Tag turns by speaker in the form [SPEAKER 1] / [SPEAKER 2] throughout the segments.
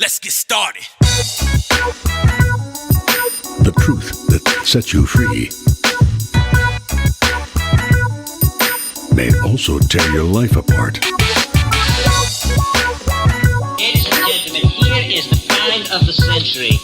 [SPEAKER 1] Let's get started.
[SPEAKER 2] The truth that sets you free may also tear your life apart.
[SPEAKER 3] Ladies and gentlemen, here is the find of the century.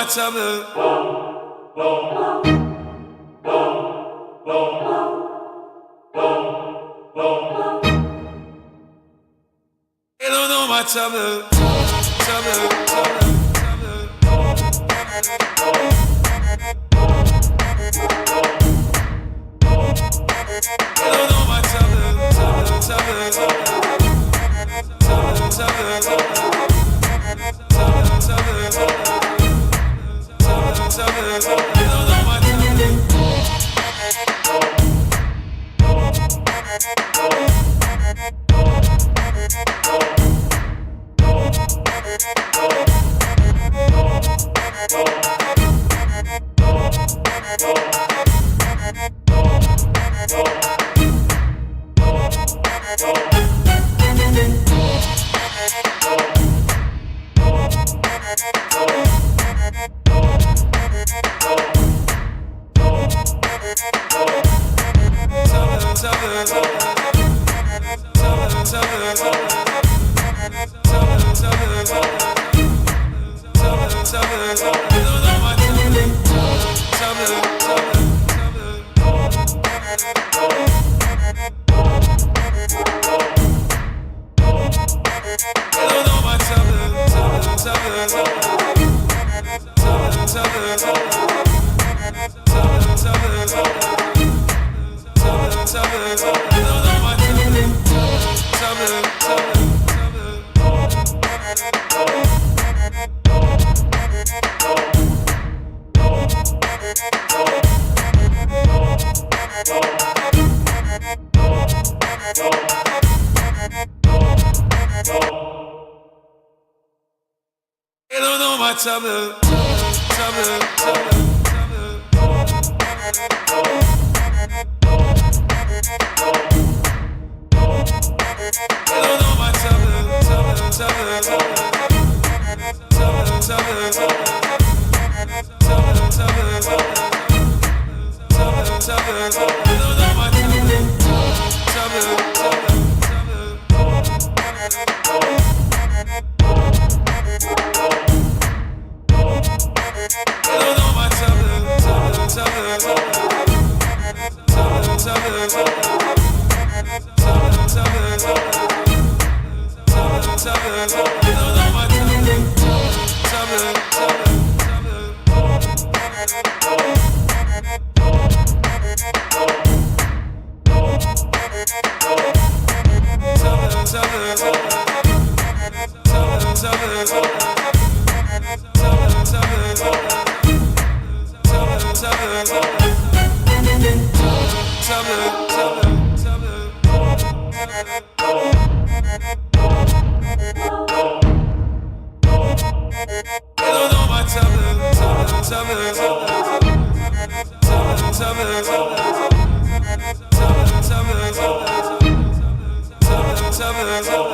[SPEAKER 1] trouble. You don't know my trouble, trouble, trouble, you don't know my trouble, trouble, trouble, trouble, trouble, trouble, you don't know my trouble. You don't know my trouble, trouble, trouble, you don't know my trouble, trouble, trouble, trouble, trouble, trouble, you don't know my trouble, trouble, trouble. You don't know my trouble, trouble, trouble, trouble, trouble, trouble, you don't know my trouble, trouble, trouble,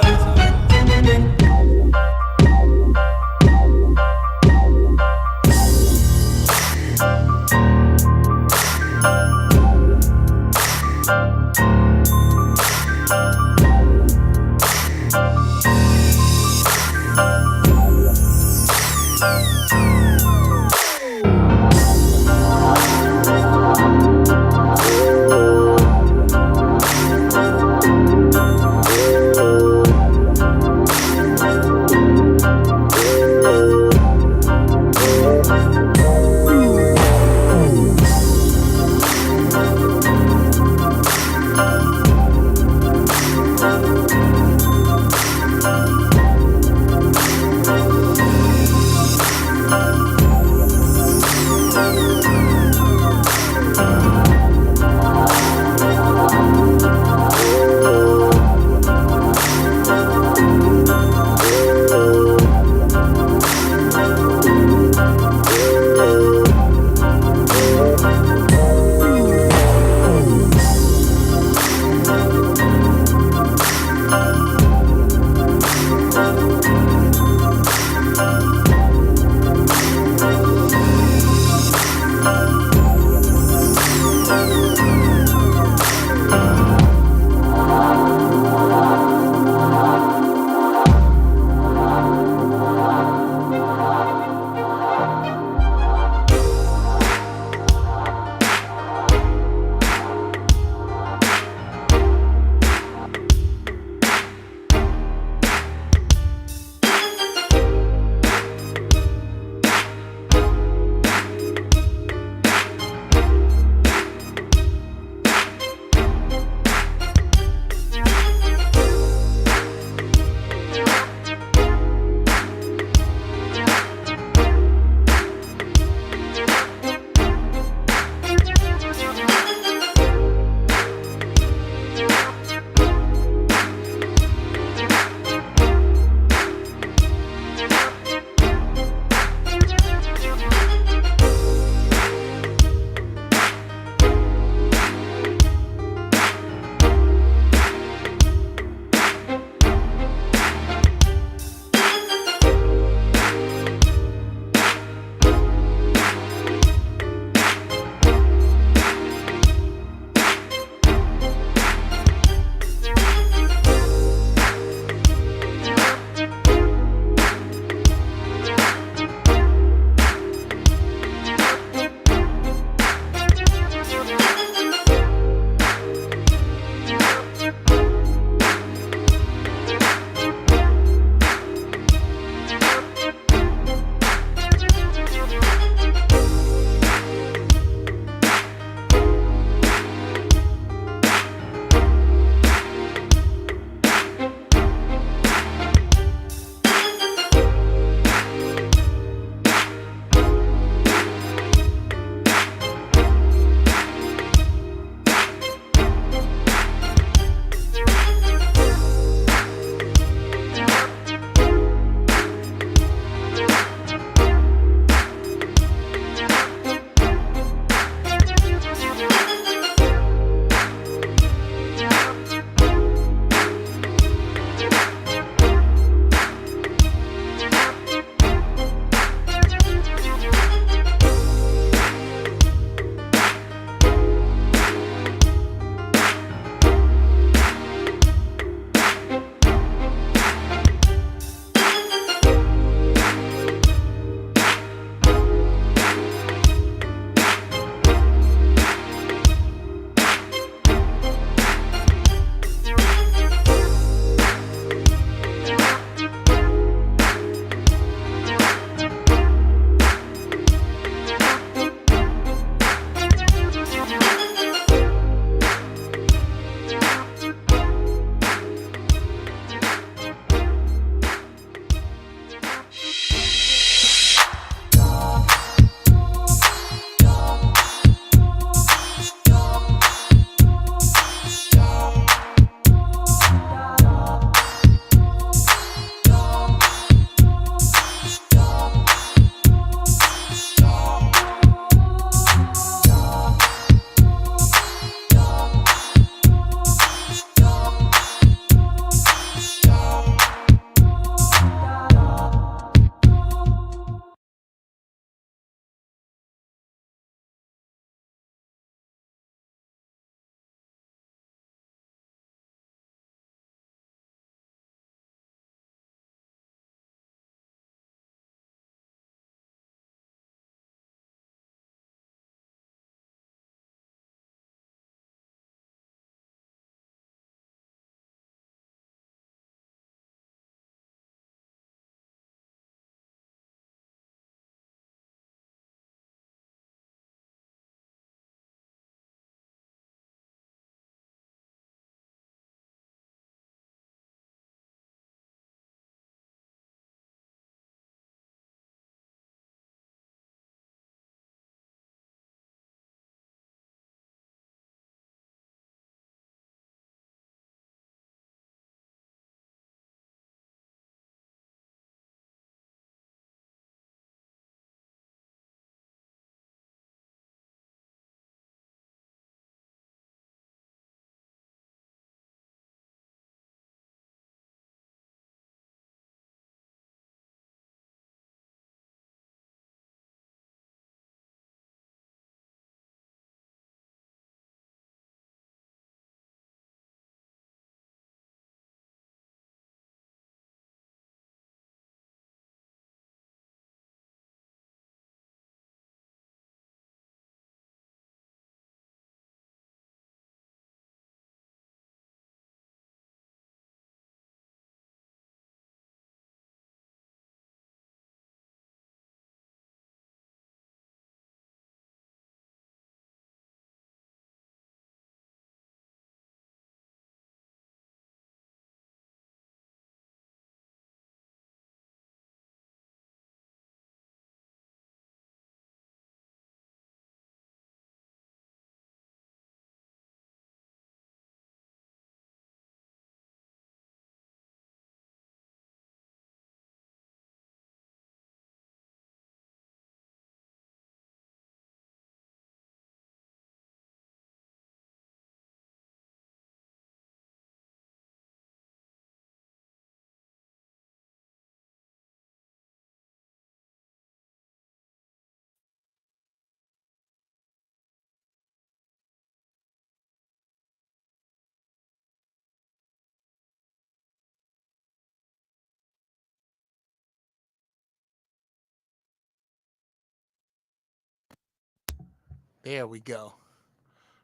[SPEAKER 4] There we go.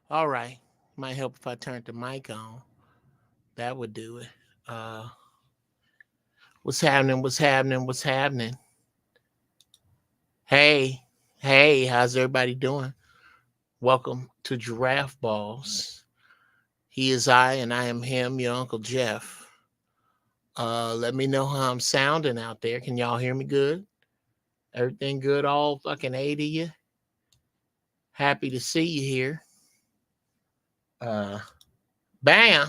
[SPEAKER 4] All right. Might help if I turned the mic on. That would do it. Uh, what's happening? What's happening? What's happening? Hey, hey, how's everybody doing? Welcome to Giraffe Balls. He is I, and I am him, your Uncle Jeff. Let me know how I'm sounding out there. Can y'all hear me good? Everything good? All fucking 80 of you? Happy to see you here. Bam!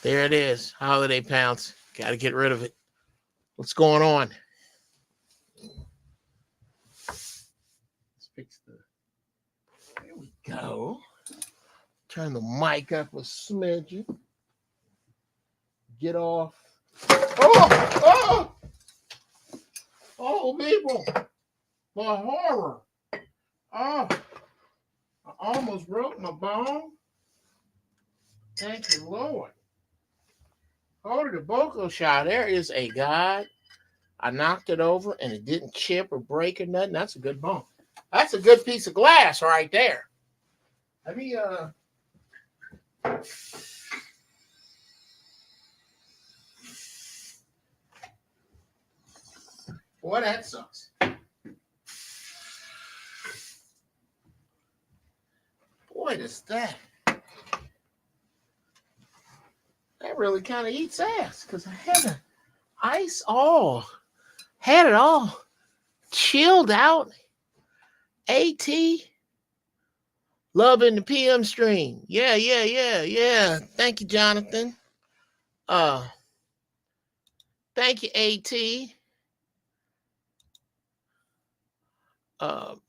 [SPEAKER 4] There it is. Holiday pounce. Got to get rid of it. What's going on? Let's fix the. There we go. Turn the mic up a smidgen. Get off. Oh! Oh, people. The horror. Oh, I almost broke my bone. Thank you, Lord. Hold the Boko shot. There is a God. I knocked it over and it didn't chip or break or nothing. That's a good bone. That's a good piece of glass right there. Let me boy, that sucks. Boy, does that really kind of eats ass because I had the ice had it all chilled out. AT love in the PM stream. Yeah. Thank you, Jonathan. Thank you, AT.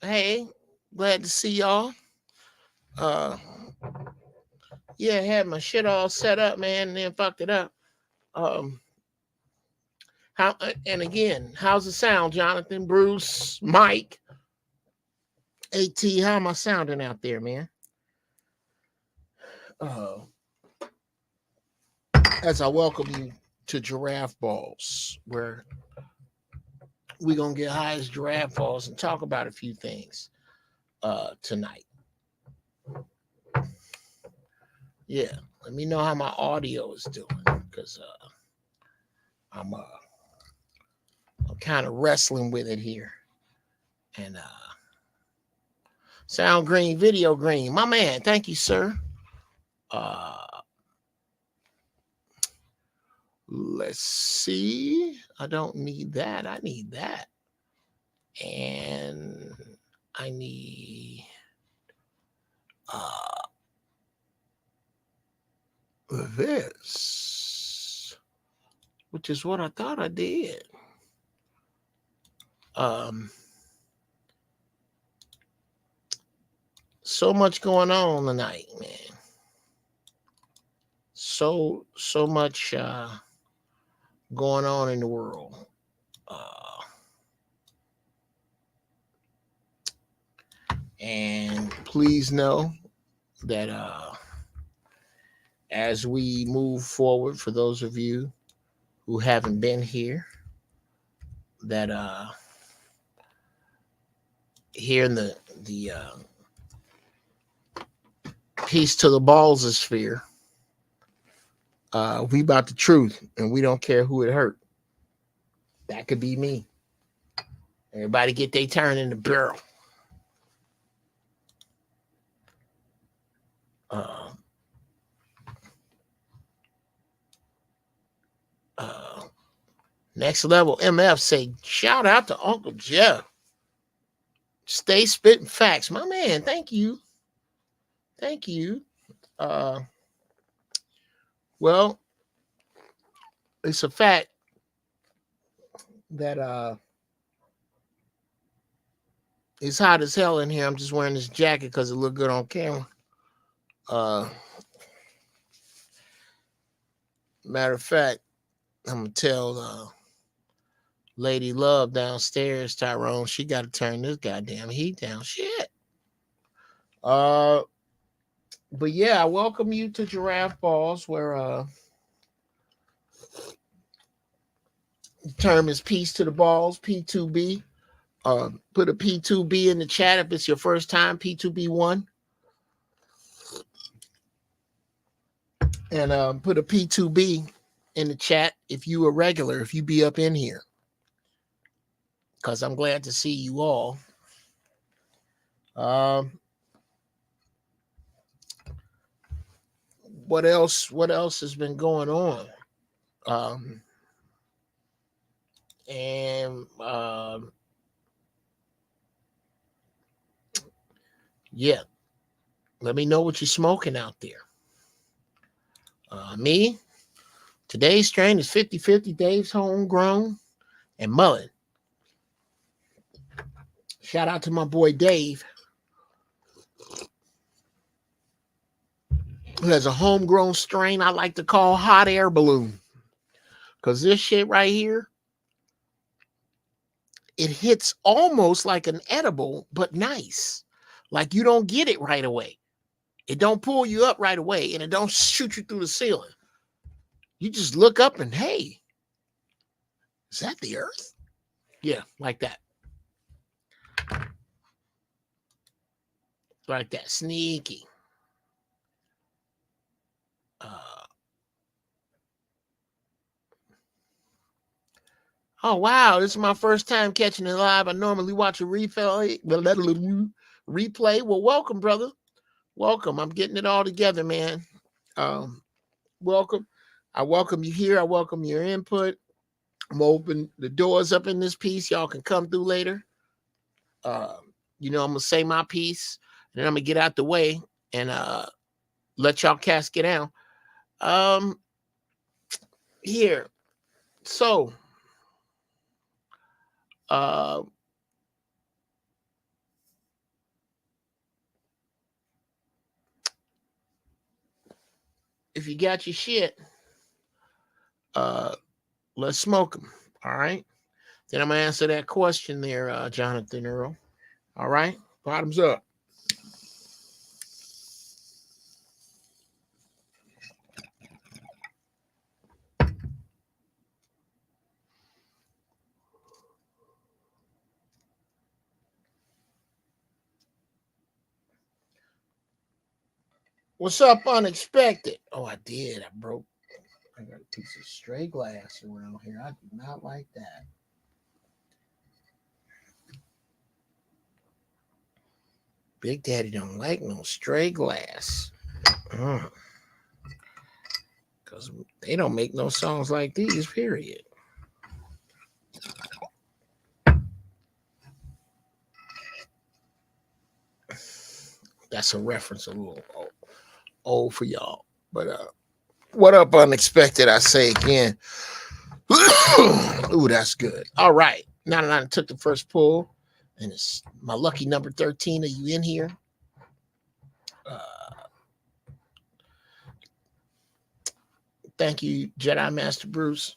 [SPEAKER 4] Hey, glad to see y'all. Yeah, had my shit all set up, man, and then fucked it up. How and again, how's the sound, Jonathan, Bruce, Mike, AT? How am I sounding out there, man? As I welcome you to Giraffe Balls, where we're gonna get high as giraffe balls and talk about a few things tonight. Yeah, let me know how my audio is doing because I'm kind of wrestling with it here. And sound green, video green, my man. Thank you, sir. Let's see. I don't need that. I need that, and I need this, which is what I thought I did. So much going on tonight, man. So much going on in the world. And please know that as we move forward, for those of you who haven't been here, that here in the Peace to the Balls sphere, we about the truth, and we don't care who it hurt. That could be me. Everybody get their turn in the barrel. Next level MF say, shout out to Uncle Jeff. Stay spitting facts. My man, thank you. Thank you. Well, it's a fact that it's hot as hell in here. I'm just wearing this jacket because it looked good on camera. Matter of fact, I'm gonna tell Lady Love downstairs, Tyrone, she got to turn this goddamn heat down. Shit. But yeah, I welcome you to Giraffe Balls, where the term is peace to the balls, P2B. Put a P2B in the chat if it's your first time, P2B1. And put a P2B in the chat if you a regular, if you be up in here. Because I'm glad to see you all. What else has been going on? Yeah, let me know what you're smoking out there. Me, today's strain is 50-50 Dave's Homegrown and Mullen. Shout out to my boy Dave, who has a homegrown strain I like to call hot air balloon. Because this shit right here, it hits almost like an edible, but nice. Like you don't get it right away. It don't pull you up right away, and it don't shoot you through the ceiling. You just look up and, hey, is that the earth? Yeah, like that. Like that. Sneaky. Oh, wow. This is my first time catching it live. I normally watch a replay. Well, welcome, brother. Welcome. I'm getting it all together, man. Welcome. I welcome you here. I welcome your input. I'm gonna open the doors up in this piece. Y'all can come through later. I'm gonna say my piece, and then I'm gonna get out the way and let y'all cast get down. Here. So if you got your shit, let's smoke them. All right. Then I'm gonna answer that question there, Jonathan Earl. All right. Bottoms up. What's up, unexpected? Oh, I did. I got a piece of stray glass around here. I do not like that. Big Daddy don't like no stray glass. Because they don't make no songs like these, period. That's a reference a little old for y'all. But what up, unexpected? I say again. Ooh, that's good. All right. Now that I took the first pull, and it's my lucky number 13. Are you in here? Thank you, Jedi Master Bruce.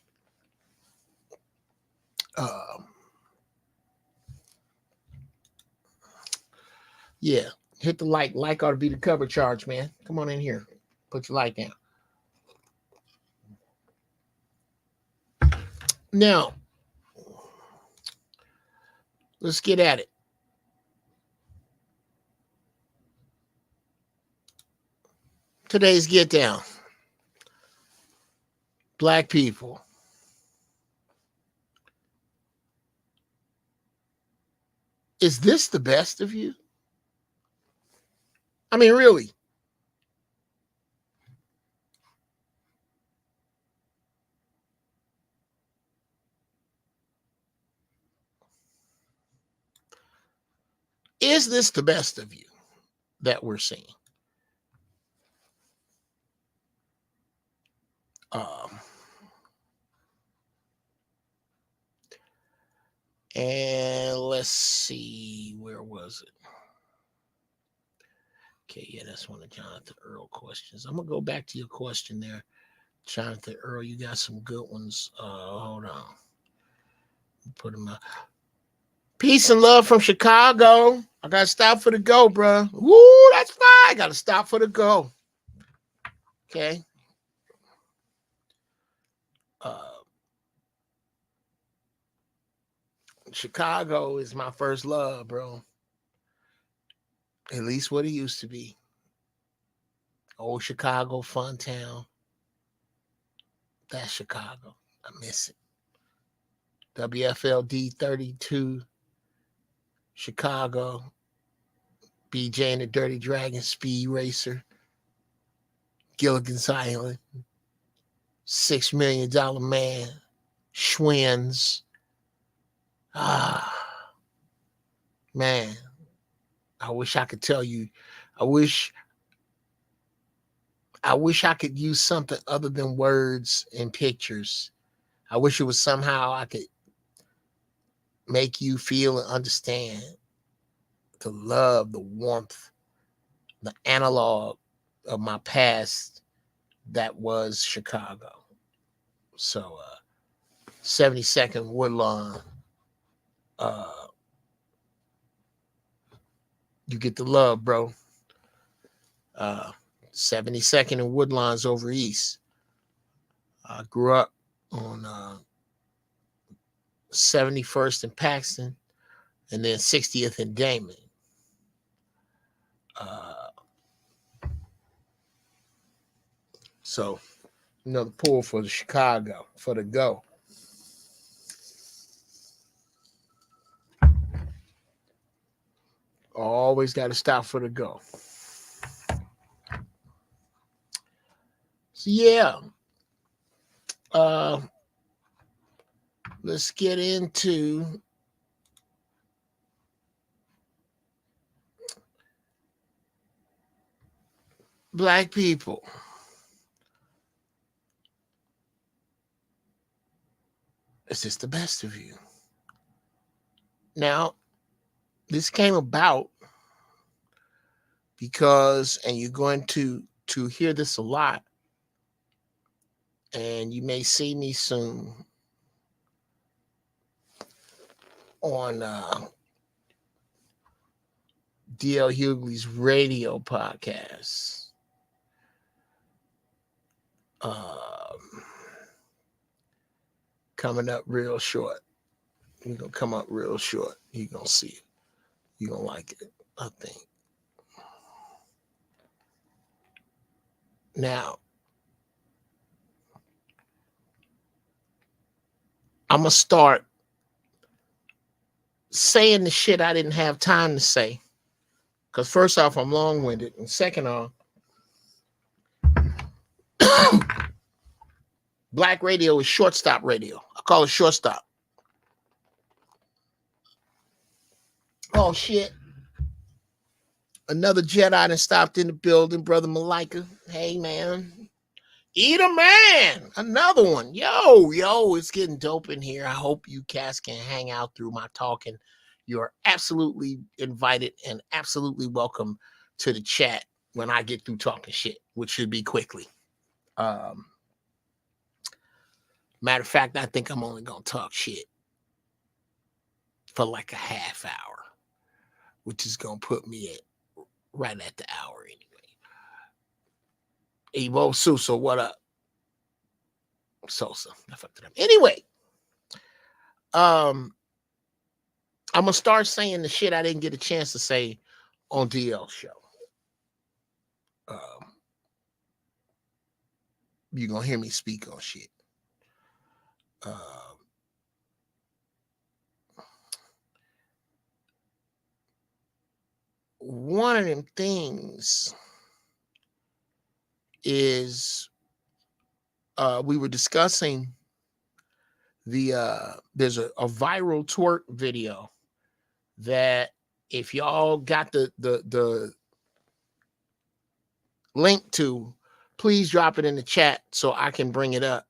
[SPEAKER 4] Yeah, hit the like. Like ought to be the cover charge, man. Come on in here. Put your like down. Now, let's get at it. Today's get down. Black people. Is this the best of you? I mean, really. Is this the best of you that we're seeing? And let's see, where was it? Okay, yeah, that's one of Jonathan Earl questions. I'm gonna go back to your question there, Jonathan Earl. You got some good ones. Hold on. Put them up. Peace and love from Chicago. I gotta stop for the go, bro. Woo, that's fine. Gotta stop for the go. Okay. Chicago is my first love, bro. At least what it used to be. Old Chicago, fun town. That's Chicago. I miss it. WFLD 32, Chicago. BJ and the Dirty Dragon, Speed Racer. Gilligan's Island. $6 Million Man. Schwinn. Man. I wish I could tell you. I wish I could use something other than words and pictures. I wish it was somehow I could make you feel and understand the love, the warmth, the analog of my past that was Chicago. So 72nd Woodlawn, you get the love, bro. 72nd and Woodlawn's over east. I grew up on 71st and Paxton, and then 60th and Damon. So, another pull for the Chicago, for the go. Always got to stop for the go. So, yeah. Let's get into Black people. Is this the best of you? Now, this came about because, and you're going to hear this a lot, and you may see me soon on D.L. Hughley's radio podcast. Coming up real short. You're going to come up real short. You're going to see it. You're going to like it, I think. Now, I'm going to start saying the shit I didn't have time to say. Because first off, I'm long-winded. And second off, Black radio is shortstop radio. I call it shortstop. Oh, shit. Another Jedi that stopped in the building, Brother Malika. Hey, man. Eat a man. Another one. Yo, it's getting dope in here. I hope you cats can hang out through my talking. You're absolutely invited and absolutely welcome to the chat when I get through talking shit, which should be quickly. Matter of fact, I think I'm only going to talk shit for like a half hour, which is going to put me right at the hour anyway. Evo Sousa, what up? Sosa. I fucked it up. Anyway, I'm going to start saying the shit I didn't get a chance to say on DL's show. You're going to hear me speak on shit. One of them things is we were discussing there's a viral twerk video that if y'all got the link to, please drop it in the chat so I can bring it up,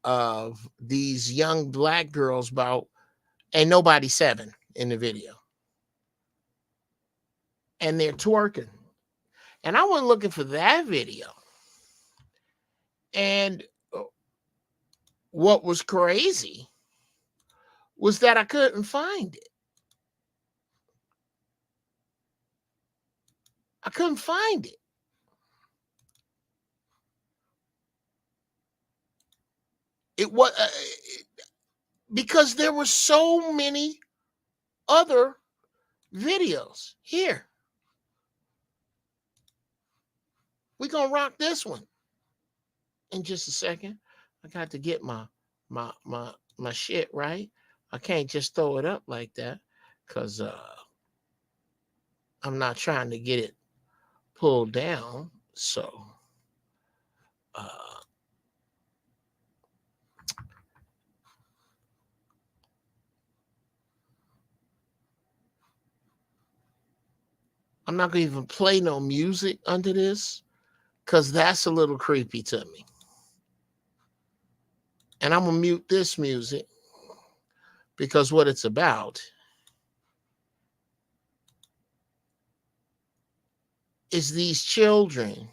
[SPEAKER 4] of these young Black girls about, and nobody 7 in the video. And they're twerking. And I went looking for that video. And what was crazy was that I couldn't find it. I couldn't find it. It was because there were so many other videos. Here, we're gonna rock this one in just a second. I got to get my shit right. I can't just throw it up like that because I'm not trying to get it pulled down. So I'm not gonna even play no music under this because that's a little creepy to me. And I'm gonna mute this music because what it's about is these children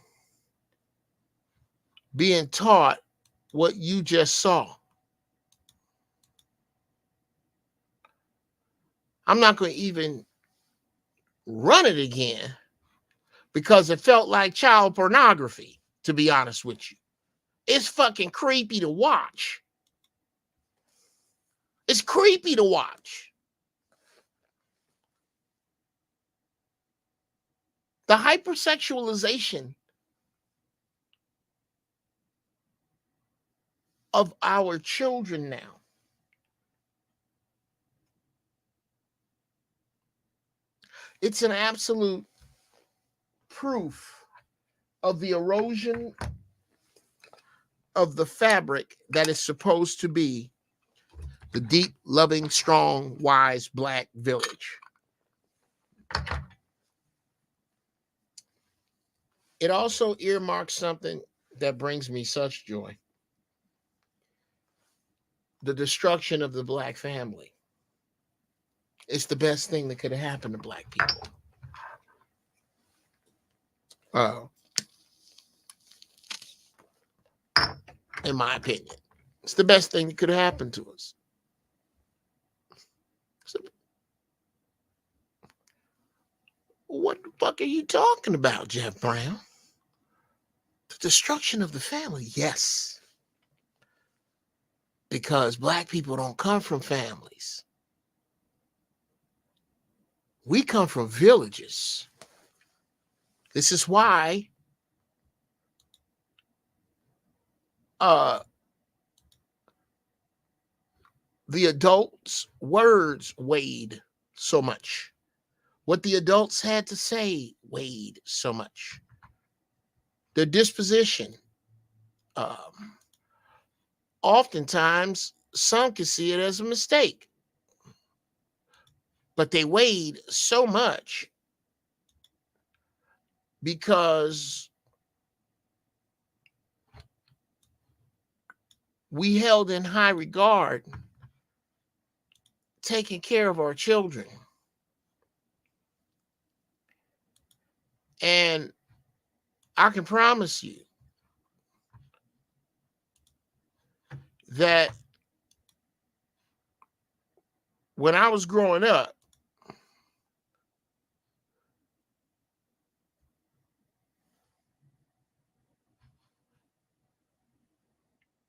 [SPEAKER 4] being taught what you just saw. I'm not going to even run it again because it felt like child pornography, to be honest with you. It's fucking creepy to watch. It's creepy to watch. The hypersexualization of our children now. It's an absolute proof of the erosion of the fabric that is supposed to be the deep, loving, strong, wise Black village. It also earmarks something that brings me such joy: the destruction of the Black family. It's the best thing that could have happened to Black people. In my opinion, it's the best thing that could have happened to us. So, what the fuck are you talking about, Jeff Brown? The destruction of the family, yes. Because Black people don't come from families. We come from villages. This is why the adults' words weighed so much. What the adults had to say weighed so much. Their disposition. Oftentimes, some can see it as a mistake, but they weighed so much because we held in high regard taking care of our children. And I can promise you that when I was growing up,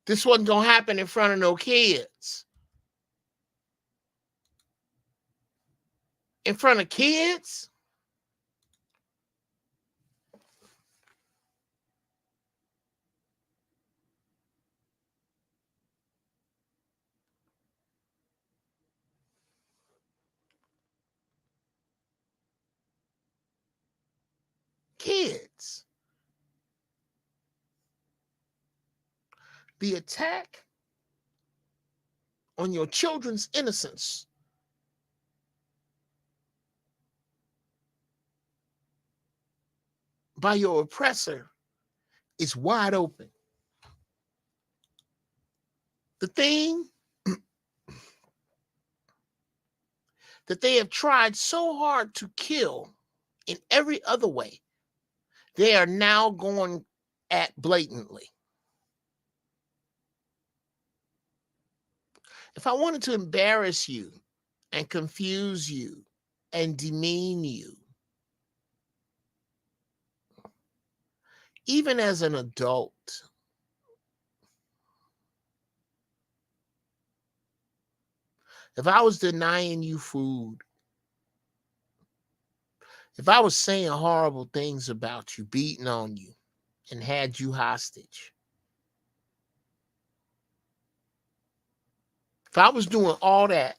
[SPEAKER 4] this wasn't going to happen in front of no kids. In front of kids? Kids. The attack on your children's innocence by your oppressor is wide open. The thing that they have tried so hard to kill in every other way, they are now going at blatantly. If I wanted to embarrass you and confuse you and demean you, even as an adult, If I was denying you food, if I was saying horrible things about you, beating on you, and had you hostage, if I was doing all that,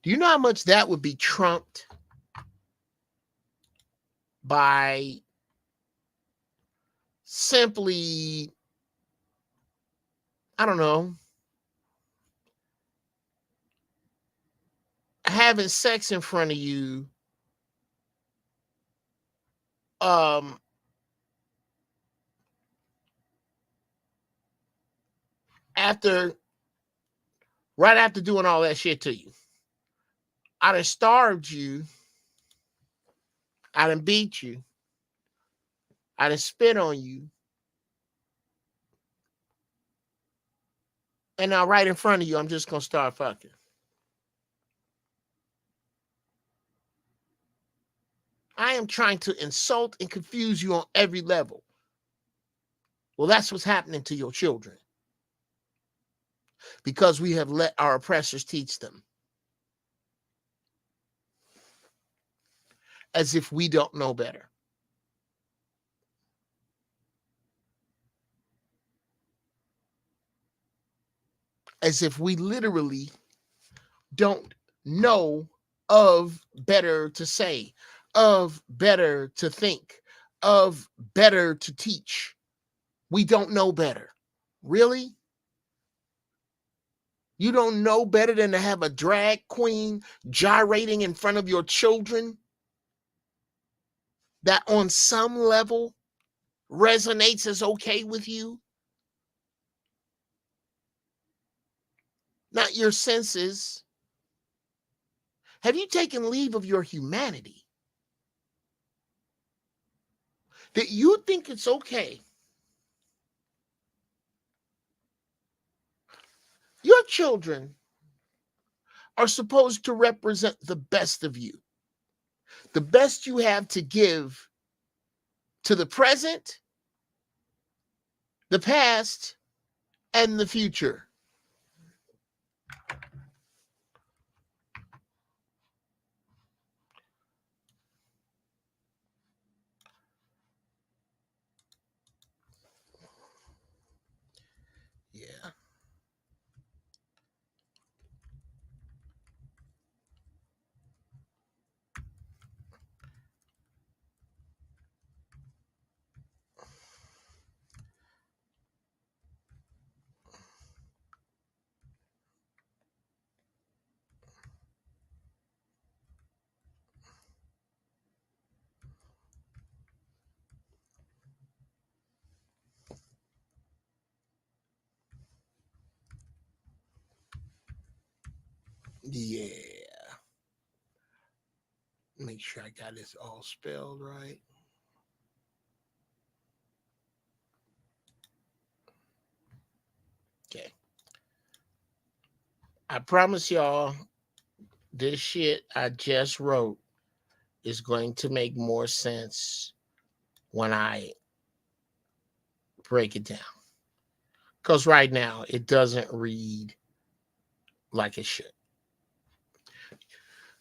[SPEAKER 4] do you know how much that would be trumped by simply, I don't know, having sex in front of you, um, after, right after doing all that shit to you. I done starved you. I done beat you. I done spit on you. And now right in front of you, I'm just going to start fucking. I am trying to insult and confuse you on every level. Well, that's what's happening to your children. Because we have let our oppressors teach them. As if we don't know better. As if we literally don't know of better to say, of better to think, of better to teach. We don't know better. Really? You don't know better than to have a drag queen gyrating in front of your children that on some level resonates as okay with you? Not your senses. Have you taken leave of your humanity? That you think it's okay? Your children are supposed to represent the best of you, the best you have to give to the present, the past, and the future. Yeah. Yeah. Make sure I got this all spelled right. Okay. I promise y'all, this shit I just wrote is going to make more sense when I break it down. Because right now, it doesn't read like it should.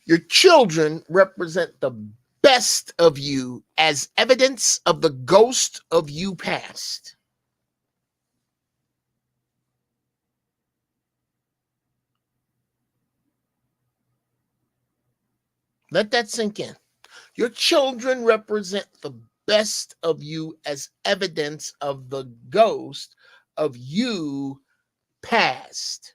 [SPEAKER 4] Your children represent the best of you as evidence of the ghost of you past. Let that sink in. Your children represent the best of you as evidence of the ghost of you past.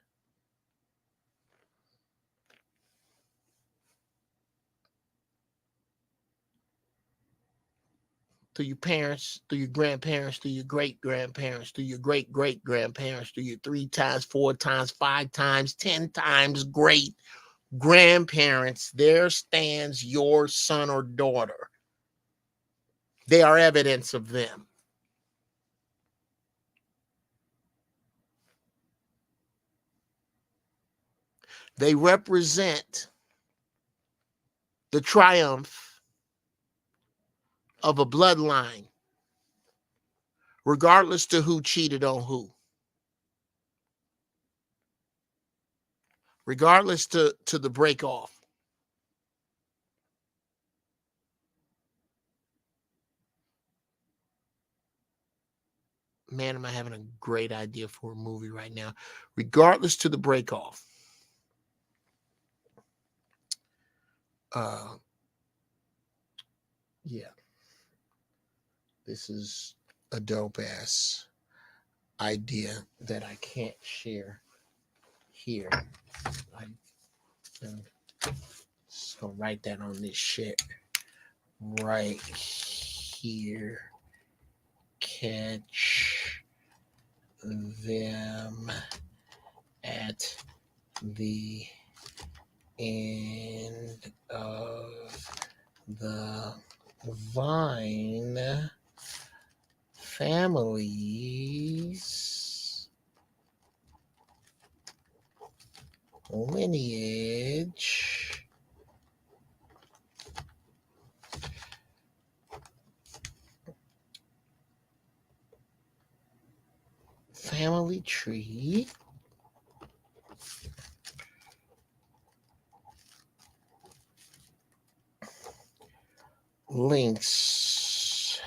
[SPEAKER 4] To your parents, to your grandparents, to your great grandparents, to your great great grandparents, to your 3 times, 4 times, 5 times, 10 times great grandparents, there stands your son or daughter. They are evidence of them. They represent the triumph of a bloodline, regardless to who cheated on who. regardless to the break off. Man, am I having a great idea for a movie right now. Regardless to the break off. Yeah. This is a dope ass idea that I can't share here. I'm just gonna write that on this shit right here. Catch them at the end of the Vine family's lineage family tree links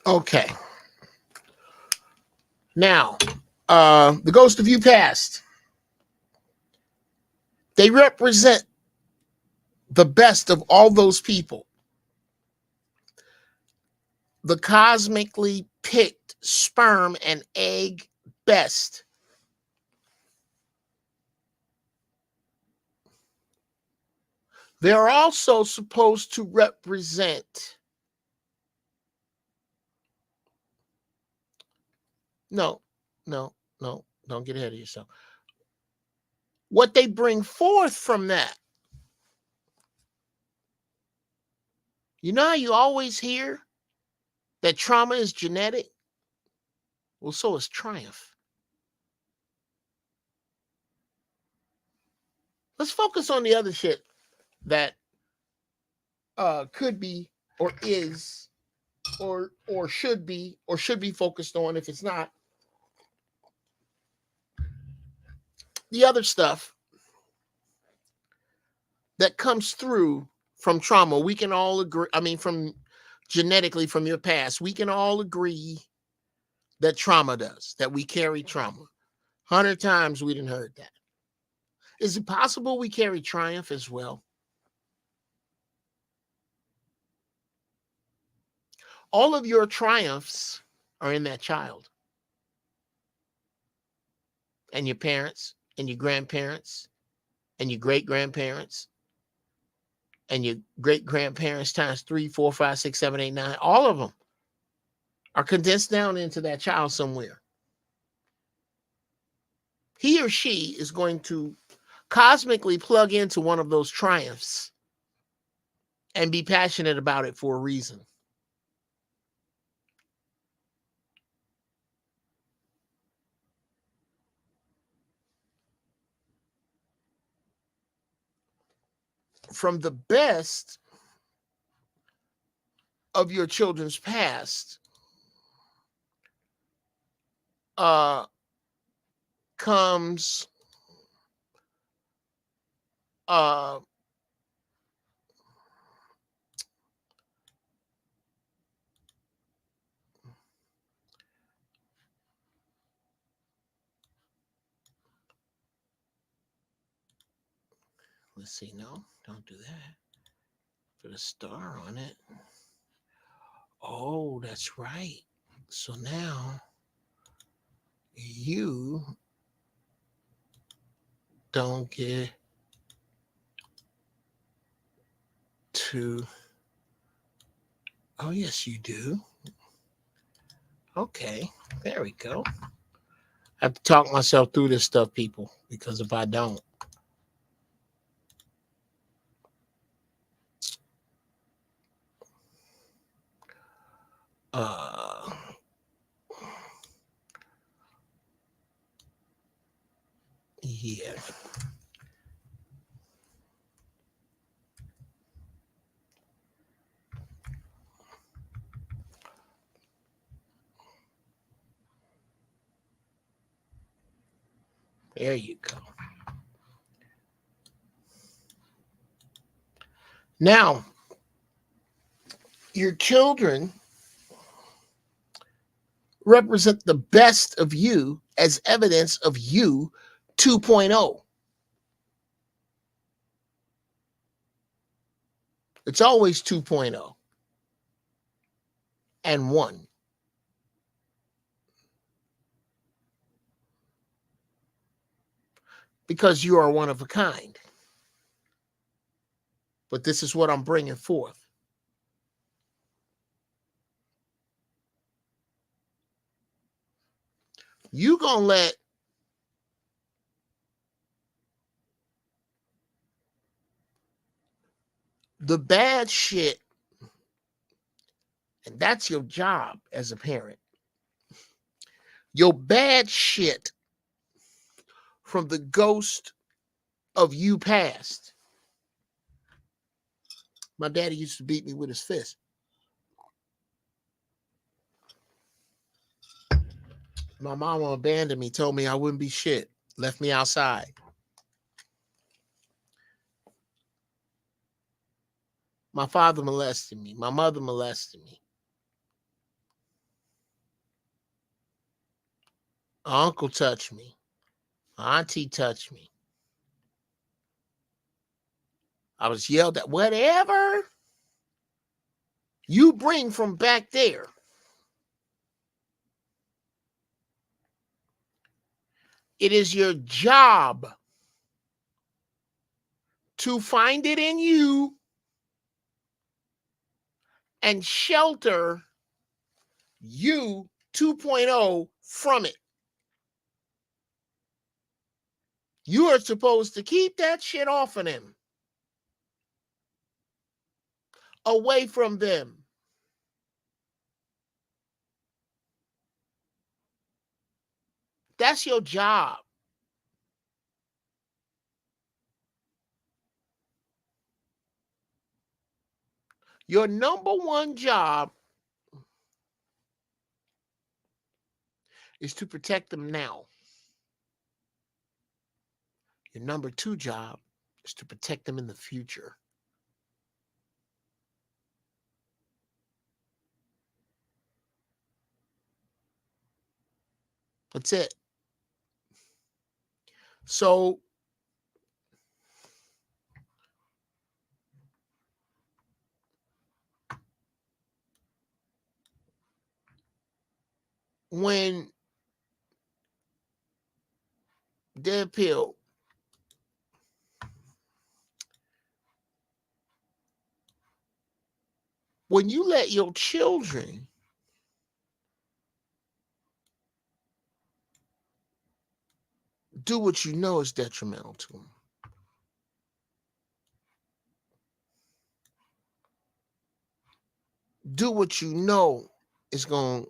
[SPEAKER 4] okay. Now, the Ghost of You Past, they represent the best of all those people. The cosmically picked sperm and egg best. They're also supposed to represent. No, don't get ahead of yourself. What they bring forth from that. You know how you always hear that trauma is genetic? Well, so is triumph. Let's focus on the other shit that could be or is or should be focused on. If it's not, the other stuff that comes through from trauma, we can all agree. I mean, from genetically from your past, we can all agree that trauma does, that we carry trauma. 100 times we didn't heard that. Is it possible we carry triumph as well? All of your triumphs are in that child. And your parents, and your grandparents, and your great-grandparents, and your great-grandparents times 3, 4, 5, 6, 7, 8, 9. All of them are condensed down into that child somewhere. He or she is going to cosmically plug into one of those triumphs and be passionate about it for a reason. From the best of your children's past comes let's see, no, don't do that. Put a star on it. Oh, that's right. So now you don't get to. Oh, yes, you do. Okay, there we go. I have to talk myself through this stuff, people, because if I don't, yeah. There you go. Now, your children represent the best of you as evidence of you 2.0. It's always 2.0 and 1. Because you are one of a kind. But this is what I'm bringing forth. You gonna let the bad shit, and that's your job as a parent. Your bad shit from the ghost of you past. My daddy used to beat me with his fist. My mama abandoned me, told me I wouldn't be shit, left me outside. My father molested me. My mother molested me. My uncle touched me. My auntie touched me. I was yelled at. Whatever you bring from back there, it is your job to find it in you and shelter you 2.0 from it. You are supposed to keep that shit off of them, away from them. That's your job. Your number one job is to protect them now. Your number two job is to protect them in the future. That's it. So when Dead Pill, when you let your children do what you know is detrimental to them, do what you know is going,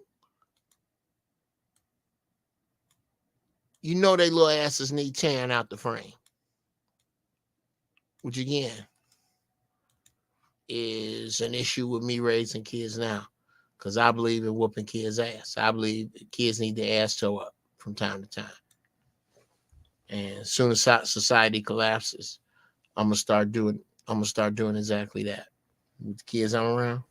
[SPEAKER 4] you know they little asses need tearing out the frame. Which again is an issue with me raising kids now. Because I believe in whooping kids' ass. I believe kids need their ass toe up from time to time. And as soon as society collapses, I'm gonna start doing exactly that. With the kids I'm around,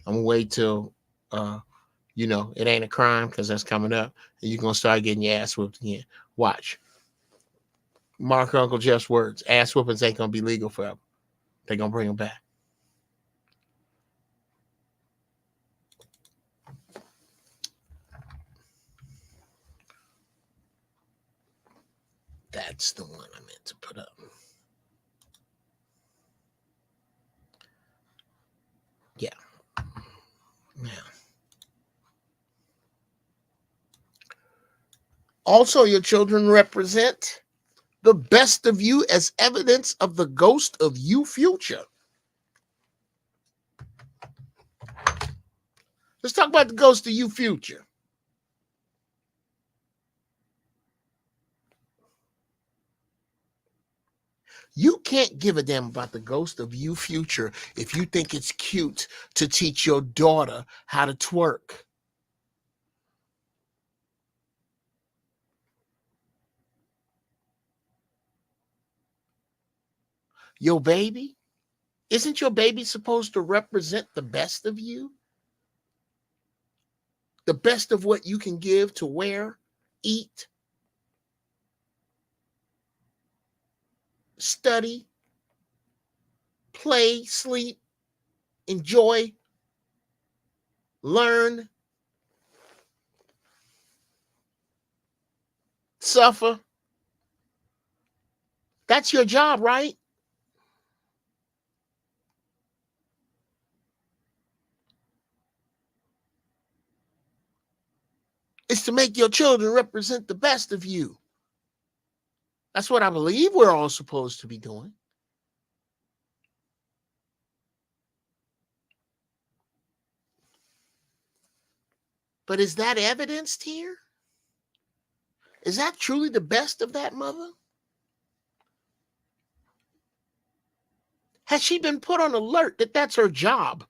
[SPEAKER 4] I'm gonna wait till it ain't a crime, because that's coming up, and you're gonna start getting your ass whooped again. Watch. Mark Uncle Jeff's words: ass whoopings ain't gonna be legal forever. They're gonna bring them back. That's the one I meant to put up. Yeah. Now. Also, your children represent the best of you as evidence of the ghost of you future. Let's talk about the ghost of you future. You can't give a damn about the ghost of you future if you think it's cute to teach your daughter how to twerk. Your baby? Isn't your baby supposed to represent the best of you? The best of what you can give to wear, eat, study, play, sleep, enjoy, learn, suffer. That's your job, right? It's to make your children represent the best of you. That's what I believe we're all supposed to be doing. But is that evidenced here? Is that truly the best of that mother? Has she been put on alert that that's her job?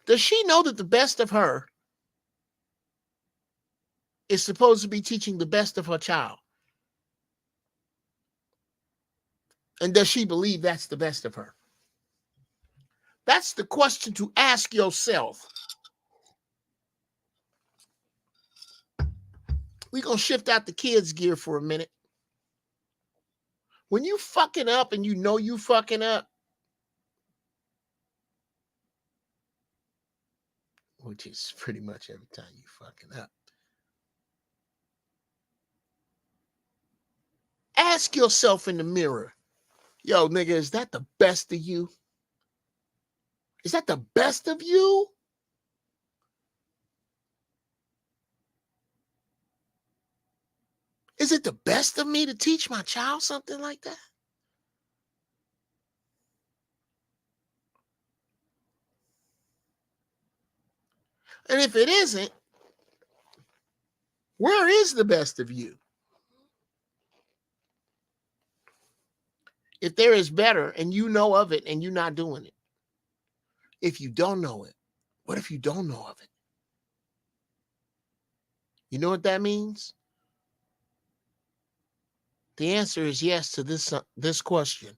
[SPEAKER 4] Does she know that the best of her is supposed to be teaching the best of her child? And does she believe that's the best of her? That's the question to ask yourself. We're going to shift out the kids' gear for a minute. When you fucking up and you know you fucking up, which is pretty much every time you fucking up, ask yourself in the mirror, yo, nigga, is that the best of you? Is that the best of you? Is it the best of me to teach my child something like that? And if it isn't, where is the best of you? If there is better and you know of it and you're not doing it. If you don't know it, what if you don't know of it? You know what that means? The answer is yes to this question.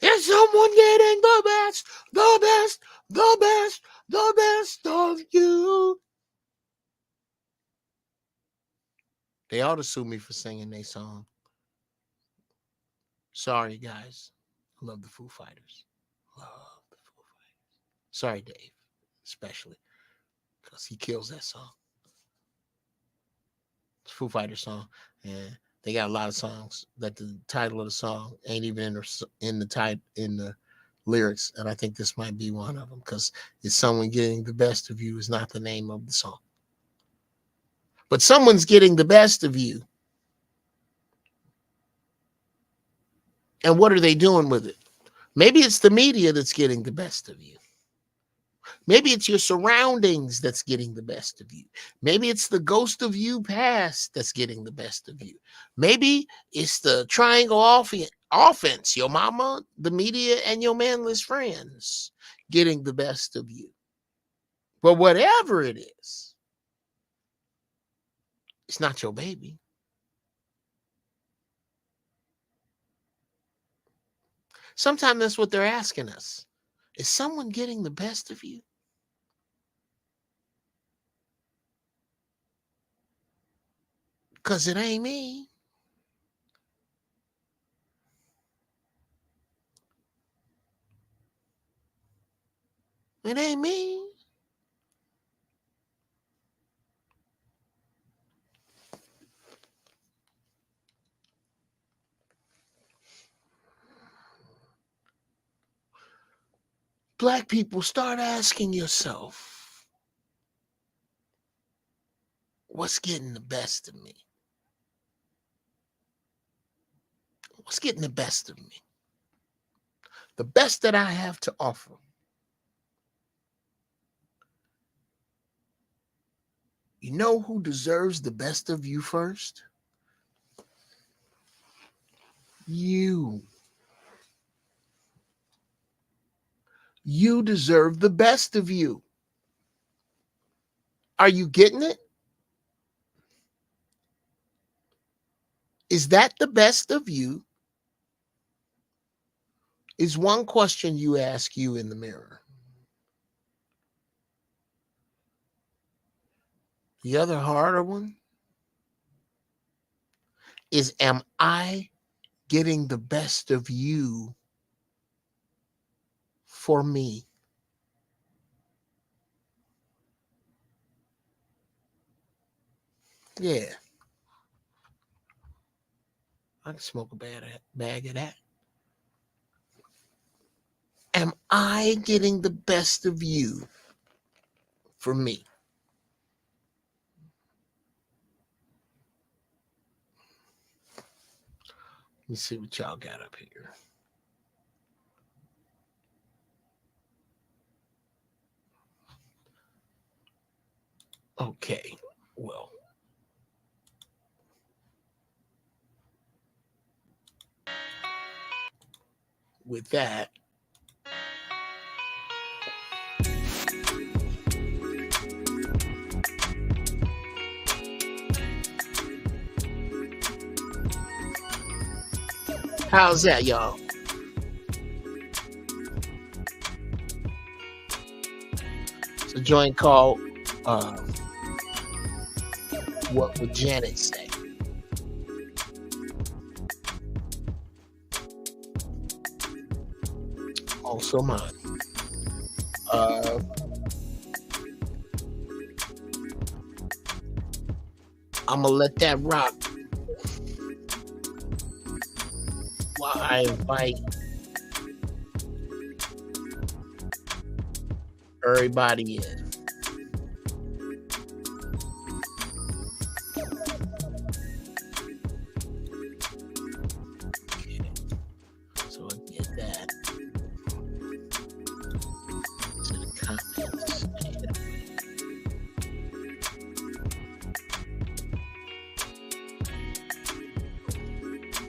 [SPEAKER 4] Is someone getting the best, the best, the best, the best of you? They ought to sue me for singing their song. Sorry, guys. I love the Foo Fighters. Love the Foo Fighters. Sorry, Dave, especially because he kills that song. It's a Foo Fighters song, and they got a lot of songs that the title of the song ain't even in the lyrics, and I think this might be one of them because it's someone getting the best of you is not the name of the song, but someone's getting the best of you, and what are they doing with it? Maybe it's the media that's getting the best of you. Maybe it's your surroundings that's getting the best of you. Maybe it's the ghost of you past that's getting the best of you. Maybe it's the triangle offense, your mama, the media, and your manless friends getting the best of you. But whatever it is, it's not your baby. Sometimes that's what they're asking us. Is someone getting the best of you? Because it ain't me. It ain't me. Black people, start asking yourself, what's getting the best of me? What's getting the best of me? The best that I have to offer. You know who deserves the best of you first? You. You deserve the best of you. Are you getting it? Is that the best of you? Is one question you ask you in the mirror. The other harder one is, am I getting the best of you for me? Yeah. I can smoke a bag of that. Am I getting the best of you for me? Let me see what y'all got up here. Okay, well, with that, how's that, y'all? It's a joint called What Would Janet Say? Also mine. I'm gonna let that rock while I invite everybody in. Okay. So I get that to the comments.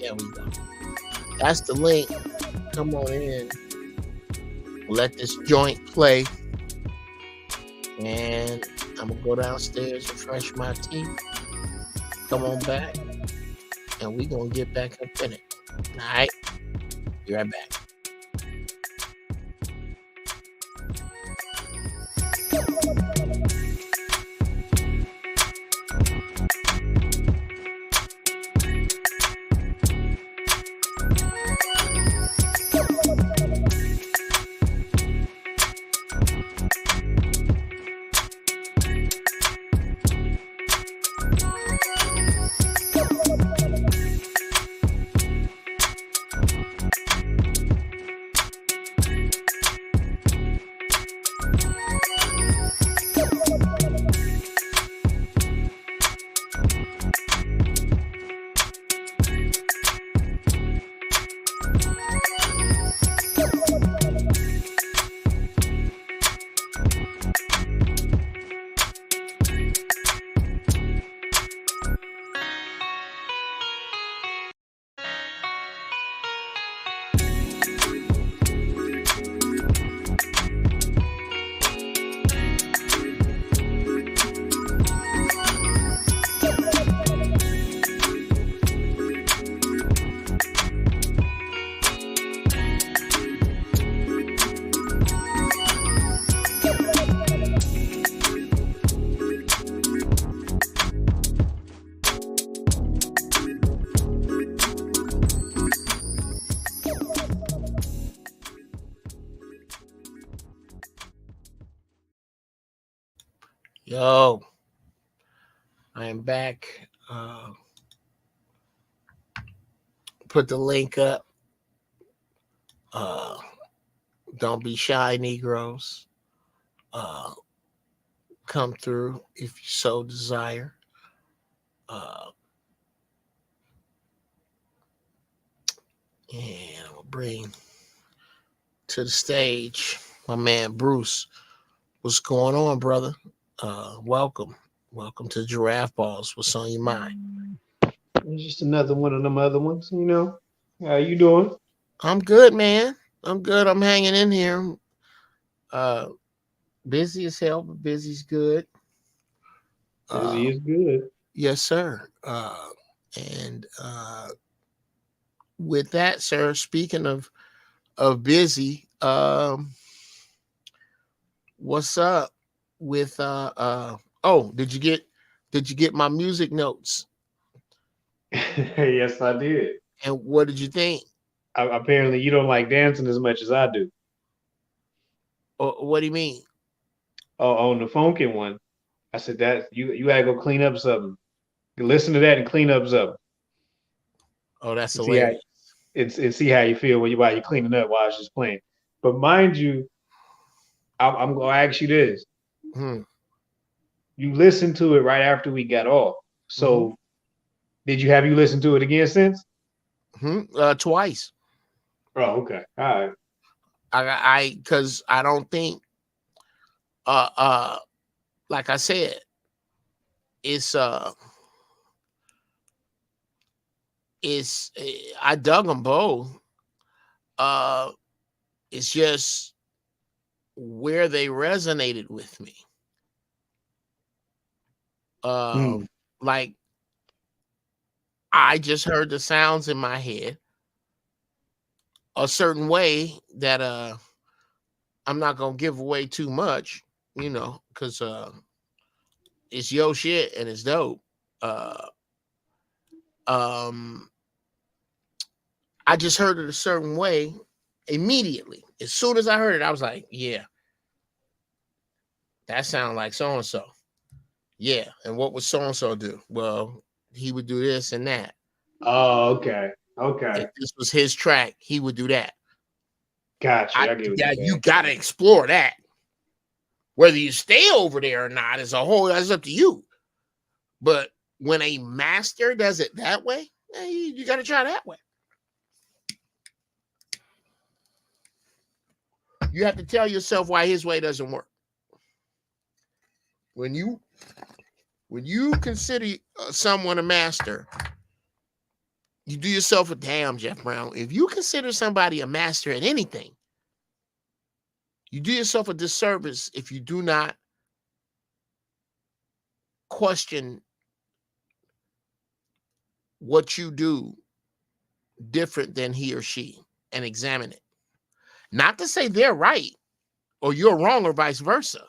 [SPEAKER 4] There we go. That's the link. Come on in. Let this joint play. And I'm going to go downstairs, refresh my teeth. Come on back. And we're going to get back up in it. All right? Be right back. Yo, I am back. Put the link up. Don't be shy, Negroes. Come through if you so desire. And I'll bring to the stage my man Bruce. What's going on, brother? Welcome. Welcome to Giraffe Balls. What's on your mind?
[SPEAKER 5] It's just another one of them other ones, you know. How you doing?
[SPEAKER 4] I'm good, man. I'm good. I'm hanging in here. Busy as hell, but busy's good.
[SPEAKER 5] Busy is good.
[SPEAKER 4] Yes, sir. And with that, sir, speaking of busy, what's up with oh, did you get my music notes?
[SPEAKER 5] Yes, I did.
[SPEAKER 4] And what did you think?
[SPEAKER 5] Apparently, you don't like dancing as much as I do.
[SPEAKER 4] Or what do you mean?
[SPEAKER 5] Oh, on the funky one, I said that you gotta go clean up something. Listen to that and clean up something.
[SPEAKER 4] Oh, that's
[SPEAKER 5] And see how
[SPEAKER 4] hilarious.
[SPEAKER 5] and see how you feel when while you're cleaning up while I was just playing. But mind you, I'm gonna ask you this:
[SPEAKER 4] Hmm.
[SPEAKER 5] you listened to it right after we got off.
[SPEAKER 4] Hmm.
[SPEAKER 5] So did you listen to it again since?
[SPEAKER 4] Hmm. Twice.
[SPEAKER 5] Oh, okay. All right.
[SPEAKER 4] Because I don't think uh uh like I said, it's I dug them both. Uh, it's just where they resonated with me. Uh,
[SPEAKER 5] Hmm.
[SPEAKER 4] like I just heard the sounds in my head a certain way that I'm not gonna give away too much, because it's your shit and it's dope. Uh, um, I just heard it a certain way immediately. As soon as I heard it, I was like, yeah, that sounds like so and so. Yeah. And what would so and so do? Well, he would do this and that.
[SPEAKER 5] Oh, okay. Okay.
[SPEAKER 4] If this was his track, he would do that.
[SPEAKER 5] Gotcha. I get what you're
[SPEAKER 4] Yeah, you
[SPEAKER 5] saying.
[SPEAKER 4] gotta explore that. Whether you stay over there or not is that's up to you. But when a master does it that way, you gotta try that way. You have to tell yourself why his way doesn't work. When you consider someone a master, you do yourself a damn, Jeff Brown. If you consider somebody a master at anything, you do yourself a disservice if you do not question what you do different than he or she and examine it. Not to say they're right or you're wrong or vice versa,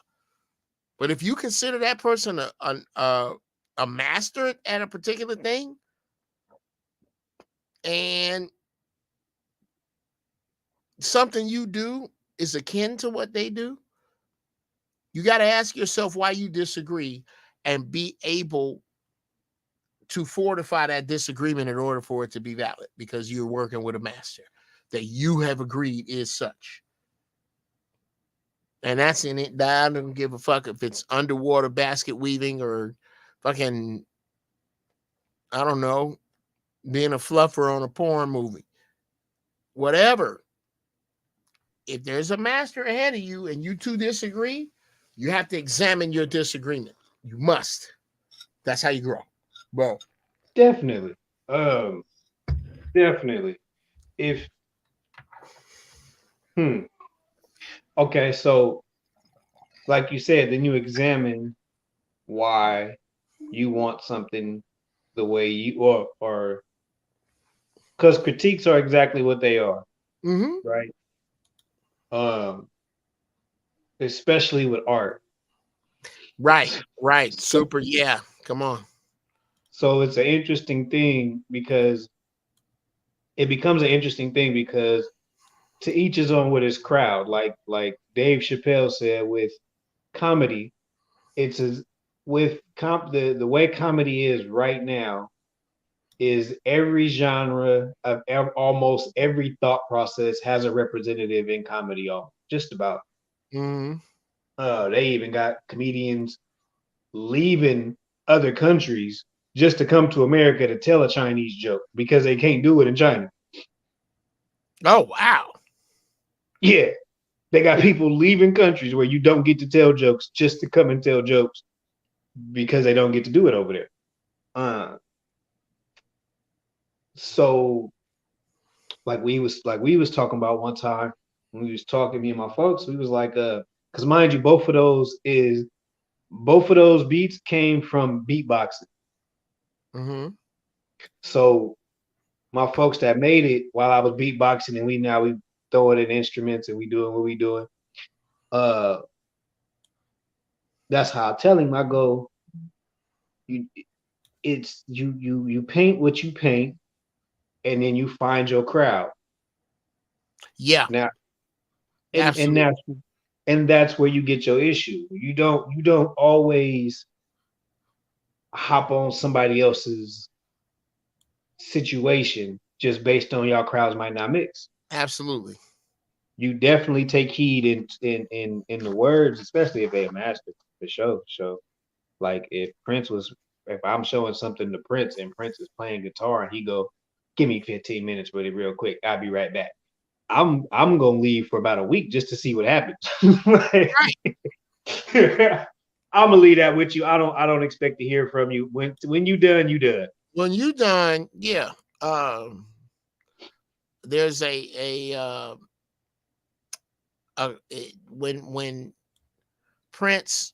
[SPEAKER 4] but if you consider that person a master at a particular thing and something you do is akin to what they do, you got to ask yourself why you disagree and be able to fortify that disagreement in order for it to be valid because you're working with a master that you have agreed is such. And that's in it. I don't give a fuck if it's underwater basket weaving or fucking, I don't know, being a fluffer on a porn movie. Whatever. If there's a master ahead of you and you two disagree, you have to examine your disagreement. You must. That's how you grow. Bro.
[SPEAKER 5] Definitely. Um, definitely. If hmm. Okay, so like you said, then you examine why you want something the way you or because critiques are exactly what they are,
[SPEAKER 4] Mm-hmm.
[SPEAKER 5] right? Um, especially with art.
[SPEAKER 4] Right. Right.
[SPEAKER 5] So,
[SPEAKER 4] Super. Yeah. Come on.
[SPEAKER 5] so it's an interesting thing because it becomes an interesting thing because to each his own with his crowd. Like Dave Chappelle said with comedy, it's as with the way comedy is right now is every genre of almost every thought process has a representative in comedy. All just about.
[SPEAKER 4] Mm-hmm.
[SPEAKER 5] They even got comedians leaving other countries just to come to America to tell a Chinese joke because they can't do it in China.
[SPEAKER 4] Oh, wow.
[SPEAKER 5] Yeah, they got people leaving countries where you don't get to tell jokes just to come and tell jokes because they don't get to do it over there. Uh, so like we was talking about one time when we was talking, me and my folks, we was like, because mind you, both of those beats came from beatboxing.
[SPEAKER 4] Mm-hmm.
[SPEAKER 5] So my folks that made it while I was beatboxing, and we throw it in instruments and we doing what we doing. Uh, that's how I tell him. I go, you, you paint what you paint, and then you find your crowd.
[SPEAKER 4] Yeah,
[SPEAKER 5] Now, and
[SPEAKER 4] absolutely.
[SPEAKER 5] that's where you get your issue. You don't always hop on somebody else's situation just based on y'all crowds might not mix.
[SPEAKER 4] Absolutely.
[SPEAKER 5] You definitely take heed in the words, especially if they a master for sure. So like if I'm showing something to Prince and Prince is playing guitar and he go, give me 15 minutes with it real quick. I'll be right back. I'm gonna leave for about a week just to see what happens. Like,
[SPEAKER 4] Right.
[SPEAKER 5] I'm gonna leave that with you. I don't expect to hear from you. When you done, you done.
[SPEAKER 4] When you done, yeah. There's when Prince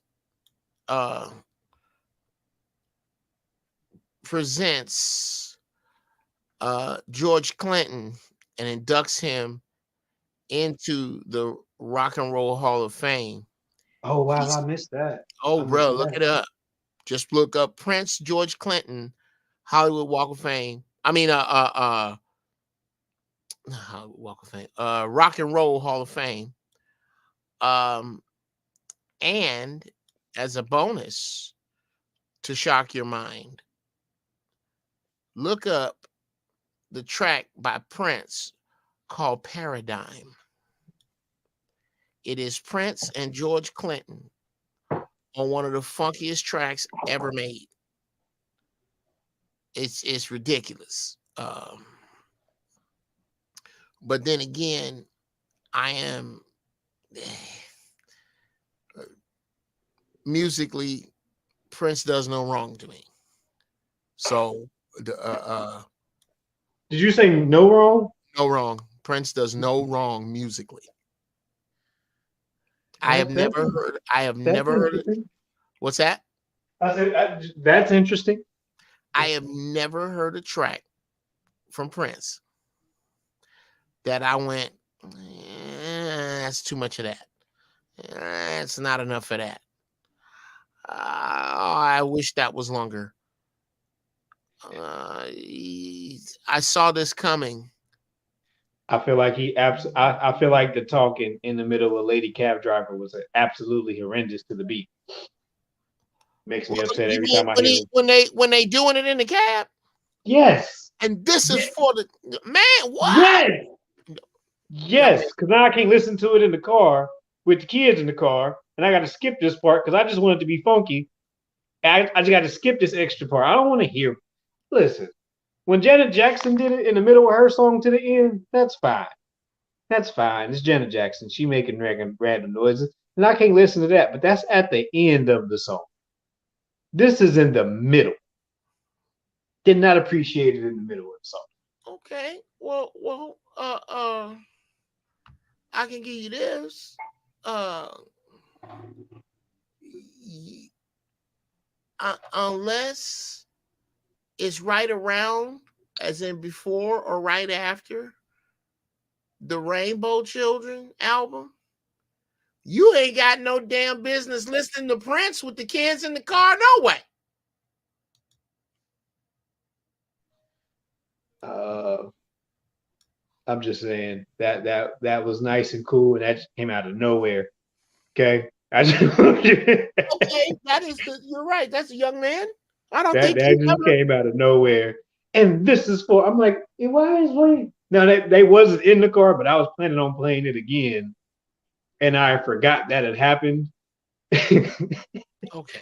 [SPEAKER 4] presents George Clinton and inducts him into the Rock and Roll Hall of Fame.
[SPEAKER 5] Oh wow,
[SPEAKER 4] He's
[SPEAKER 5] I missed that.
[SPEAKER 4] Oh,
[SPEAKER 5] I missed
[SPEAKER 4] bro, look
[SPEAKER 5] that.
[SPEAKER 4] it up. Just look up Prince George Clinton Hollywood Walk of Fame. I mean, Hollywood Walk of Fame, Rock and Roll Hall of Fame. Um, and as a bonus to shock your mind, look up the track by Prince called Paradigm. It is Prince and George Clinton on one of the funkiest tracks ever made. It's ridiculous. But then again, I am musically, Prince does no wrong to me. So
[SPEAKER 5] Did you say no wrong?
[SPEAKER 4] no wrong. Prince does no wrong musically. I have
[SPEAKER 5] That, that's
[SPEAKER 4] never heard. I have
[SPEAKER 5] that's
[SPEAKER 4] never heard it.
[SPEAKER 5] interesting.
[SPEAKER 4] What's that?
[SPEAKER 5] I said that's interesting.
[SPEAKER 4] I have never heard a track from Prince that I went, that's too much of that. That's not enough of that. I wish that was longer. I saw this coming.
[SPEAKER 5] I feel like I feel like the talking in the middle of Lady Cab Driver was absolutely horrendous to the beat. Makes me upset
[SPEAKER 4] You
[SPEAKER 5] every
[SPEAKER 4] mean
[SPEAKER 5] time I hear it.
[SPEAKER 4] when they doing it in the cab?
[SPEAKER 5] Yes.
[SPEAKER 4] And this is
[SPEAKER 5] Yes.
[SPEAKER 4] for the man. What?
[SPEAKER 5] Yes.
[SPEAKER 4] Young man,
[SPEAKER 5] Yes. Because now I can't listen to it in the car with the kids in the car, and I got to skip this part because I just want it to be funky. I just got to skip this extra part. I don't want to hear. Listen, when Janet Jackson did it in the middle of her song to the end, that's fine. That's fine. It's Janet Jackson. She making random noises, and I can't listen to that. But that's at the end of the song. This is in the middle. Did not appreciate it in the middle of the song.
[SPEAKER 4] okay. Well, I can give you this. Uh, unless it's right around, as in before or right after the Rainbow Children album, you ain't got no damn business listening to Prince with the kids in the car. No way.
[SPEAKER 5] Uh, I'm just saying that was nice and cool, and that just came out of nowhere. Okay, I just,
[SPEAKER 4] Okay, you're right. That's a young man. I don't think
[SPEAKER 5] that
[SPEAKER 4] you
[SPEAKER 5] just
[SPEAKER 4] ever.
[SPEAKER 5] came out of nowhere. And this is for I'm like, why is wait? Now they wasn't in the car, but I was planning on playing it again, and I forgot that had happened.
[SPEAKER 4] Okay.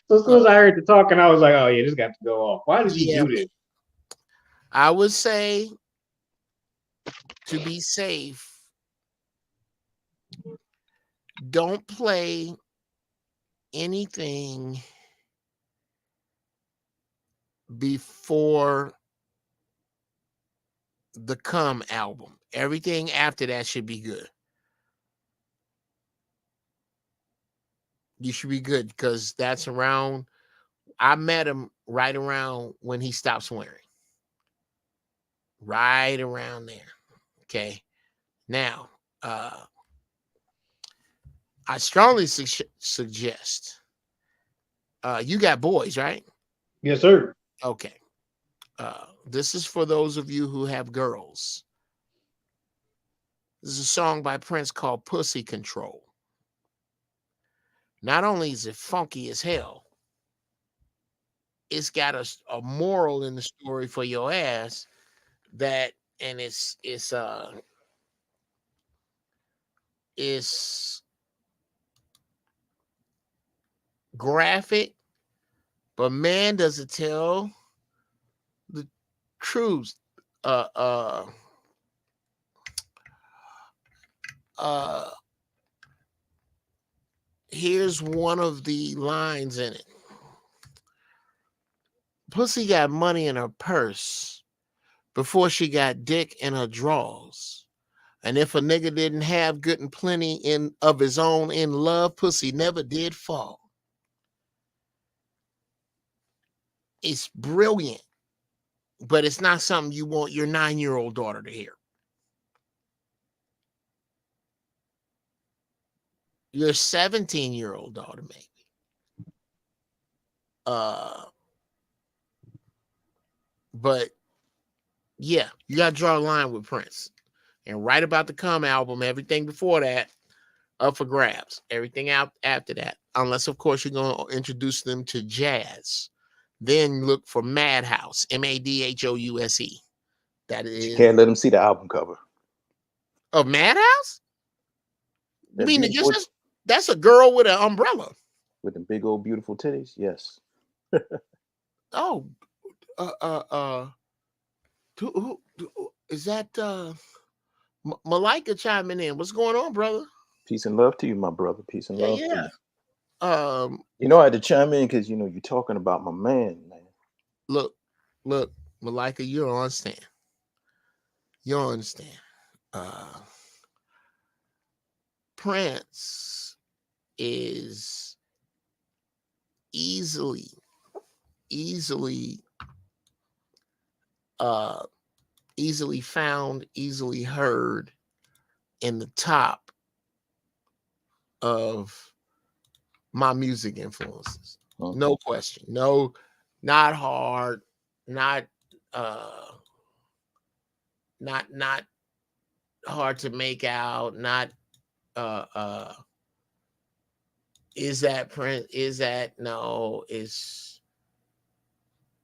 [SPEAKER 4] Well,
[SPEAKER 5] So as soon as I heard the talking, I was like, oh yeah, this got to go off. Why did he
[SPEAKER 4] yeah,
[SPEAKER 5] do this?
[SPEAKER 4] I would say to be safe, don't play anything before the Come album. Everything after that should be good. You should be good because that's around I met him right around when he stopped swearing. Right around there. Okay. Now, I strongly suggest you got boys, right?
[SPEAKER 5] Yes, sir.
[SPEAKER 4] Okay. This is for those of you who have girls. This is a song by Prince called Pussy Control. Not only is it funky as hell, it's got a moral in the story for your ass that, and it's graphic, but man, does it tell the truth. Here's one of the lines in it. Pussy got money in her purse before she got dick in her drawers. And if a nigga didn't have good and plenty of his own in love, pussy never did fall. It's brilliant, but it's not something you want your 9-year-old daughter to hear. Your 17-year-old daughter, maybe. But yeah, you gotta draw a line with Prince. And right about the Come album, everything before that, up for grabs. Everything out after that, unless of course you're gonna introduce them to jazz. Then look for Madhouse, Madhouse. That is.
[SPEAKER 6] You can't let them see the album cover.
[SPEAKER 4] Of Madhouse? You
[SPEAKER 6] That
[SPEAKER 4] mean
[SPEAKER 6] beautiful-
[SPEAKER 4] that's a girl with an umbrella?
[SPEAKER 6] with the big old beautiful titties? Yes.
[SPEAKER 4] Oh, who is that? Malika chiming in. What's going on, brother?
[SPEAKER 6] Peace and love to you, my brother. Peace and love to
[SPEAKER 4] Yeah.
[SPEAKER 6] you. You know, I had to chime in because you know you're talking about my man.
[SPEAKER 4] Look, Malika, you don't understand. You don't understand. Prince is easily found, easily heard in the top of my music influences. No question. No, not hard, not hard to make out, not is that Prince? Is that no? Is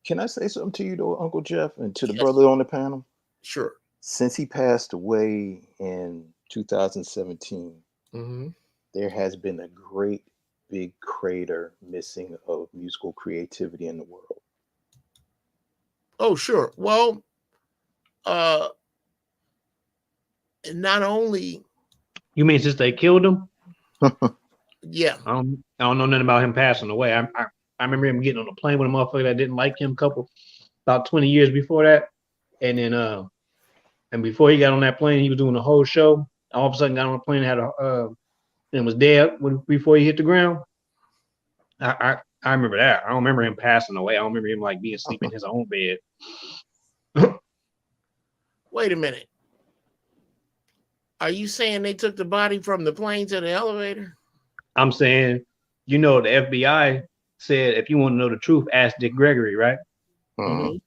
[SPEAKER 6] Can I say something to you though, Uncle Jeff, and to the
[SPEAKER 4] Yes.
[SPEAKER 6] brother on the panel?
[SPEAKER 4] Sure.
[SPEAKER 6] Since he passed away in 2017, there has been a great big crater missing of musical creativity in the world.
[SPEAKER 4] Oh, sure. Well, not only,
[SPEAKER 5] You mean since they killed him?
[SPEAKER 4] yeah,
[SPEAKER 5] I don't know nothing about him passing away. I remember him getting on a plane with a motherfucker that didn't like him about 20 years before that. And then and before he got on that plane, he was doing the whole show. All of a sudden got on the plane, and was dead before he hit the ground. I remember that. I don't remember him passing away. I don't remember him like being asleep in his own bed.
[SPEAKER 4] wait a minute. Are you saying they took the body from the plane to the elevator?
[SPEAKER 5] I'm saying, the FBI said if you want to know the truth, ask Dick Gregory, right?
[SPEAKER 6] Mhm.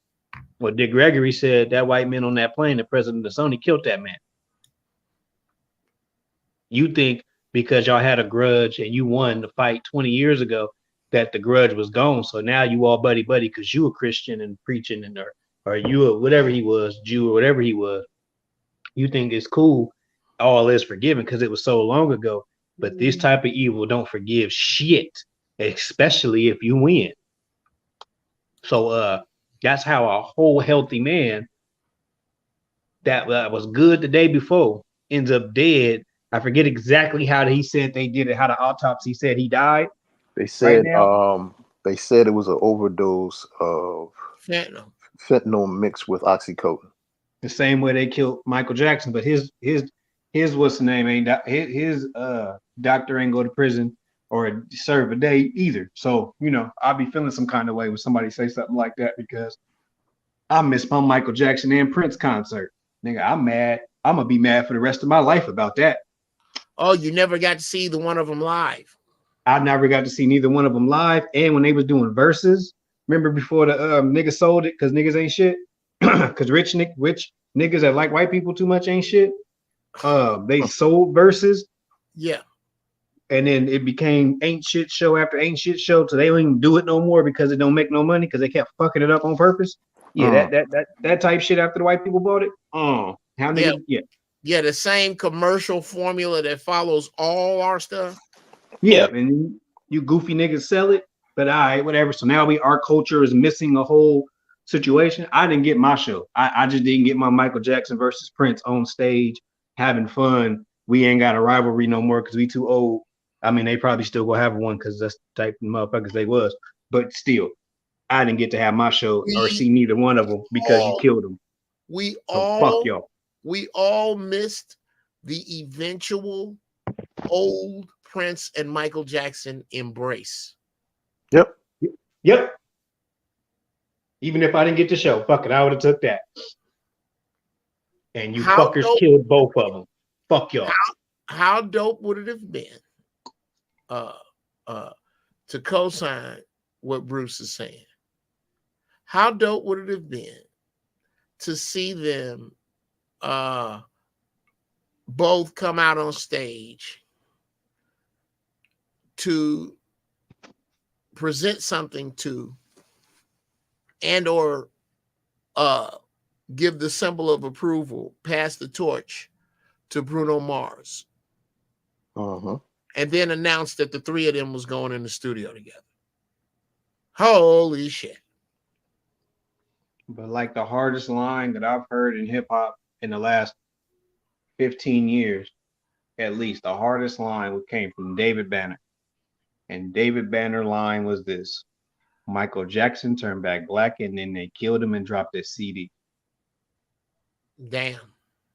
[SPEAKER 5] Well, Dick Gregory said that white man on that plane, the president of Sony, killed that man. You think because y'all had a grudge and you won the fight 20 years ago that the grudge was gone. So now you all buddy because you a Christian and preaching or you a whatever he was, Jew or whatever he was. You think it's cool, all is forgiven because it was so long ago. But this type of evil don't forgive shit, especially if you win. So that's how a whole healthy man that was good the day before ends up dead. I forget exactly how he said they did it, how the autopsy said he died.
[SPEAKER 6] They said
[SPEAKER 5] Right
[SPEAKER 6] they said it was an overdose of
[SPEAKER 4] Fentanyl
[SPEAKER 6] mixed with oxycodone.
[SPEAKER 5] The same way they killed Michael Jackson, but his what's the name ain't his doctor ain't go to prison or serve a day either. So, you know, I'll be feeling some kind of way when somebody say something like that because I missed my Michael Jackson and Prince concert. Nigga, I'm mad. I'm gonna be mad for the rest of my life about that.
[SPEAKER 4] Oh, you never got to see the one of them live.
[SPEAKER 5] I never got to see neither one of them live. And when they was doing verses, remember before the niggas sold it because niggas ain't shit? Because rich niggas that like white people too much ain't shit. They sold verses.
[SPEAKER 4] Yeah.
[SPEAKER 5] And then it became ain't shit show after ain't shit show. So they don't even do it no more because it don't make no money because they kept fucking it up on purpose. Yeah, that type shit after the white people bought it. How niggas,
[SPEAKER 4] Yeah, the same commercial formula that follows all our stuff.
[SPEAKER 5] Yeah, and you goofy niggas sell it, but all right, whatever. So now our culture is missing a whole situation. I didn't get my show. I just didn't get my Michael Jackson versus Prince on stage having fun. We ain't got a rivalry no more because we too old. I mean, they probably still gonna have one because that's the type of motherfuckers they was. But still, I didn't get to have my show or see neither one of them because you killed them. Fuck y'all.
[SPEAKER 4] We all missed the eventual old Prince and Michael Jackson embrace.
[SPEAKER 5] Yep. Even if I didn't get the show, fuck it, I would have took that. And you fuckers killed both of them. Fuck y'all.
[SPEAKER 4] How dope would it have been to co-sign what Bruce is saying? How dope would it have been to see them both come out on stage to present something to and or give the symbol of approval, pass the torch to Bruno Mars, and then announce that the three of them was going in the studio together. Holy shit.
[SPEAKER 5] But like the hardest line that I've heard in hip hop in the last 15 years, at least, the hardest line came from David Banner. And David Banner line was this: Michael Jackson turned back black and then they killed him and dropped his CD.
[SPEAKER 4] Damn.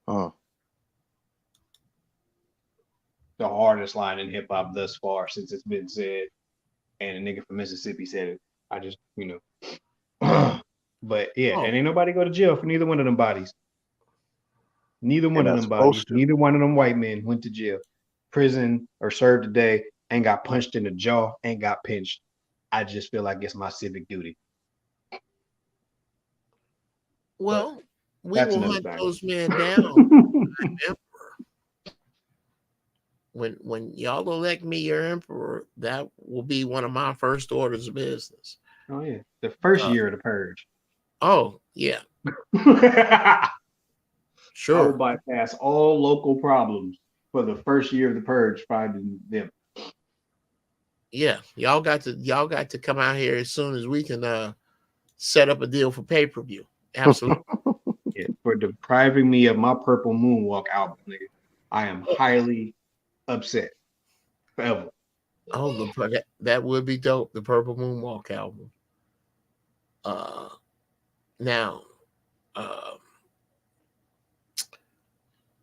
[SPEAKER 5] The hardest line in hip hop thus far since it's been said. And a nigga from Mississippi said it. I just, you know. But yeah, and ain't nobody go to jail for neither one of them bodies. Neither one of them bodies, neither one of them white men went to jail, prison, or served a day, ain't got punched in the jaw, ain't got pinched. I just feel like it's my civic duty.
[SPEAKER 4] Well, we will hunt those men down. When y'all elect me your emperor, that will be one of my first orders of business.
[SPEAKER 5] Oh yeah, the first year of the purge.
[SPEAKER 4] Oh yeah. Sure.
[SPEAKER 5] I will bypass all local problems for the first year of the purge, finding them.
[SPEAKER 4] Yeah, y'all got to come out here as soon as we can set up a deal for pay-per-view. Absolutely.
[SPEAKER 5] Yeah, for depriving me of my Purple Moonwalk album, nigga. I am highly upset. Forever.
[SPEAKER 4] Oh, that would be dope. The Purple Moonwalk album. Now,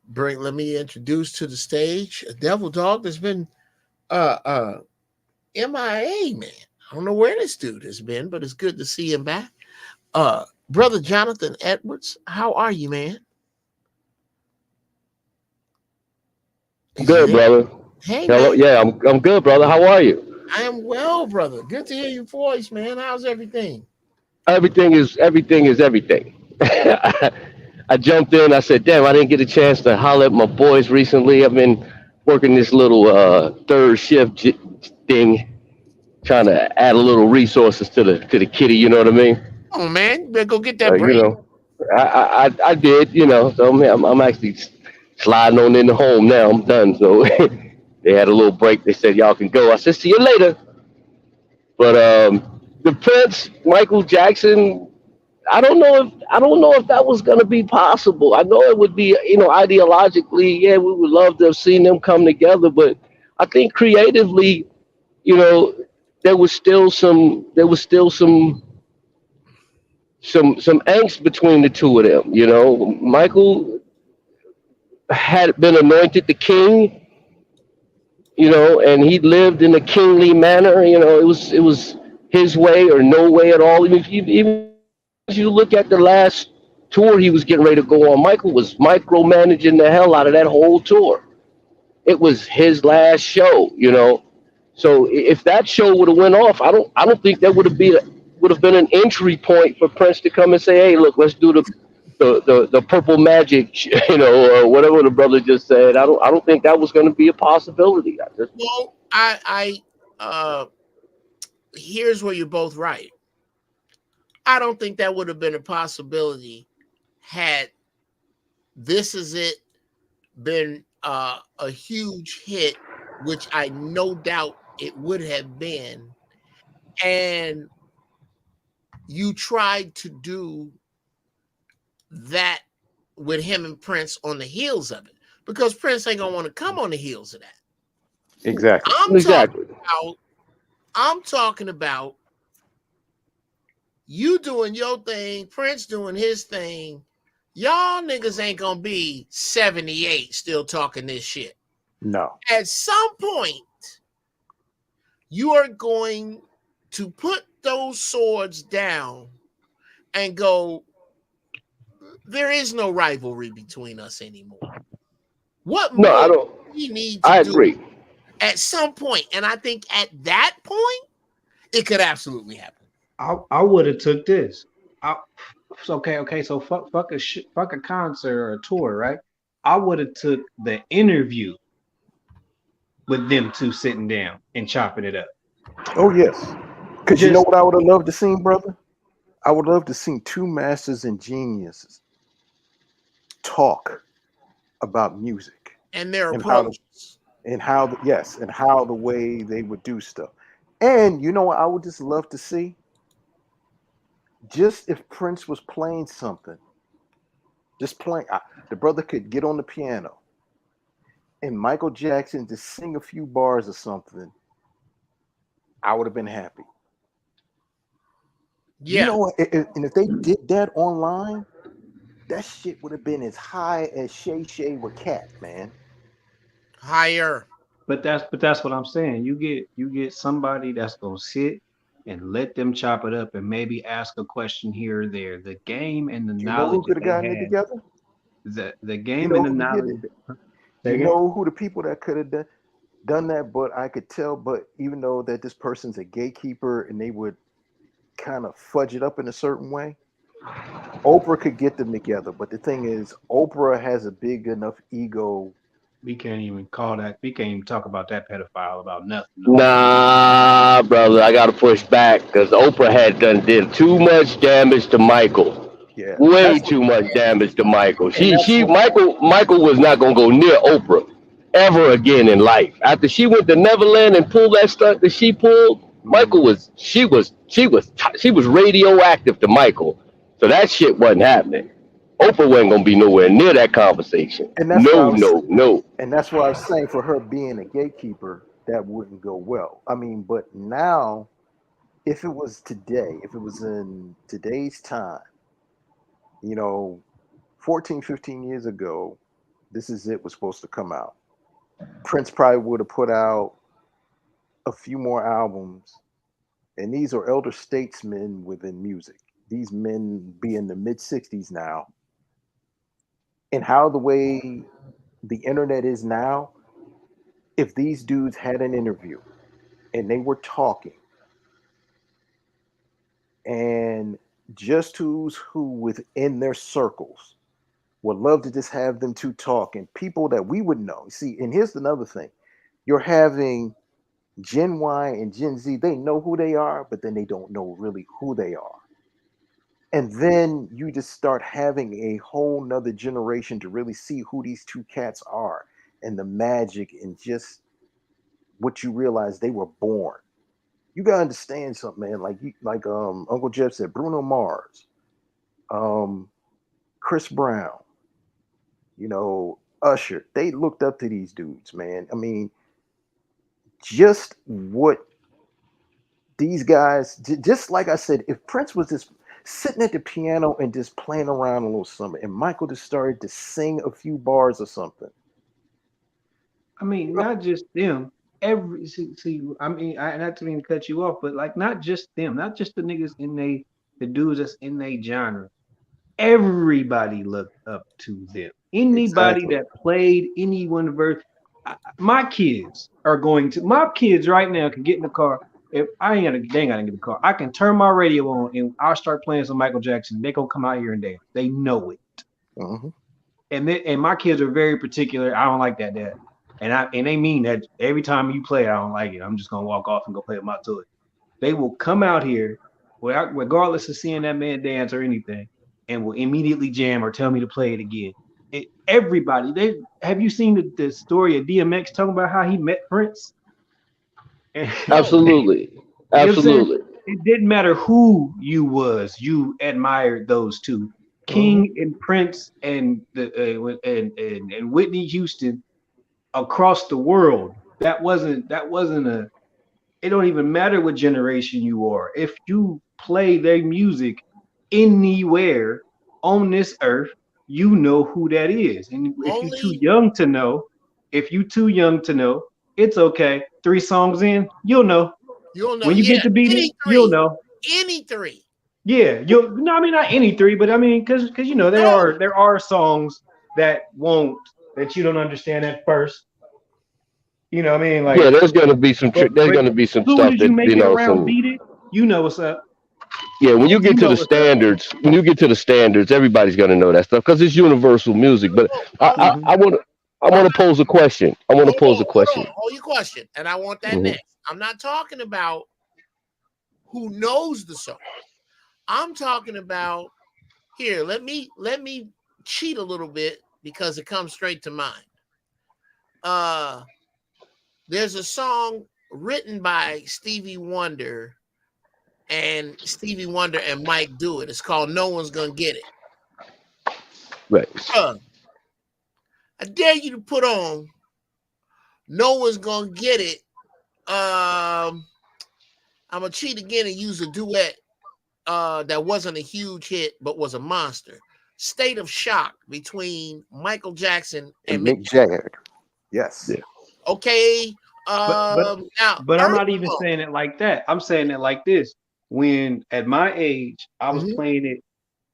[SPEAKER 4] let me introduce to the stage a devil dog that's been MIA, man. I don't know where this dude has been, but it's good to see him back. Brother Jonathan Edwards, how are you, man?
[SPEAKER 7] Good, brother.
[SPEAKER 4] Hey,
[SPEAKER 7] hello.
[SPEAKER 4] Man.
[SPEAKER 7] Yeah, I'm good, brother. How are you?
[SPEAKER 4] I am well, brother. Good to hear your voice, man. How's everything?
[SPEAKER 7] Everything is everything. I jumped in. I said, "Damn, I didn't get a chance to holler at my boys recently. I've been working this little third shift thing, trying to add a little resources to the kitty. You know what I mean?
[SPEAKER 4] Oh man, you better go get that break.
[SPEAKER 7] You know, I did. You know, so I'm actually sliding on into home now. I'm done. So they had a little break. They said, "Y'all can go." I said, "See you later." But the Prince, Michael Jackson, I don't know if that was gonna be possible. I know it would be, you know, ideologically, yeah, we would love to have seen them come together, but I think creatively, you know, there was still some angst between the two of them. You know, Michael had been anointed the king, and he lived in a kingly manner. It was his way or no way at all. Even if you look at the last tour he was getting ready to go on, Michael was micromanaging the hell out of that whole tour. It was his last show. So if that show would have went off, I don't think that would have been an entry point for Prince to come and say, hey, look, let's do the purple magic, or whatever the brother just said. I don't think that was going to be a possibility.
[SPEAKER 4] Well, here's where you're both right. I don't think that would have been a possibility had This Is It been a huge hit, which I no doubt it would have been, and you tried to do that with him and Prince on the heels of it, because Prince ain't gonna want to come on the heels of that.
[SPEAKER 6] Exactly.
[SPEAKER 4] I'm talking about you doing your thing, Prince doing his thing. Y'all niggas ain't gonna be 78 still talking this shit.
[SPEAKER 6] No.
[SPEAKER 4] At some point, you are going to put those swords down and go, there is no rivalry between us anymore. What
[SPEAKER 7] No,
[SPEAKER 4] more
[SPEAKER 7] I don't.
[SPEAKER 4] we need to
[SPEAKER 7] I
[SPEAKER 4] do
[SPEAKER 7] agree.
[SPEAKER 4] at some point? And I think at that point, it could absolutely happen.
[SPEAKER 5] I would have took this. It's okay. So fuck a concert or a tour, right? I would have took the interview with them two sitting down and chopping it up.
[SPEAKER 6] Oh yes. Because you know
[SPEAKER 5] Just
[SPEAKER 6] what I would have loved to see, brother? I would love to see two masters and geniuses talk about music
[SPEAKER 4] And their
[SPEAKER 6] and how
[SPEAKER 4] approaches.
[SPEAKER 6] and how the way they would do stuff. And you know what I would just love to see? Just if Prince was playing something, just playing, the brother could get on the piano and Michael Jackson just sing a few bars or something, I would have been happy.
[SPEAKER 4] Yeah.
[SPEAKER 6] You know, and if they did that online, that shit would have been as high as Shay Shay with Cat, man.
[SPEAKER 4] Higher.
[SPEAKER 5] but that's what I'm saying. You get somebody that's gonna sit and let them chop it up and maybe ask a question here or there. The game and the
[SPEAKER 6] You know who
[SPEAKER 5] knowledge
[SPEAKER 6] could
[SPEAKER 5] that
[SPEAKER 6] have
[SPEAKER 5] they
[SPEAKER 6] gotten it
[SPEAKER 5] had,
[SPEAKER 6] together?
[SPEAKER 5] the
[SPEAKER 6] You
[SPEAKER 5] game
[SPEAKER 6] know
[SPEAKER 5] and the
[SPEAKER 6] who did
[SPEAKER 5] knowledge.
[SPEAKER 6] it?
[SPEAKER 5] Say
[SPEAKER 6] You
[SPEAKER 5] again?
[SPEAKER 6] know who the people that could have done that, but I could tell, but even though that this person's a gatekeeper and they would kind of fudge it up in a certain way, Oprah could get them together. But the thing is, Oprah has a big enough ego.
[SPEAKER 5] We can't even call that. We can't even talk about that pedophile about nothing no more.
[SPEAKER 7] Nah, brother, I gotta push back because Oprah had did too much damage to Michael.
[SPEAKER 6] Yeah,
[SPEAKER 7] Way
[SPEAKER 6] that's what,
[SPEAKER 7] too much damage to Michael.
[SPEAKER 6] and
[SPEAKER 7] She
[SPEAKER 6] that's
[SPEAKER 7] she
[SPEAKER 6] what.
[SPEAKER 7] Michael was not gonna go near Oprah ever again in life. After she went to Neverland and pulled that stunt that she pulled, Michael
[SPEAKER 5] Mhm.
[SPEAKER 7] was radioactive to Michael. So that shit wasn't happening. Oprah wasn't gonna be nowhere near that conversation.
[SPEAKER 6] And that's why I
[SPEAKER 7] No,
[SPEAKER 6] was,
[SPEAKER 7] no, no.
[SPEAKER 6] and that's why I was saying for her being a gatekeeper, that wouldn't go well. I mean, but now, if it was today, if it was in today's time, you know, 14, 15 years ago, This Is It was supposed to come out. Prince probably would have put out a few more albums, and these are elder statesmen within music. These men be in the mid 60s now, and how the way the internet is now, if these dudes had an interview and they were talking, and just who's who within their circles would love to just have them two talk, and people that we would know. See, and here's another thing: you're having Gen Y and Gen Z, they know who they are, but then they don't know really who they are. And then you just start having a whole nother generation to really see who these two cats are and the magic and just what you realize they were born. You gotta understand something, man. Like Uncle Jeff said, Bruno Mars, um, Chris Brown, Usher, they looked up to these dudes, man. I mean, just what these guys, just like I said, if Prince was just sitting at the piano and just playing around a little something, and Michael just started to sing a few bars or something.
[SPEAKER 5] I mean, not just them. See, I mean, I not to mean to cut you off, but like not just them, not just the niggas the dudes that's in they genre. Everybody looked up to them. Anybody
[SPEAKER 6] Exactly.
[SPEAKER 5] that played any one verse, my kids are going to. My kids right now can get in the car. If I ain't gotta, they ain't gotta get in the car. I can turn my radio on and I'll start playing some Michael Jackson. They gonna come out here and dance. They know it.
[SPEAKER 6] Hmm.
[SPEAKER 5] And my kids are very particular. I don't like that, Dad. And they mean that every time you play it, I don't like it. I'm just gonna walk off and go play with my toy. They will come out here, regardless of seeing that man dance or anything, and will immediately jam or tell me to play it again. Everybody, they have you seen the story of DMX talking about how he met Prince? And,
[SPEAKER 4] No.
[SPEAKER 7] Absolutely.
[SPEAKER 5] you know what I'm saying?
[SPEAKER 7] Absolutely.
[SPEAKER 5] It didn't matter who you was, you admired those two,
[SPEAKER 6] Hmm.
[SPEAKER 5] King and Prince, and and Whitney Houston across the world. That wasn't a. It don't even matter what generation you are. If you play their music anywhere on this earth, you know who that is. And if you're too
[SPEAKER 4] Only
[SPEAKER 5] young to know, if you too young to know, it's okay. 3 songs in, you'll know.
[SPEAKER 4] you'll know.
[SPEAKER 5] When you
[SPEAKER 4] Yeah,
[SPEAKER 5] get to beat it,
[SPEAKER 4] any
[SPEAKER 5] you'll
[SPEAKER 4] three,
[SPEAKER 5] know.
[SPEAKER 4] any three.
[SPEAKER 5] Yeah, you'll. No, I mean not any three, but I mean because you know
[SPEAKER 4] No,
[SPEAKER 5] there are songs that won't that you don't understand at first. You know what I mean?
[SPEAKER 7] Yeah,
[SPEAKER 5] Like,
[SPEAKER 7] there's gonna be some there's
[SPEAKER 5] but
[SPEAKER 7] gonna be some
[SPEAKER 5] soon
[SPEAKER 7] stuff
[SPEAKER 5] as you
[SPEAKER 7] that
[SPEAKER 5] make it around beat it, you know what's up.
[SPEAKER 7] yeah, when you
[SPEAKER 5] You
[SPEAKER 7] get to
[SPEAKER 5] know
[SPEAKER 7] the
[SPEAKER 5] what's up.
[SPEAKER 7] standards, everybody's gonna know that stuff because it's universal music. But
[SPEAKER 4] hold,
[SPEAKER 7] I
[SPEAKER 4] hold
[SPEAKER 7] I,
[SPEAKER 4] on,
[SPEAKER 5] Hmm.
[SPEAKER 7] I want to I
[SPEAKER 4] I'm
[SPEAKER 7] want to
[SPEAKER 4] not.
[SPEAKER 7] pose a question. I want to pose a question.
[SPEAKER 4] Hold your question, and I want that
[SPEAKER 7] Mhm.
[SPEAKER 4] next. I'm not talking about who knows the song. I'm talking about here. Let me cheat a little bit because it comes straight to mind. Uh, there's a song written by Stevie Wonder and Mike Do It. It's called "No One's Gonna Get It."
[SPEAKER 7] Right.
[SPEAKER 4] I dare you to put on "No One's Gonna Get It." I'm gonna cheat again and use a duet that wasn't a huge hit but was a monster. "State of Shock" between Michael Jackson and
[SPEAKER 6] And
[SPEAKER 4] Mick
[SPEAKER 6] Mick
[SPEAKER 4] Jagger.
[SPEAKER 6] Jagger. Yes.
[SPEAKER 7] Yeah.
[SPEAKER 4] Okay.
[SPEAKER 5] But
[SPEAKER 4] Now
[SPEAKER 5] but I'm
[SPEAKER 4] Earth
[SPEAKER 5] not even
[SPEAKER 4] Song.
[SPEAKER 5] saying it like that. I'm saying it like this. When at my age, I was
[SPEAKER 4] Mhm.
[SPEAKER 5] playing it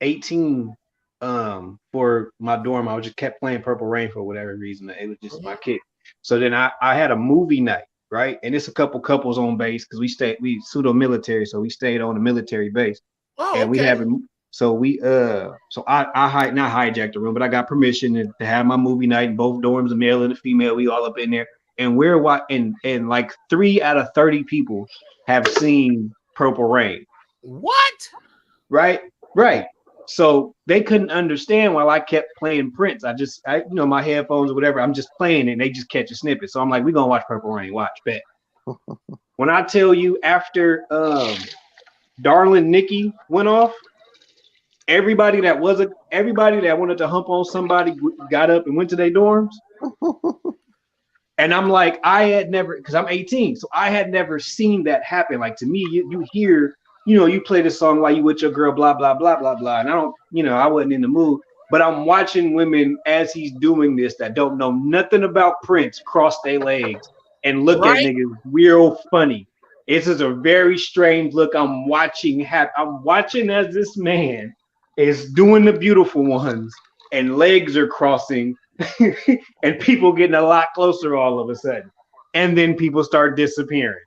[SPEAKER 5] 18 for my dorm. I just kept playing Purple Rain for whatever reason. It was just my
[SPEAKER 4] Mhm.
[SPEAKER 5] kick. So then I had a movie night, right? And it's a couple couples on base because we pseudo military, so we stayed on a military base.
[SPEAKER 4] Oh,
[SPEAKER 5] And we
[SPEAKER 4] okay.
[SPEAKER 5] have so I not hijacked the room, but I got permission to have my movie night in both dorms, the male and the female. We all up in there, and we're watching, and like 3 out of 30 people have seen Purple Rain,
[SPEAKER 4] What?
[SPEAKER 5] right? Right. So they couldn't understand while I kept playing Prince. My headphones or whatever. I'm just playing it, and they just catch a snippet. So I'm like, we're gonna watch Purple Rain. Watch, bet. When I tell you after Darling Nikki went off, everybody that wanted to hump on somebody got up and went to their dorms. And I'm like, I had never, because I'm 18, so I had never seen that happen. Like to me, you hear, you play this song while you with your girl, blah blah blah blah blah, and I wasn't in the mood. But I'm watching women as he's doing this that don't know nothing about Prince cross their legs and look at
[SPEAKER 4] Right?
[SPEAKER 5] niggas real funny. It's just a very strange look. I'm watching as this man is doing the beautiful ones and legs are crossing and people getting a lot closer all of a sudden. And then people start disappearing.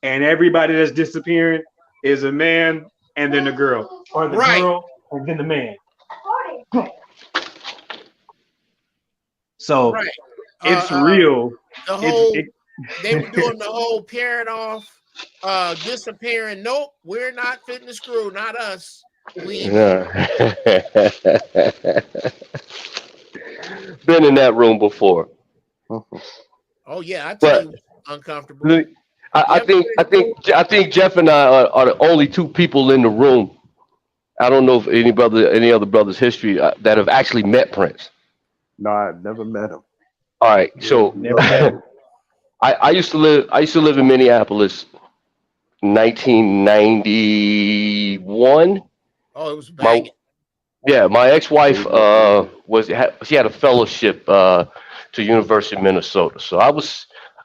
[SPEAKER 5] And everybody that's disappearing is a man and then a girl. Or the
[SPEAKER 4] Right.
[SPEAKER 5] girl and then the man. So
[SPEAKER 4] Right.
[SPEAKER 5] it's
[SPEAKER 4] Uh,
[SPEAKER 5] real.
[SPEAKER 4] the
[SPEAKER 5] It's
[SPEAKER 4] whole
[SPEAKER 5] it,
[SPEAKER 4] they were doing the whole pairing off, disappearing. Nope, we're not fitting the screw, not us. Leaving.
[SPEAKER 7] Yeah. Been in that room before.
[SPEAKER 4] Oh yeah, I tell
[SPEAKER 7] But
[SPEAKER 4] you, uncomfortable.
[SPEAKER 7] I,
[SPEAKER 4] You
[SPEAKER 7] I
[SPEAKER 4] ever
[SPEAKER 7] think I think I think Jeff and I are the only two people in the room. I don't know if any other brothers' history that have actually met Prince.
[SPEAKER 6] No, I've never met him.
[SPEAKER 7] All right,
[SPEAKER 5] yeah,
[SPEAKER 7] so
[SPEAKER 5] never met him.
[SPEAKER 7] I used to live in Minneapolis, 1991.
[SPEAKER 4] Oh, it was
[SPEAKER 7] My
[SPEAKER 4] banging.
[SPEAKER 7] my ex-wife
[SPEAKER 6] Baby, baby.
[SPEAKER 7] she had a fellowship to University of Minnesota. So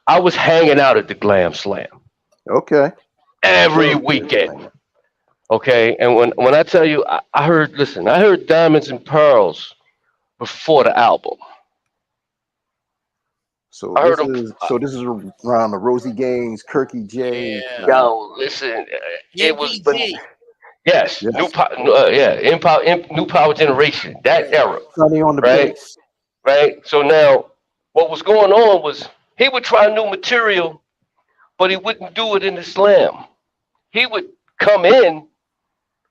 [SPEAKER 7] I was hanging out at the Glam Slam
[SPEAKER 6] Okay.
[SPEAKER 7] every
[SPEAKER 6] Love Glam
[SPEAKER 7] weekend.
[SPEAKER 6] Slam.
[SPEAKER 7] Okay, and when I tell you, I heard, listen, I heard Diamonds and Pearls before the album.
[SPEAKER 6] So
[SPEAKER 7] I heard
[SPEAKER 6] this
[SPEAKER 7] them.
[SPEAKER 6] is around the Rosie Gaines, Kirky J
[SPEAKER 4] Yeah.
[SPEAKER 6] time.
[SPEAKER 7] Yo, listen, it was, but
[SPEAKER 4] MPG.
[SPEAKER 7] yes,
[SPEAKER 6] Yes.
[SPEAKER 7] New Power Generation, that era,
[SPEAKER 6] Sonny on the
[SPEAKER 7] right?
[SPEAKER 6] bass.
[SPEAKER 7] Right. So now, what was going on was he would try new material, but he wouldn't do it in the slam. He would come in,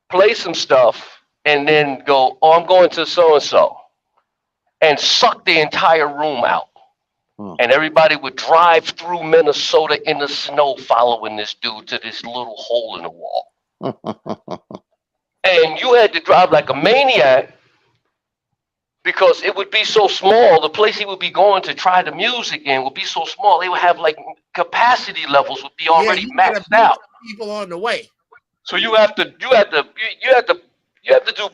[SPEAKER 7] play some stuff, and then go, "Oh, I'm going to so and suck the entire room out.
[SPEAKER 6] Hmm.
[SPEAKER 7] And everybody would drive through Minnesota in the snow following this dude to this little hole in the wall. And you had to drive like a maniac because it would be so small. The place he would be going to try the music in would be so small. They would have like capacity levels would be already
[SPEAKER 4] you gotta
[SPEAKER 7] maxed out.
[SPEAKER 4] people on the way.
[SPEAKER 7] So you have to do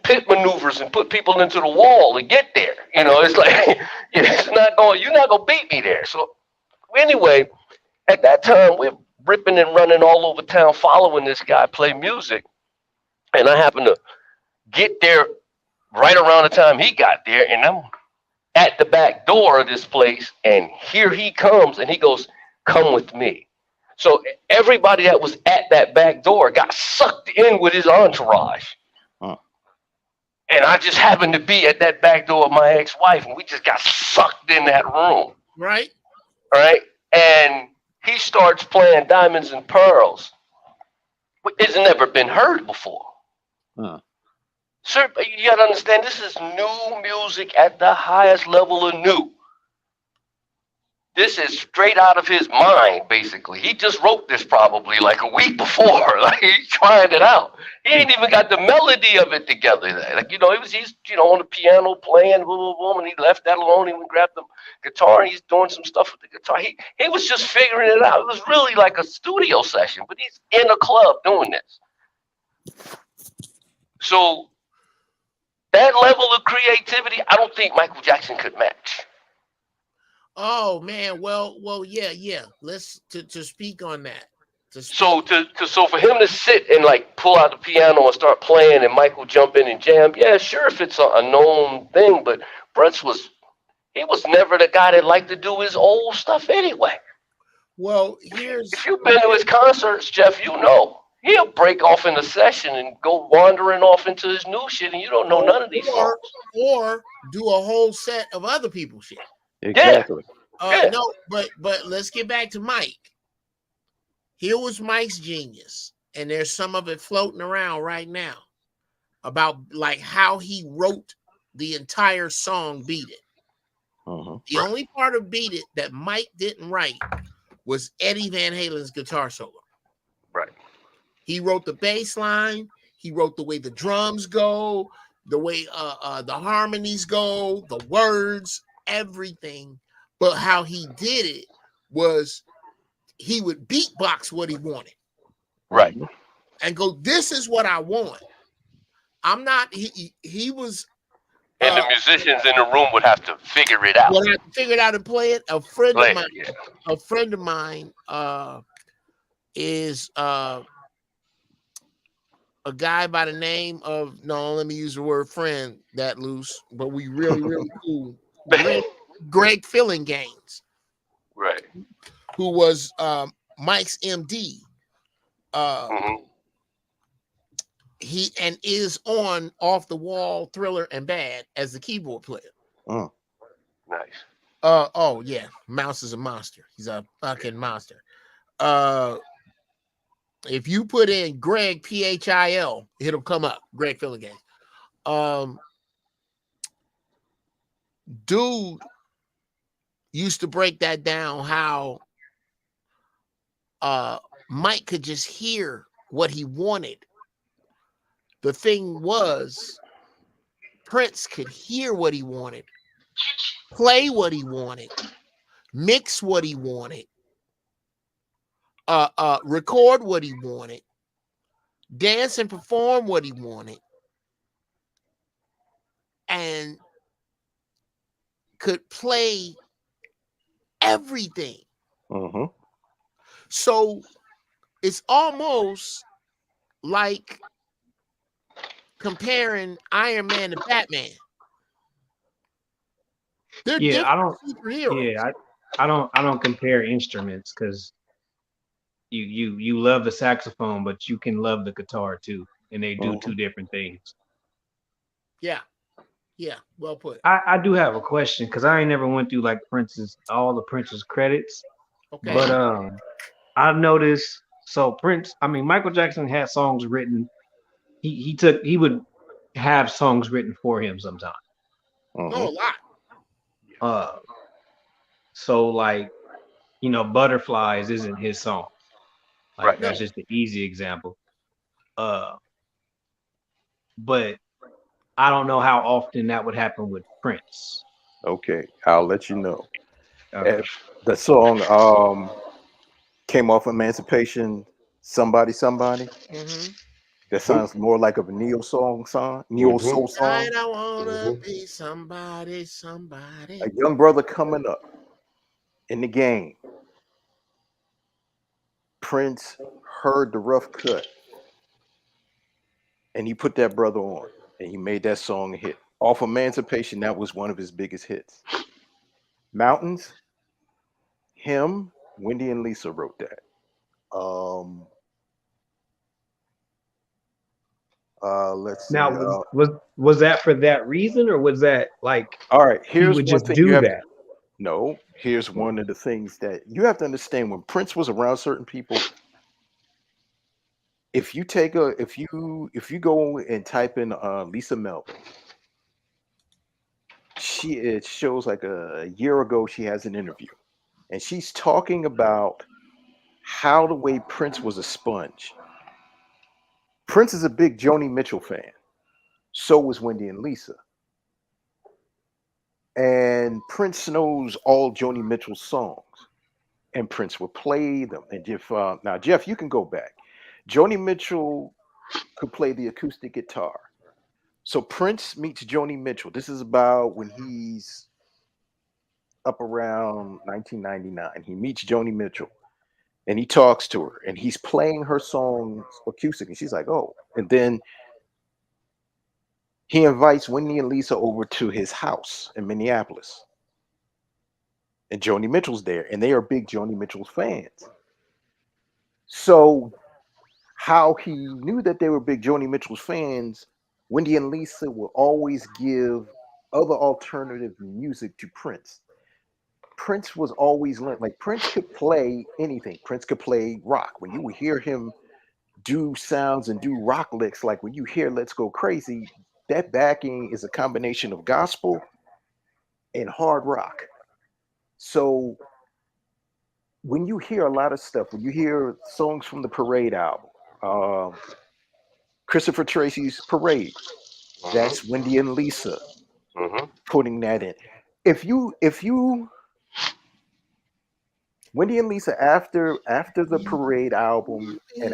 [SPEAKER 7] pit maneuvers and put people into the wall to get there. You know, it's like you're not gonna beat me there. So anyway, at that time we're ripping and running all over town following this guy play music, and I happened to get there right around the time he got there, and I'm at the back door of this place, and here he comes, and he goes, "Come with me." So everybody that was at that back door got sucked in with his entourage.
[SPEAKER 6] Huh.
[SPEAKER 7] And I just happened to be at that back door of my ex-wife, and we just got sucked in that room.
[SPEAKER 4] Right?
[SPEAKER 7] All right. And he starts playing Diamonds and Pearls. It's never been heard before.
[SPEAKER 6] Huh.
[SPEAKER 7] Sir, you gotta understand, this is new music at the highest level of new. This is straight out of his mind, basically. He just wrote this probably like a week before. Like he's trying it out. He ain't even got the melody of it together. Like, he's on the piano playing, boom, boom, boom, and he left that alone. He went and grabbed the guitar and he's doing some stuff with the guitar. He was just figuring it out. It was really like a studio session, but he's in a club doing this. So that level of creativity, I don't think Michael Jackson could match.
[SPEAKER 4] Oh man, well, yeah. Let's to speak on that.
[SPEAKER 7] So for him to sit and like pull out the piano and start playing and Michael jump in and jam, yeah, sure, if it's a known thing, but Brett was never the guy that liked to do his old stuff anyway.
[SPEAKER 4] Well,
[SPEAKER 7] if you've been to his concerts, Jeff, you know he'll break off in a session and go wandering off into his new shit, and you don't know none of these songs.
[SPEAKER 4] Or do a whole set of other people's shit.
[SPEAKER 6] Exactly.
[SPEAKER 7] Yeah.
[SPEAKER 4] No, but let's get back to Mike. Here was Mike's genius, and there's some of it floating around right now about like how he wrote the entire song "Beat It." The only part of "Beat It" that Mike didn't write was Eddie Van Halen's guitar solo.
[SPEAKER 7] Right.
[SPEAKER 4] He wrote the bass line. He wrote the way the drums go, the way the harmonies go, the words, everything. But how he did it was he would beatbox what he wanted.
[SPEAKER 7] Right.
[SPEAKER 4] And go, this is what I want. I'm not, he was.
[SPEAKER 7] And the musicians in the room would have to figure it out.
[SPEAKER 4] Would have to figure it out and play it. A friend of mine is a guy by the name of, no, let me use the word friend that loose, but we really, really cool. Greg Fillinganes,
[SPEAKER 7] right?
[SPEAKER 4] Who was Mike's MD. He and is on Off the Wall, Thriller, and Bad as the keyboard player.
[SPEAKER 7] Nice.
[SPEAKER 4] Oh yeah, Mouse is a monster. He's a fucking monster. If you put in Greg PHIL, it'll come up. Greg Fillinganes. Dude used to break that down how Mike could just hear what he wanted. The thing was, Prince could hear what he wanted, play what he wanted, mix what he wanted, record what he wanted, dance and perform what he wanted, and could play everything
[SPEAKER 6] Mm-hmm.
[SPEAKER 8] So it's almost like comparing Iron Man to Batman. They're
[SPEAKER 5] Yeah,
[SPEAKER 8] different superheroes.
[SPEAKER 5] I don't compare instruments because you love the saxophone, but you can love the guitar too, and they do
[SPEAKER 6] Mm-hmm.
[SPEAKER 5] two different things.
[SPEAKER 8] Yeah, yeah, well put.
[SPEAKER 5] I do have a question because I ain't never went through like Prince's all the Prince's credits,
[SPEAKER 8] Okay.
[SPEAKER 5] but I noticed so Prince. I mean, Michael Jackson had songs written. He would have songs written for him sometimes.
[SPEAKER 8] Oh,
[SPEAKER 6] Mm-hmm.
[SPEAKER 8] a lot.
[SPEAKER 5] Uh, so like Butterflies isn't his song. Like
[SPEAKER 7] Right.
[SPEAKER 5] that's
[SPEAKER 8] No.
[SPEAKER 5] just the easy example. Uh, but I don't know how often that would happen with Prince.
[SPEAKER 6] Okay, I'll let you know.
[SPEAKER 5] Okay.
[SPEAKER 6] The song came off Emancipation, Somebody.
[SPEAKER 8] Mm-hmm.
[SPEAKER 6] That sounds more like a neo
[SPEAKER 7] Mm-hmm.
[SPEAKER 6] soul
[SPEAKER 8] Tonight
[SPEAKER 6] song.
[SPEAKER 8] I wanna
[SPEAKER 7] Mm-hmm.
[SPEAKER 8] be somebody,
[SPEAKER 6] A
[SPEAKER 8] somebody.
[SPEAKER 6] young brother coming up in the game. Prince heard the rough cut and he put that brother on and he made that song a hit. Off Emancipation, that was one of his biggest hits. Mountains, him, Wendy and Lisa wrote that. Um, let's
[SPEAKER 5] Now
[SPEAKER 6] see.
[SPEAKER 5] was that for that reason or was that like
[SPEAKER 6] All right,
[SPEAKER 5] he
[SPEAKER 6] here's
[SPEAKER 5] would
[SPEAKER 6] one
[SPEAKER 5] just
[SPEAKER 6] thing you
[SPEAKER 5] do
[SPEAKER 6] have to
[SPEAKER 5] that?
[SPEAKER 6] know. Here's one of the things that you have to understand when Prince was around certain people. If you take a if you go and type in Lisa Melvin, it shows like a year ago she has an interview and she's talking about how the way Prince was a sponge. Prince is a big Joni Mitchell fan. So was Wendy and Lisa. And Prince knows all Joni Mitchell's songs. And Prince would play them. And Jeff, you can go back. Joni Mitchell could play the acoustic guitar. So Prince meets Joni Mitchell. This is about when he's up around 1999. He meets Joni Mitchell and he talks to her and he's playing her songs acoustic. And she's like, oh. And then he invites Wendy and Lisa over to his house in Minneapolis. And Joni Mitchell's there. And they are big Joni Mitchell fans. So how he knew that they were big Joni Mitchell's fans, Wendy and Lisa will always give other alternative music to Prince. Prince was always like Prince could play anything. Prince could play rock. When you would hear him do sounds and do rock licks, like when you hear Let's Go Crazy, that backing is a combination of gospel and hard rock. So when you hear a lot of stuff, when you hear songs from the Parade album, um, Christopher Tracy's Parade, that's
[SPEAKER 7] Mm-hmm.
[SPEAKER 6] Wendy and Lisa
[SPEAKER 7] Mm-hmm.
[SPEAKER 6] putting that in. If you Wendy and Lisa after the Parade album and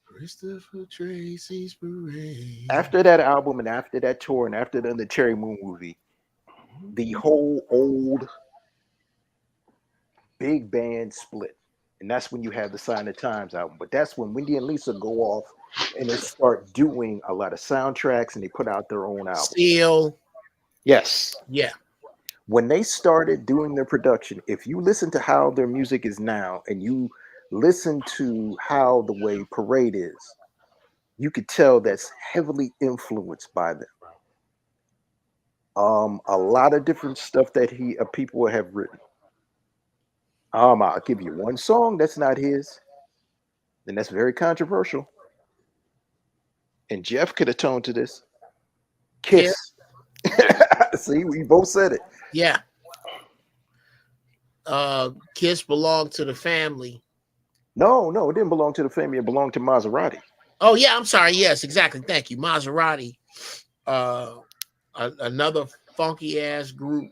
[SPEAKER 8] Christopher Tracy's parade.
[SPEAKER 6] after that album and after that tour and after the Cherry Moon movie, the whole old big band split. And that's when you have the Sign of Times album. But that's when Wendy and Lisa go off and they start doing a lot of soundtracks and they put out their own albums.
[SPEAKER 8] Seal.
[SPEAKER 6] Yes.
[SPEAKER 8] Yeah.
[SPEAKER 6] When they started doing their production, if you listen to how their music is now and you listen to how the way Parade is, you could tell that's heavily influenced by them. A lot of different stuff that people have written. I'll give you one song that's not his, and that's very controversial. And Jeff could atone to this.
[SPEAKER 8] Kiss.
[SPEAKER 6] Kiss. See, we both said it.
[SPEAKER 8] Yeah. Kiss belonged to the family.
[SPEAKER 6] No, it didn't belong to the family. It belonged to Maserati.
[SPEAKER 8] Oh yeah, I'm sorry. Yes, exactly. Thank you. Maserati. Another funky ass group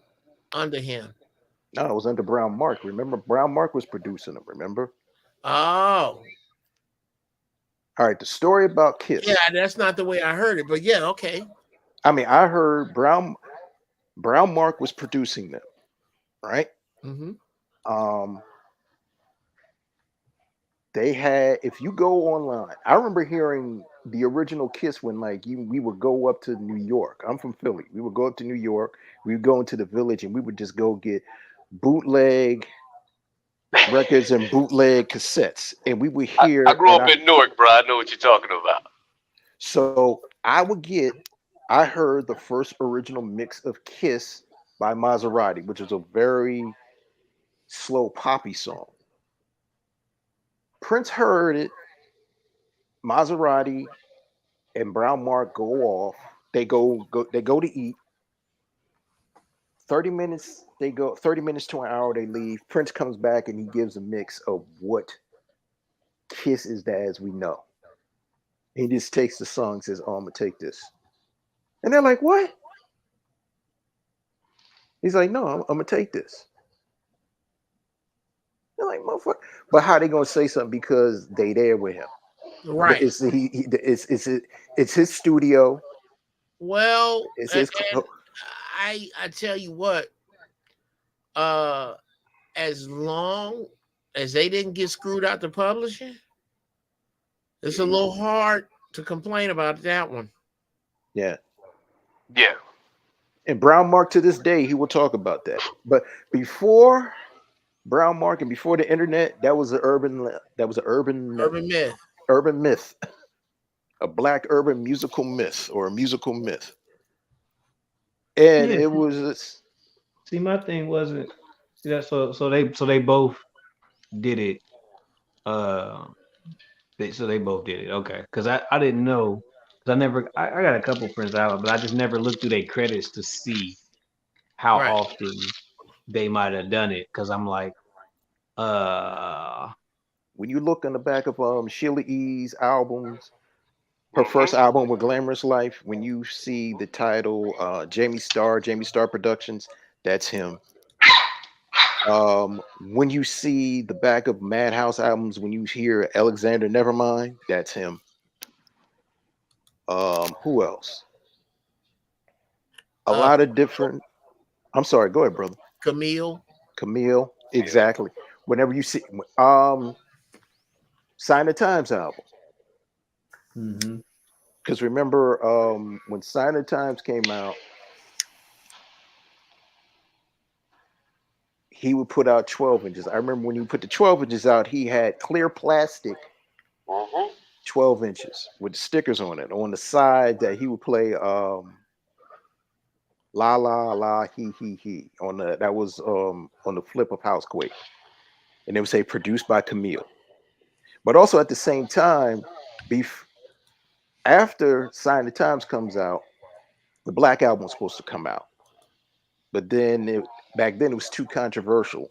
[SPEAKER 8] under him.
[SPEAKER 6] No, it was under Brown Mark. Remember, Brown Mark was producing them. Remember?
[SPEAKER 8] Oh.
[SPEAKER 6] All right, the story about Kiss.
[SPEAKER 8] Yeah, that's not the way I heard it, but yeah, okay.
[SPEAKER 6] I mean, I heard Brown Mark was producing them, right?
[SPEAKER 8] Mm-hmm.
[SPEAKER 6] Um, they had, if you go online, I remember hearing the original Kiss when we would go up to New York. I'm from Philly. We would go up to New York. We would go into the village and we would just go get bootleg records and bootleg cassettes, and we would
[SPEAKER 7] I
[SPEAKER 6] hear.
[SPEAKER 7] grew
[SPEAKER 6] And
[SPEAKER 7] up
[SPEAKER 6] I
[SPEAKER 7] in Newark, bro. I know what you're talking about.
[SPEAKER 6] so I would get. I heard the first original mix of Kiss by Maserati, which is a very slow poppy song. Prince heard it. Maserati and Brown Mark go off. They go to eat. 30 minutes, they go 30 minutes to an hour, they leave. Prince comes back and he gives a mix of what Kiss is as we know. He just takes the song and says, "Oh, I'm gonna take this." And they're like, "What?" He's like, "No, I'm gonna take this." They're like, "Motherfucker." But how they gonna say something because they there with him?
[SPEAKER 8] Right.
[SPEAKER 6] It's his studio.
[SPEAKER 8] Well,
[SPEAKER 6] It's
[SPEAKER 8] and
[SPEAKER 6] his
[SPEAKER 8] I tell you what, as long as they didn't get screwed out the publishing, it's a little hard to complain about that one.
[SPEAKER 6] yeah.
[SPEAKER 7] Yeah.
[SPEAKER 6] And Brown Mark to this day, he will talk about that. But before Brown Mark and before the internet, that was an urban
[SPEAKER 8] Urban myth.
[SPEAKER 6] urban myth, a black urban musical myth or a musical myth. And
[SPEAKER 5] Yeah.
[SPEAKER 6] it was
[SPEAKER 5] See, my thing wasn't that. So they both did it. Uh, they both did it. Okay, because I didn't know. Because I got a couple friends out, but I just never looked through their credits to see how
[SPEAKER 8] Right.
[SPEAKER 5] often they might have done it. Because I'm like, uh,
[SPEAKER 6] when you look on the back of Sheila E's albums, her first album with Glamorous Life, when you see the title Jamie Star Productions, that's him. When you see the back of Madhouse albums, when you hear Alexander Nevermind, that's him. Who else? A lot of different. I'm sorry. Go ahead, brother.
[SPEAKER 8] Camille.
[SPEAKER 6] Camille. Exactly. Whenever you see Sign of Times album,
[SPEAKER 5] mhm.
[SPEAKER 6] because remember when Sign of Times came out, he would put out 12 inches. I remember when he put the 12 inches out, he had clear plastic 12 inches with stickers on it. On the side that he would play La La La He on the that was on the flip of Housequake. And they would say produced by Camille. But also at the same time, beef after Sign of Times comes out, the Black Album was supposed to come out. But then back then it was too controversial.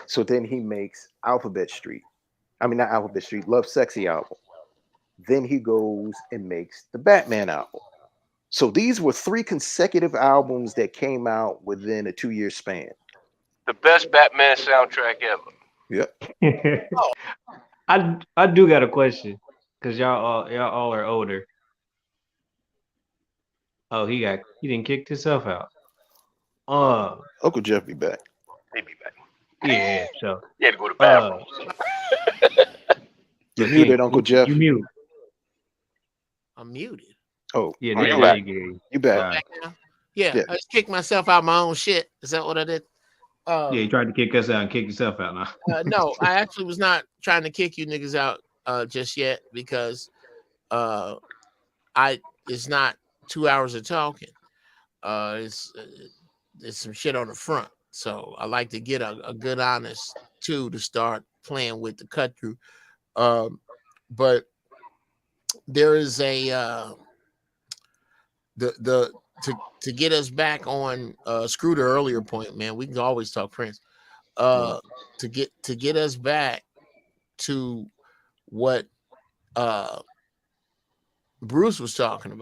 [SPEAKER 6] So then he makes Alphabet Street. I mean, not Alphabet Street, Love Sexy album. Then he goes and makes the Batman album. So these were 3 consecutive albums that came out within a 2-year span.
[SPEAKER 7] The best Batman soundtrack ever.
[SPEAKER 6] Yep.
[SPEAKER 5] I do got a question because y'all are older. Oh, he didn't kick himself out.
[SPEAKER 6] Uncle Jeff be back.
[SPEAKER 7] He be back.
[SPEAKER 5] Yeah. So
[SPEAKER 7] He had to go to the bathroom.
[SPEAKER 6] You're muted, Uncle Jeff.
[SPEAKER 5] You mute.
[SPEAKER 8] I'm muted.
[SPEAKER 6] Oh,
[SPEAKER 5] Yeah,
[SPEAKER 7] Oh, you
[SPEAKER 5] there
[SPEAKER 7] back.
[SPEAKER 5] you go.
[SPEAKER 6] you back.
[SPEAKER 5] Alright.
[SPEAKER 8] Back now? Yeah,
[SPEAKER 6] Yeah.
[SPEAKER 8] I just kicked myself out my own shit. Is that what I did?
[SPEAKER 5] Yeah, you tried to kick us out and kick yourself out now.
[SPEAKER 8] No, I actually was not trying to kick you niggas out just yet because it's not 2 hours of talking. It's some shit on the front. So I like to get a good honest two to start playing with the cut through. But there is a to get us back on screw the earlier point, man. We can always talk Prince. To get us back to what Bruce was talking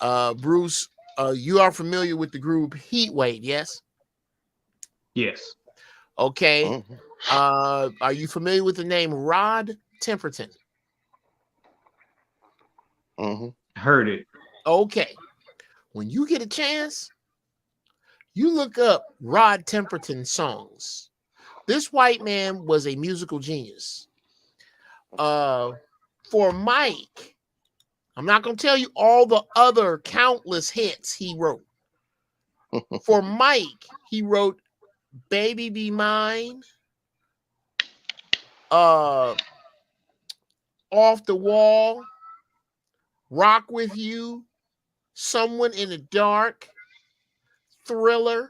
[SPEAKER 8] about. Bruce, you are familiar with the group Heat Wave, yes?
[SPEAKER 5] Yes.
[SPEAKER 8] Okay. Are you familiar with the name Rod Temperton?
[SPEAKER 5] Heard it.
[SPEAKER 8] Okay. When you get a chance, you look up Rod Temperton songs. This white man was a musical genius. For Mike, I'm not going to tell you all the other countless hits he wrote. For Mike, he wrote Baby Be Mine, Off the Wall, Rock With You, Someone in the Dark, Thriller,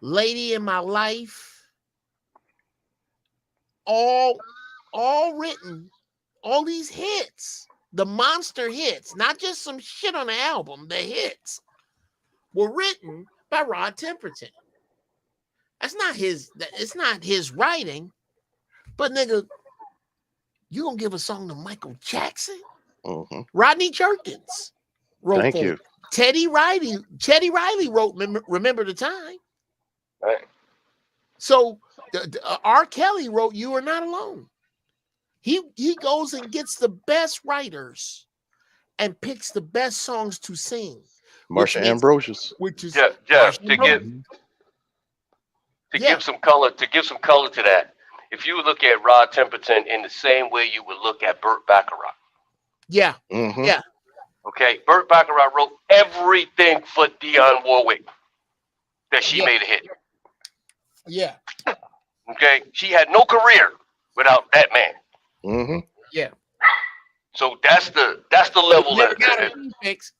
[SPEAKER 8] Lady in My Life, all written, all these hits, the monster hits, not just some shit on the album, the hits were written by Rod Temperton. It's not his writing, but nigga, you gonna give a song to Michael Jackson?
[SPEAKER 6] Mm-hmm.
[SPEAKER 8] Rodney Jerkins wrote
[SPEAKER 6] Thank
[SPEAKER 8] for
[SPEAKER 6] you.
[SPEAKER 8] him. Teddy Riley wrote Remember the Time.
[SPEAKER 7] Right.
[SPEAKER 8] So R. Kelly wrote You Are Not Alone. He goes and gets the best writers and picks the best songs to sing.
[SPEAKER 6] Marsha Ambrosius.
[SPEAKER 8] Which is
[SPEAKER 7] Jeff,
[SPEAKER 8] Marsha
[SPEAKER 7] to give some color to that. If you look at Rod Temperton in the same way you would look at Burt Bacharach.
[SPEAKER 8] Yeah.
[SPEAKER 6] Mm-hmm.
[SPEAKER 8] Yeah.
[SPEAKER 7] Okay, Burt Bacharach wrote everything for Dionne Warwick that she made a hit.
[SPEAKER 8] Yeah.
[SPEAKER 7] Okay, she had no career without that man.
[SPEAKER 6] Mm-hmm.
[SPEAKER 8] Yeah.
[SPEAKER 7] So that's the level
[SPEAKER 8] Never
[SPEAKER 7] that.
[SPEAKER 8] got a remix.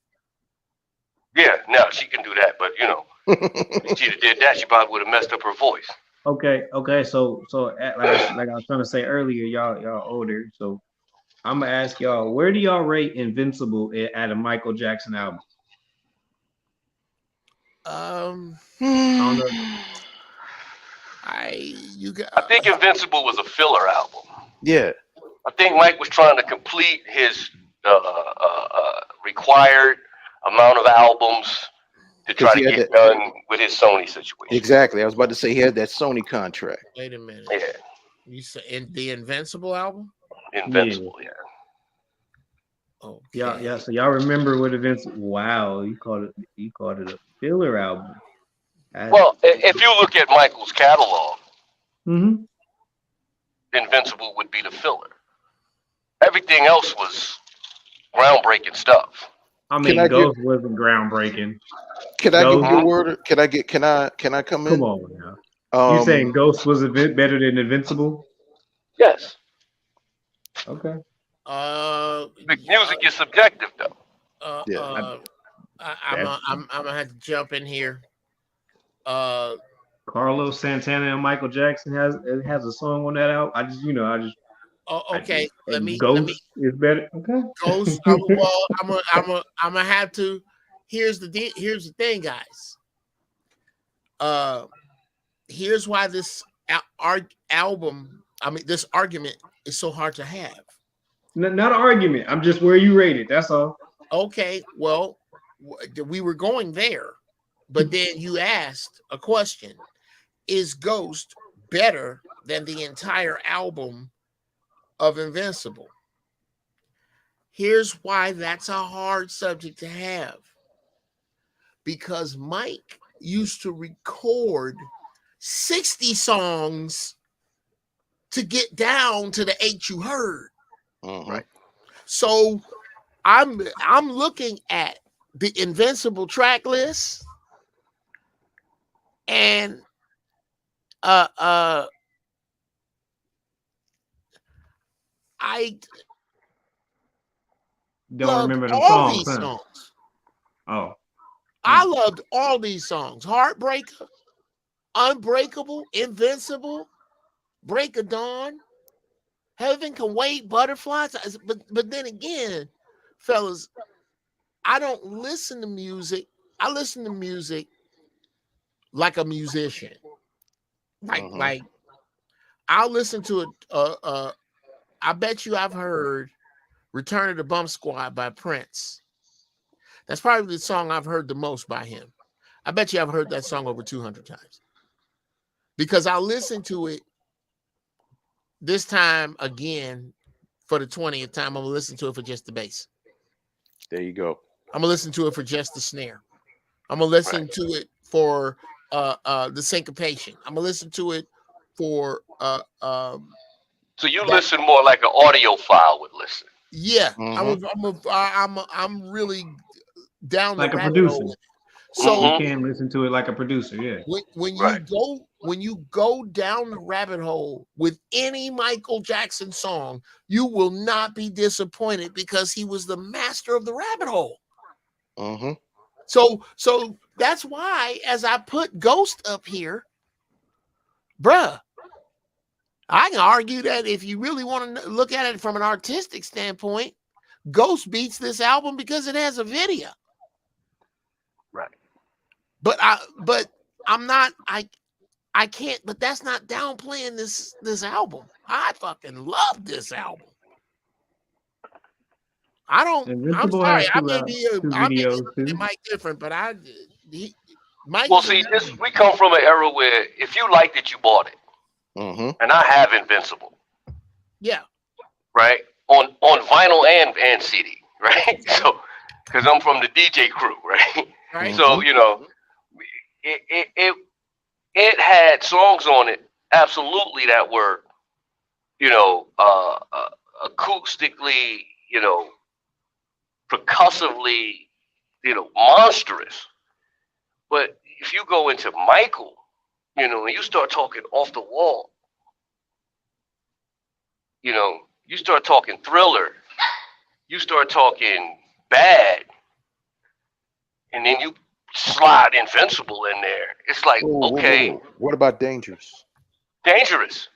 [SPEAKER 7] Yeah, now she can do that, but you know, if she'd have did that, she probably would have messed up her voice.
[SPEAKER 5] Okay. So like I was trying to say earlier, y'all older. So I'm gonna ask y'all, where do y'all rate Invincible at a Michael Jackson album?
[SPEAKER 8] I
[SPEAKER 5] don't know.
[SPEAKER 7] I think Invincible was a filler album.
[SPEAKER 6] Yeah.
[SPEAKER 7] I think Mike was trying to complete his required amount of albums to try to get done with his Sony situation.
[SPEAKER 6] Exactly. I was about to say he had that Sony contract.
[SPEAKER 8] Wait a minute.
[SPEAKER 7] Yeah.
[SPEAKER 8] You said in the Invincible album?
[SPEAKER 7] Invincible, yeah.
[SPEAKER 8] Oh,
[SPEAKER 5] yeah. So y'all remember what Invincible? Wow, you called it a filler album.
[SPEAKER 7] Well, if you look at Michael's catalog,
[SPEAKER 5] Mm-hmm.
[SPEAKER 7] Invincible would be the filler. Everything else was groundbreaking stuff.
[SPEAKER 5] I mean, Ghost wasn't groundbreaking.
[SPEAKER 6] Can I give you a word? Can I come in?
[SPEAKER 5] Come on now. You saying Ghost was a bit better than Invincible?
[SPEAKER 7] Yes.
[SPEAKER 5] Okay.
[SPEAKER 7] Music is subjective, though.
[SPEAKER 8] I'm gonna have to jump in here.
[SPEAKER 5] Carlos Santana and Michael Jackson has a song on that album. Okay. Ghost is better. Okay.
[SPEAKER 8] Ghost. Well, I'm gonna have to. Here's the thing, guys. Here's why this this argument is so hard to have.
[SPEAKER 5] Not an argument. I'm just where you rate it. That's all.
[SPEAKER 8] Okay. Well, we were going there, but then you asked a question: is Ghost better than the entire album of Invincible? Here's why that's a hard subject to have. Because Mike used to record 60 songs to get down to the 8 you heard.
[SPEAKER 6] Right.
[SPEAKER 8] So I'm looking at the Invincible track list, and I
[SPEAKER 5] don't remember them
[SPEAKER 8] all
[SPEAKER 5] songs.
[SPEAKER 8] These songs.
[SPEAKER 5] Oh.
[SPEAKER 8] I loved all these songs. Heartbreaker, Unbreakable, Invincible, Break of Dawn, Heaven Can Wait, Butterflies. But then again, fellas, I don't listen to music. I listen to music like a musician. Like I'll listen to it. I bet you I've heard Return of the Bump Squad by Prince. That's probably the song I've heard the most by him. I bet you I've heard that song over 200 times. Because I listened to it this time again for the 20th time. I'm going to listen to it for just the bass.
[SPEAKER 6] There you go.
[SPEAKER 8] I'm going to listen to it for just the snare. I'm going to listen to it for the syncopation. I'm going to listen to it for
[SPEAKER 7] So you listen more like an audiophile would listen.
[SPEAKER 8] yeah,
[SPEAKER 6] Mhm.
[SPEAKER 8] I'm really down
[SPEAKER 5] Like
[SPEAKER 8] the
[SPEAKER 5] a
[SPEAKER 8] rabbit
[SPEAKER 5] producer.
[SPEAKER 8] hole. So
[SPEAKER 5] You can listen to it like a producer, yeah.
[SPEAKER 8] when
[SPEAKER 7] Right.
[SPEAKER 8] you go down the rabbit hole with any Michael Jackson song, you will not be disappointed because he was the master of the rabbit hole.
[SPEAKER 6] Mhm.
[SPEAKER 8] So that's why as I put Ghost up here, bruh, I can argue that if you really want to look at it from an artistic standpoint, Ghost beats this album because it has a video.
[SPEAKER 7] Right.
[SPEAKER 8] But I'm not I can't, but that's not downplaying this album. I fucking love this album. I'm
[SPEAKER 5] Invincible
[SPEAKER 8] sorry,
[SPEAKER 5] has
[SPEAKER 8] I
[SPEAKER 5] two
[SPEAKER 8] may be
[SPEAKER 5] videos
[SPEAKER 8] it
[SPEAKER 5] too.
[SPEAKER 8] might different, but Mike
[SPEAKER 7] Well,
[SPEAKER 8] is
[SPEAKER 7] see, we come from an era where if you liked it, you bought it,
[SPEAKER 6] Mhm.
[SPEAKER 7] and I have Invincible,
[SPEAKER 8] yeah.
[SPEAKER 7] right, on vinyl and CD, right? So, because I'm from the DJ crew, right?
[SPEAKER 8] Right.
[SPEAKER 7] So you know, it had songs on it, absolutely, that were, you know, acoustically, you know, percussively, you know, monstrous. But if you go into Michael, you know, and you start talking off the wall, you know, you start talking Thriller, you start talking Bad, and then you slide Invincible in there. It's like,
[SPEAKER 6] Whoa,
[SPEAKER 7] okay,
[SPEAKER 6] whoa. What about Dangerous?
[SPEAKER 7] Dangerous.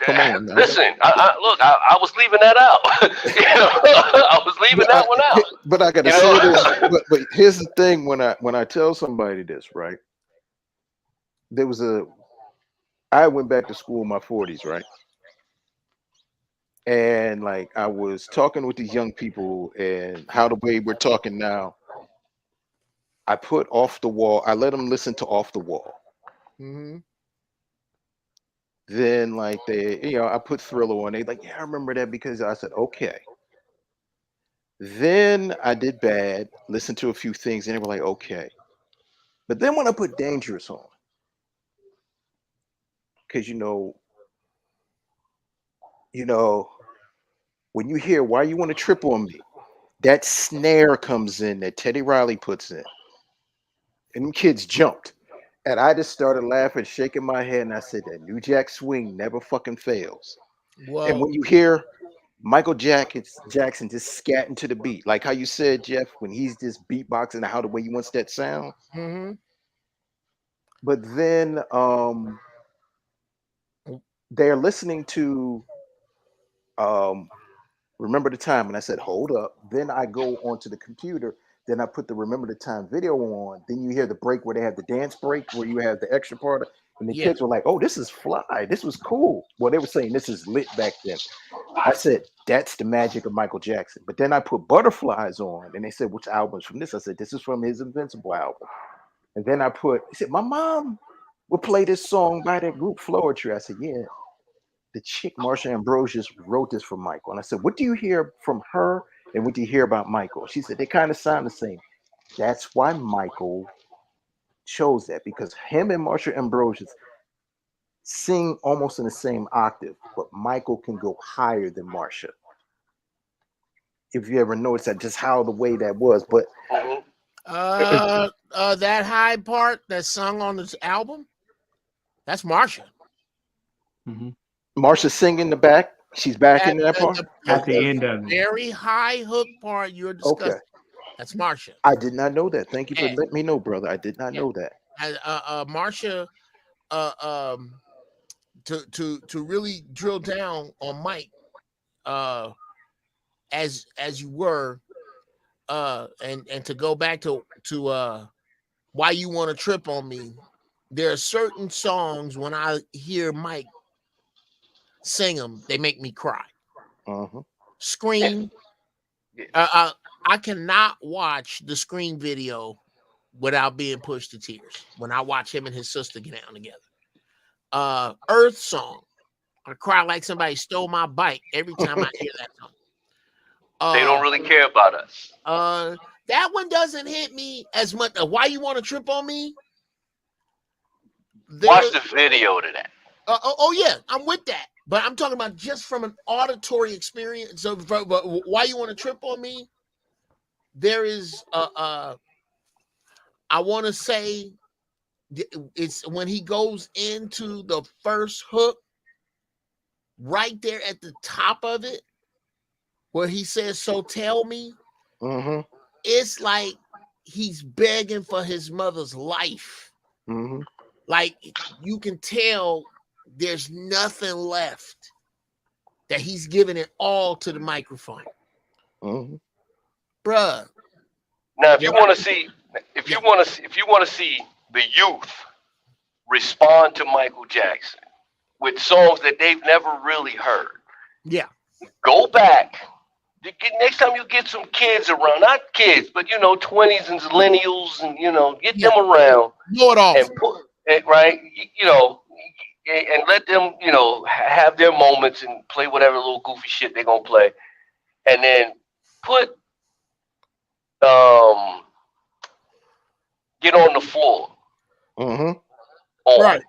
[SPEAKER 6] Come on now.
[SPEAKER 7] Listen, I was leaving that out. You know, I was leaving that one out.
[SPEAKER 6] But I gotta
[SPEAKER 7] You
[SPEAKER 6] say
[SPEAKER 7] know?
[SPEAKER 6] this. But here's the thing: when I tell somebody this, right? I went back to school in my 40s, right? And like I was talking with these young people, and how the way we're talking now, I put Off the Wall. I let them listen to Off the Wall.
[SPEAKER 8] Mm-hmm.
[SPEAKER 6] Then like I put Thriller on. They like, yeah, I remember that because I said okay. Then I did Bad, listened to a few things, and they were like, okay. But then when I put Dangerous on, because when you hear Why You Want to Trip on Me, that snare comes in that Teddy Riley puts in, and them kids jumped, and I just started laughing, shaking my head, and I said that New Jack Swing never fucking fails. And
[SPEAKER 8] Whoa.
[SPEAKER 6] when you hear Michael Jackson just scatting to the beat, like how you said, Jeff, when he's just beatboxing, how the way he wants that sound.
[SPEAKER 8] Mm-hmm.
[SPEAKER 6] But then they're listening to Remember the Time, and I said, hold up. Then I go onto the computer, then I put the Remember the Time video on. Then you hear the break where they have the dance break, where you have the extra part, and the
[SPEAKER 8] Yeah.
[SPEAKER 6] kids were like, oh, this is fly. This was cool. Well, they were saying this is lit back then. I said, that's the magic of Michael Jackson. But then I put Butterflies on, and they said, which album's from this? I said, this is from his Invincible album. And then he said, my mom would play this song by that group Floetry. I said, yeah, the chick Marsha Ambrosius wrote this for Michael. And I said, what do you hear from her and what do you hear about Michael? She said, they kind of sound the same. That's why Michael chose that, because him and Marsha Ambrosius sing almost in the same octave, but Michael can go higher than Marsha. If you ever noticed that, just how the way that was. But
[SPEAKER 8] That high part that's sung on this album, that's Marsha.
[SPEAKER 5] Mm-hmm.
[SPEAKER 6] Marsha singing the back, she's back in that part.
[SPEAKER 5] At the end of it.
[SPEAKER 8] Very high hook part you're discussing.
[SPEAKER 6] Okay.
[SPEAKER 8] That's Marsha.
[SPEAKER 6] I did not know that. Thank you for
[SPEAKER 8] Yeah.
[SPEAKER 6] letting me know, brother. I did not
[SPEAKER 8] Yeah.
[SPEAKER 6] know that.
[SPEAKER 8] Marsha, to really drill down on Mike, as you were, and to go back to Why You Want to Trip on Me. There are certain songs when I hear Mike sing them, they make me cry. Scream. I cannot watch the Scream video without being pushed to tears when I watch him and his sister get down together. Earth Song. I cry like somebody stole my bike every time I hear that song.
[SPEAKER 7] They don't really care about us.
[SPEAKER 8] That one doesn't hit me as much. Why You Want to Trip on Me?
[SPEAKER 7] Watch the video to that.
[SPEAKER 8] Oh yeah, I'm with that. But I'm talking about just from an auditory experience. So but why you want to trip on me? There is I want to say it's when he goes into the first hook, right there at the top of it, where he says, "So tell me."
[SPEAKER 6] Mm-hmm.
[SPEAKER 8] It's like he's begging for his mother's life.
[SPEAKER 6] Mm-hmm.
[SPEAKER 8] Like you can tell there's nothing left, that he's giving it all to the microphone.
[SPEAKER 6] Mm-hmm.
[SPEAKER 8] Bruh.
[SPEAKER 7] Now, if you
[SPEAKER 8] What I-
[SPEAKER 7] want to see, if you want to see the youth respond to Michael Jackson with songs that they've never really heard,
[SPEAKER 8] yeah.
[SPEAKER 7] go back. Next time you get some kids around, not kids, but 20s and millennials, and get
[SPEAKER 8] Yeah.
[SPEAKER 7] them around
[SPEAKER 8] Know it all.
[SPEAKER 7] and put it right, and let them, have their moments and play whatever little goofy shit they're gonna play, and then put get on the floor
[SPEAKER 6] Mm-hmm.
[SPEAKER 7] on.
[SPEAKER 8] Right.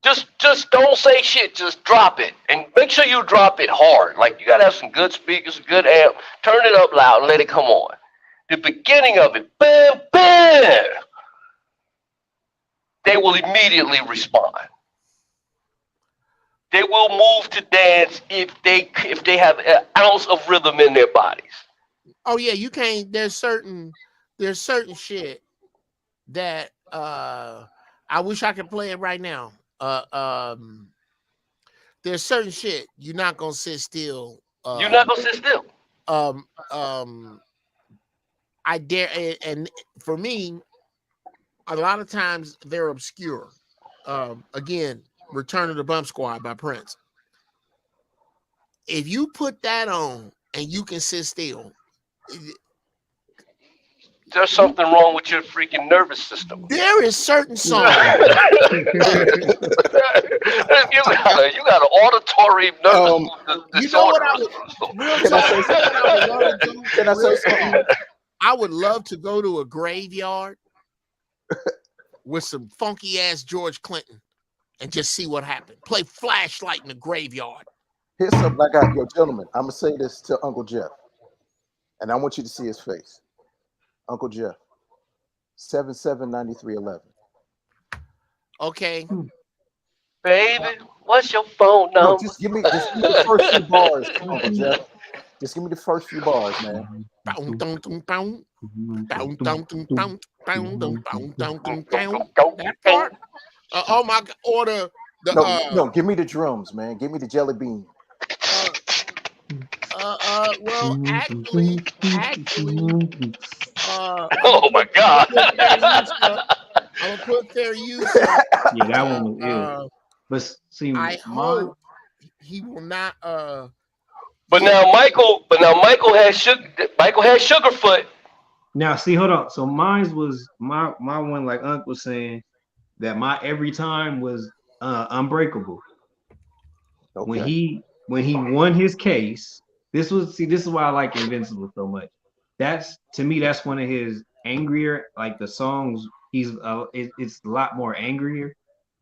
[SPEAKER 7] Just don't say shit. Just drop it, and make sure you drop it hard. Like you gotta have some good speakers, a good amp. Turn it up loud and let it come on. The beginning of it, bam, bam. They will immediately respond. They will move to dance if they have an ounce of rhythm in their bodies.
[SPEAKER 8] Oh yeah, you can't. There's certain shit that I wish I could play it right now. There's certain shit you're not gonna sit still.
[SPEAKER 7] You're not gonna sit still.
[SPEAKER 8] Um um I dare, and for me, a lot of times they're obscure. Again, Return of the Bump Squad by Prince. If you put that on and you can sit still,
[SPEAKER 7] There's something wrong with your freaking nervous system.
[SPEAKER 8] there is certain songs.
[SPEAKER 7] You got an auditory nervous
[SPEAKER 8] You know what I
[SPEAKER 7] disorder.
[SPEAKER 8] would real
[SPEAKER 6] Can I
[SPEAKER 8] talk,
[SPEAKER 6] say
[SPEAKER 8] you know what I would love to do?
[SPEAKER 6] Can I say
[SPEAKER 8] Real
[SPEAKER 6] something?
[SPEAKER 8] talk. I would love to go to a graveyard with some funky ass George Clinton and just see what happened. Play Flashlight in the graveyard.
[SPEAKER 6] Here's something I got. Yo, gentlemen, I'm gonna say this to Uncle Jeff, and I want you to see his face. Uncle Jeff, 779311.
[SPEAKER 8] Okay.
[SPEAKER 7] Baby, what's your phone
[SPEAKER 6] No,
[SPEAKER 7] number?
[SPEAKER 6] just give me the first few bars, Uncle Jeff. Just give me the first few bars, man.
[SPEAKER 8] That part. Oh my God! Order the
[SPEAKER 6] No, give me the drums, man. Give me the jelly bean.
[SPEAKER 8] well, actually,
[SPEAKER 7] Oh my God!
[SPEAKER 8] I'm gonna put fair use.
[SPEAKER 5] Yeah, that one was ill. But see,
[SPEAKER 8] I hope he will not.
[SPEAKER 7] But now Michael has Sugarfoot.
[SPEAKER 5] Now see, hold on. So mine was my one, like Unc was saying, that my every time was Unbreakable.
[SPEAKER 6] Okay.
[SPEAKER 5] When he won his case, this is why I like Invincible so much. That's, to me, that's one of his angrier, like the songs. It's a lot more angrier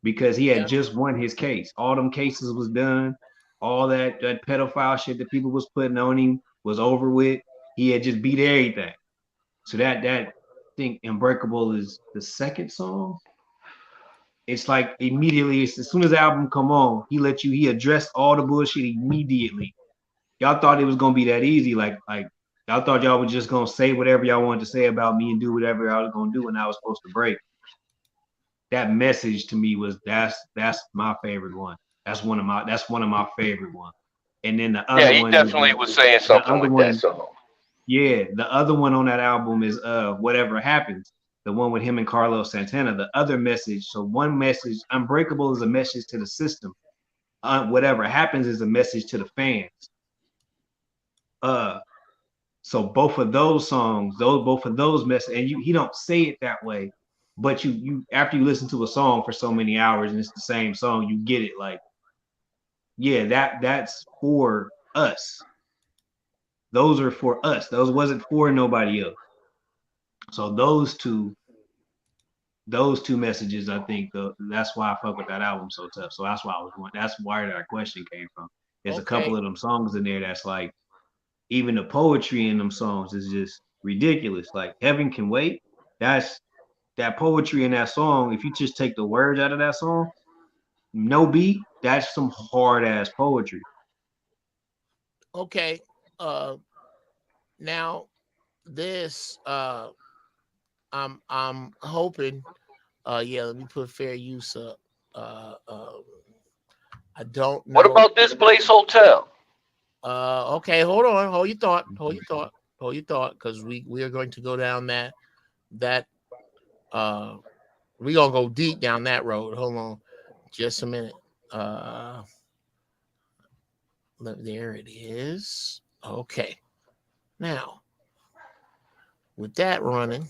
[SPEAKER 5] because he had just won his case. All them cases was done. All that pedophile shit that people was putting on him was over with. He had just beat everything. So that I think Unbreakable is the second song. It's like immediately, as soon as the album come on, he addressed all the bullshit immediately. Y'all thought it was gonna be that easy, like y'all thought y'all was just gonna say whatever y'all wanted to say about me and do whatever I was gonna do when I was supposed to break. That message to me was that's my favorite one. That's one of my favorite ones. And then the other one,
[SPEAKER 7] he definitely was saying something with that song.
[SPEAKER 5] Yeah, the other one on that album is Whatever Happens, the one with him and Carlos Santana. The other message, so one message, Unbreakable is a message to the system. Whatever Happens is a message to the fans. So both of those songs, both of those messages, and he don't say it that way, but you after you listen to a song for so many hours and it's the same song, you get it. Like, yeah, that's for us. Those are for us. Those wasn't for nobody else. So those two, those two messages, I think that's why I fuck with that album so tough. So that's why that's where that question came from. There's a couple of them songs in there that's like, even the poetry in them songs is just ridiculous. Like Heaven Can Wait. That's that poetry in that song. If you just take the words out of that song, no beat, that's some hard ass poetry.
[SPEAKER 8] Okay. Now this I'm hoping yeah, let me put fair use up. I don't know.
[SPEAKER 7] What about This Place Hotel?
[SPEAKER 8] Okay, hold on, hold your thought, because we are going to go down that we're gonna go deep down that road. Hold on just a minute. There it is. Okay. Now, with that running,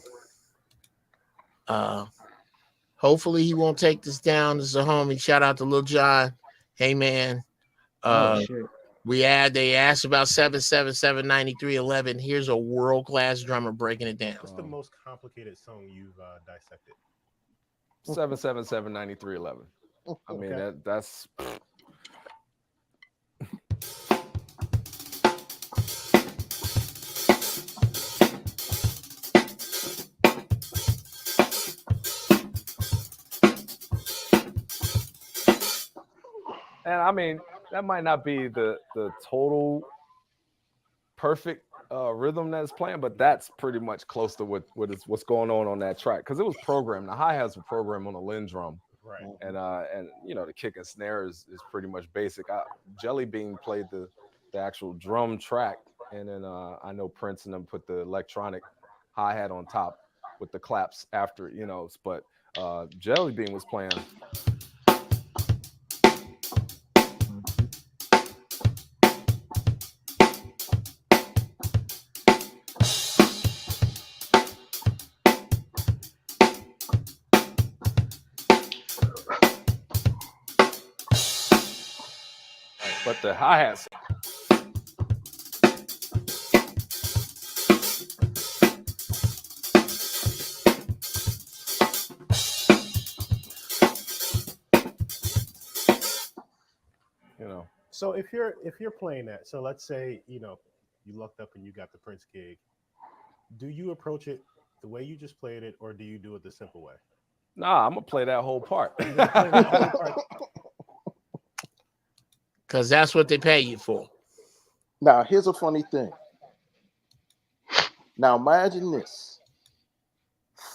[SPEAKER 8] hopefully he won't take this down. This is a homie. Shout out to Lil John. Hey man. They asked about 7779311. Here's a world-class drummer breaking it down.
[SPEAKER 9] What's the most complicated song you've dissected?
[SPEAKER 10] 7779311. I mean that's and I mean that might not be the total perfect rhythm that's playing, but that's pretty much close to what's going on that track, because it was programmed. The hi-hats were programmed on a Lin drum,
[SPEAKER 9] right?
[SPEAKER 10] And you know, the kick and snare is pretty much basic. Jelly Bean played the actual drum track, and then I know Prince and them put the electronic hi-hat on top with the claps after, you know. But Jelly Bean was playing. But the hi-hats. You know.
[SPEAKER 9] So if you're playing that, so let's say, you know, you lucked up and you got the Prince gig, do you approach it the way you just played it, or do you do it the simple way?
[SPEAKER 10] Nah, I'm gonna play that whole part.
[SPEAKER 8] Because that's what they pay you for.
[SPEAKER 6] Now, here's a funny thing. Now, imagine this.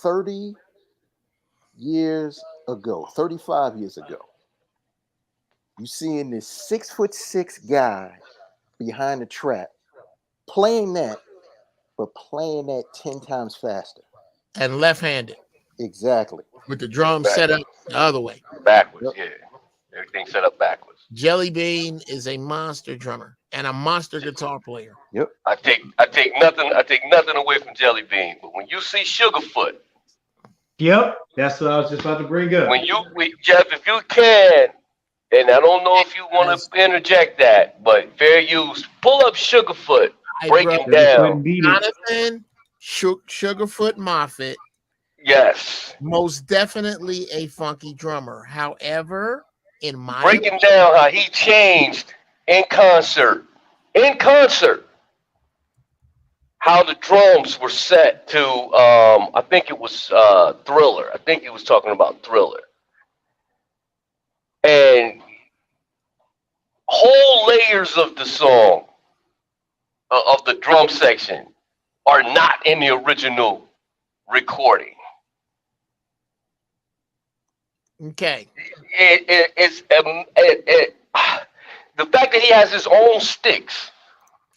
[SPEAKER 6] 30 years ago, 35 years ago, you seeing this 6'6" guy behind the track playing that, but playing that 10 times faster.
[SPEAKER 8] And left-handed.
[SPEAKER 6] Exactly.
[SPEAKER 8] With the drum set up the other way.
[SPEAKER 7] Backwards, yeah. Everything set up backwards.
[SPEAKER 8] Jelly Bean is a monster drummer and a monster guitar player.
[SPEAKER 6] Yep.
[SPEAKER 7] I take nothing away from Jelly Bean, but when you see Sugarfoot,
[SPEAKER 5] yep, that's what I was just about to bring up.
[SPEAKER 7] Jeff, if you can, and I don't know if you want to interject that, but fair use, pull up Sugarfoot, break him down.
[SPEAKER 8] Jonathan Sugarfoot Moffett.
[SPEAKER 7] Yes.
[SPEAKER 8] Most definitely a funky drummer. However, in my
[SPEAKER 7] breaking down how he changed in concert, how the drums were set to I think it was Thriller. I think he was talking about Thriller. And whole layers of the song of the drum section are not in the original recording.
[SPEAKER 8] Okay.
[SPEAKER 7] It's the fact that he has his own sticks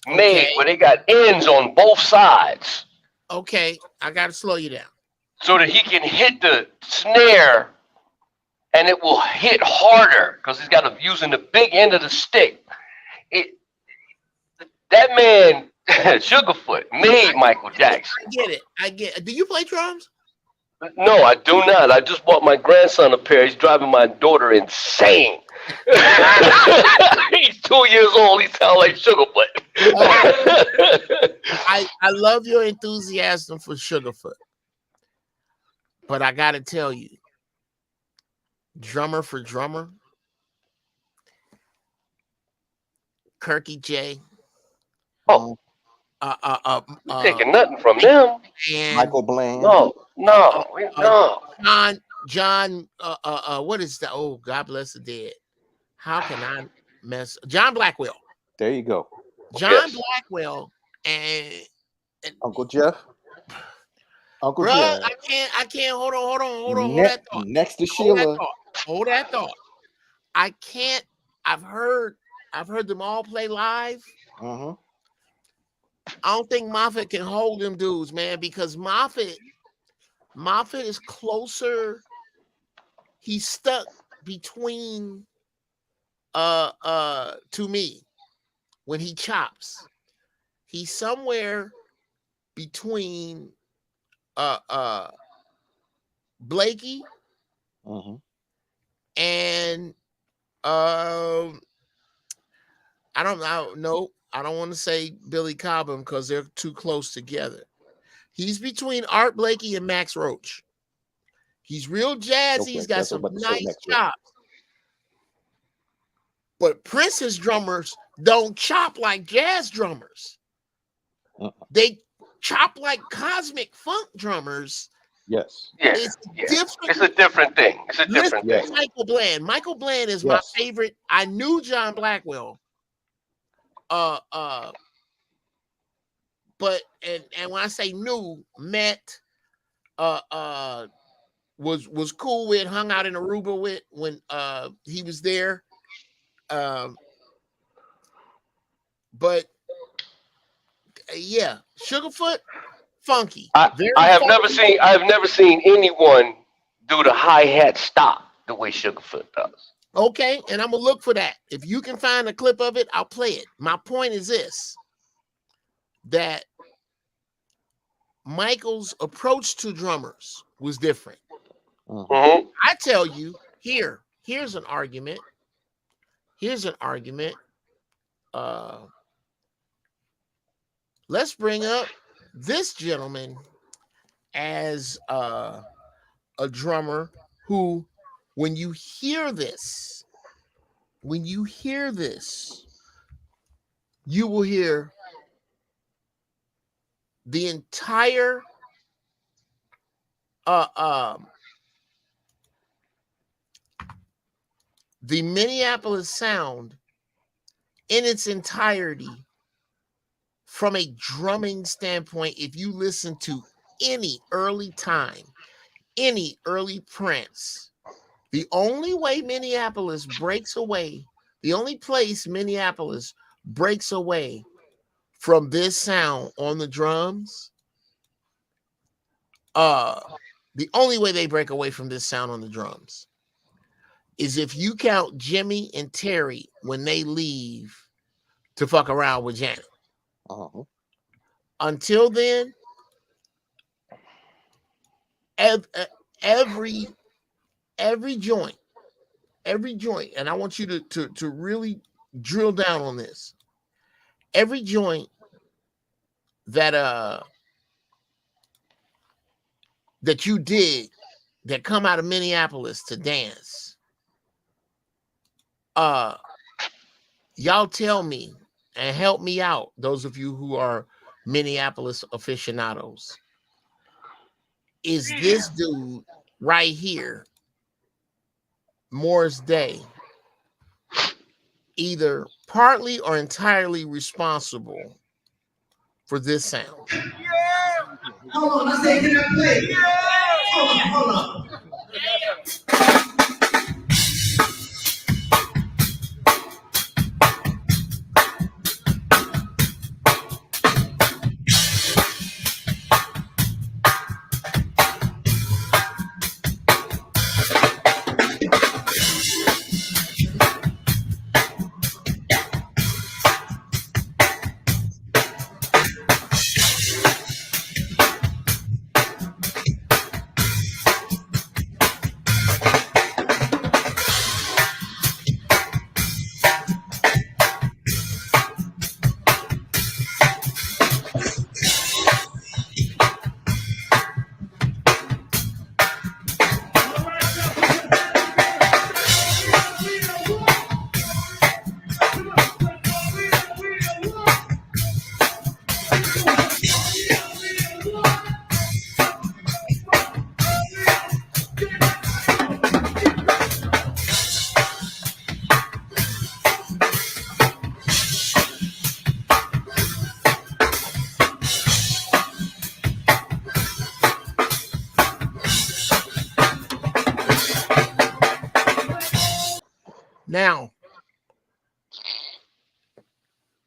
[SPEAKER 7] made where they got ends on both sides.
[SPEAKER 8] Okay, I gotta slow you down.
[SPEAKER 7] So that he can hit the snare and it will hit harder because he's got using the big end of the stick. That man, Sugarfoot, made Michael Jackson.
[SPEAKER 8] I get it. Do you play drums?
[SPEAKER 7] No, I do not. I just bought my grandson a pair. He's driving my daughter insane. He's 2 years old. He sounds like Sugarfoot.
[SPEAKER 8] I love your enthusiasm for Sugarfoot. But I got to tell you, drummer for drummer, Kirky J.
[SPEAKER 7] Oh, you taking nothing from them.
[SPEAKER 8] And
[SPEAKER 6] Michael Bland.
[SPEAKER 7] No,
[SPEAKER 8] John, what is that? Oh, God bless the dead. How can I mess? John Blackwell.
[SPEAKER 6] There you go.
[SPEAKER 8] John Blackwell and
[SPEAKER 6] Uncle Jeff. Uncle
[SPEAKER 8] bruh,
[SPEAKER 6] Jeff.
[SPEAKER 8] I can't. Hold on. Hold that thought.
[SPEAKER 6] Next to Sheila.
[SPEAKER 8] Hold that thought. I can't. I've heard them all play live.
[SPEAKER 6] Mm-hmm.
[SPEAKER 8] I don't think Moffett can hold them dudes, man, because Moffett is closer. He's stuck between to me when he chops. He's somewhere between Blakey and I don't know. I don't want to say Billy Cobham because they're too close together. He's between Art Blakey and Max Roach. He's real jazzy.
[SPEAKER 6] Okay,
[SPEAKER 8] He's got some nice chops. But Prince's drummers don't chop like jazz drummers. They chop like cosmic funk drummers.
[SPEAKER 6] Yes.
[SPEAKER 8] It's different.
[SPEAKER 7] It's a different thing. It's a different thing.
[SPEAKER 8] Michael Bland. Michael Bland is my favorite. I knew John Blackwell. But and when I say knew, met, was cool with, hung out in Aruba with when he was there. But yeah, Sugarfoot, funky.
[SPEAKER 7] I have never seen anyone do the hi-hat stop the way Sugarfoot does.
[SPEAKER 8] Okay, and I'm gonna look for that. If you can find a clip of it, I'll play it. My point is this: that Michael's approach to drummers was different. I tell you, here's an argument. Let's bring up this gentleman as a drummer who, when you hear this, you will hear the entire the Minneapolis sound in its entirety from a drumming standpoint. If you listen to any early Prince, the only way Minneapolis breaks away, the only place Minneapolis breaks away from this sound on the drums, the only way they break away from this sound on the drums is if you count Jimmy and Terry when they leave to fuck around with Janet. Until then, every joint, and I want you to really drill down on this. Every joint that you dig that come out of Minneapolis to dance, y'all tell me and help me out, those of you who are Minneapolis aficionados. Is this dude right here, Morris Day, either partly or entirely responsible for this sound?
[SPEAKER 1] Hold on, let's take it up, play. Hold on.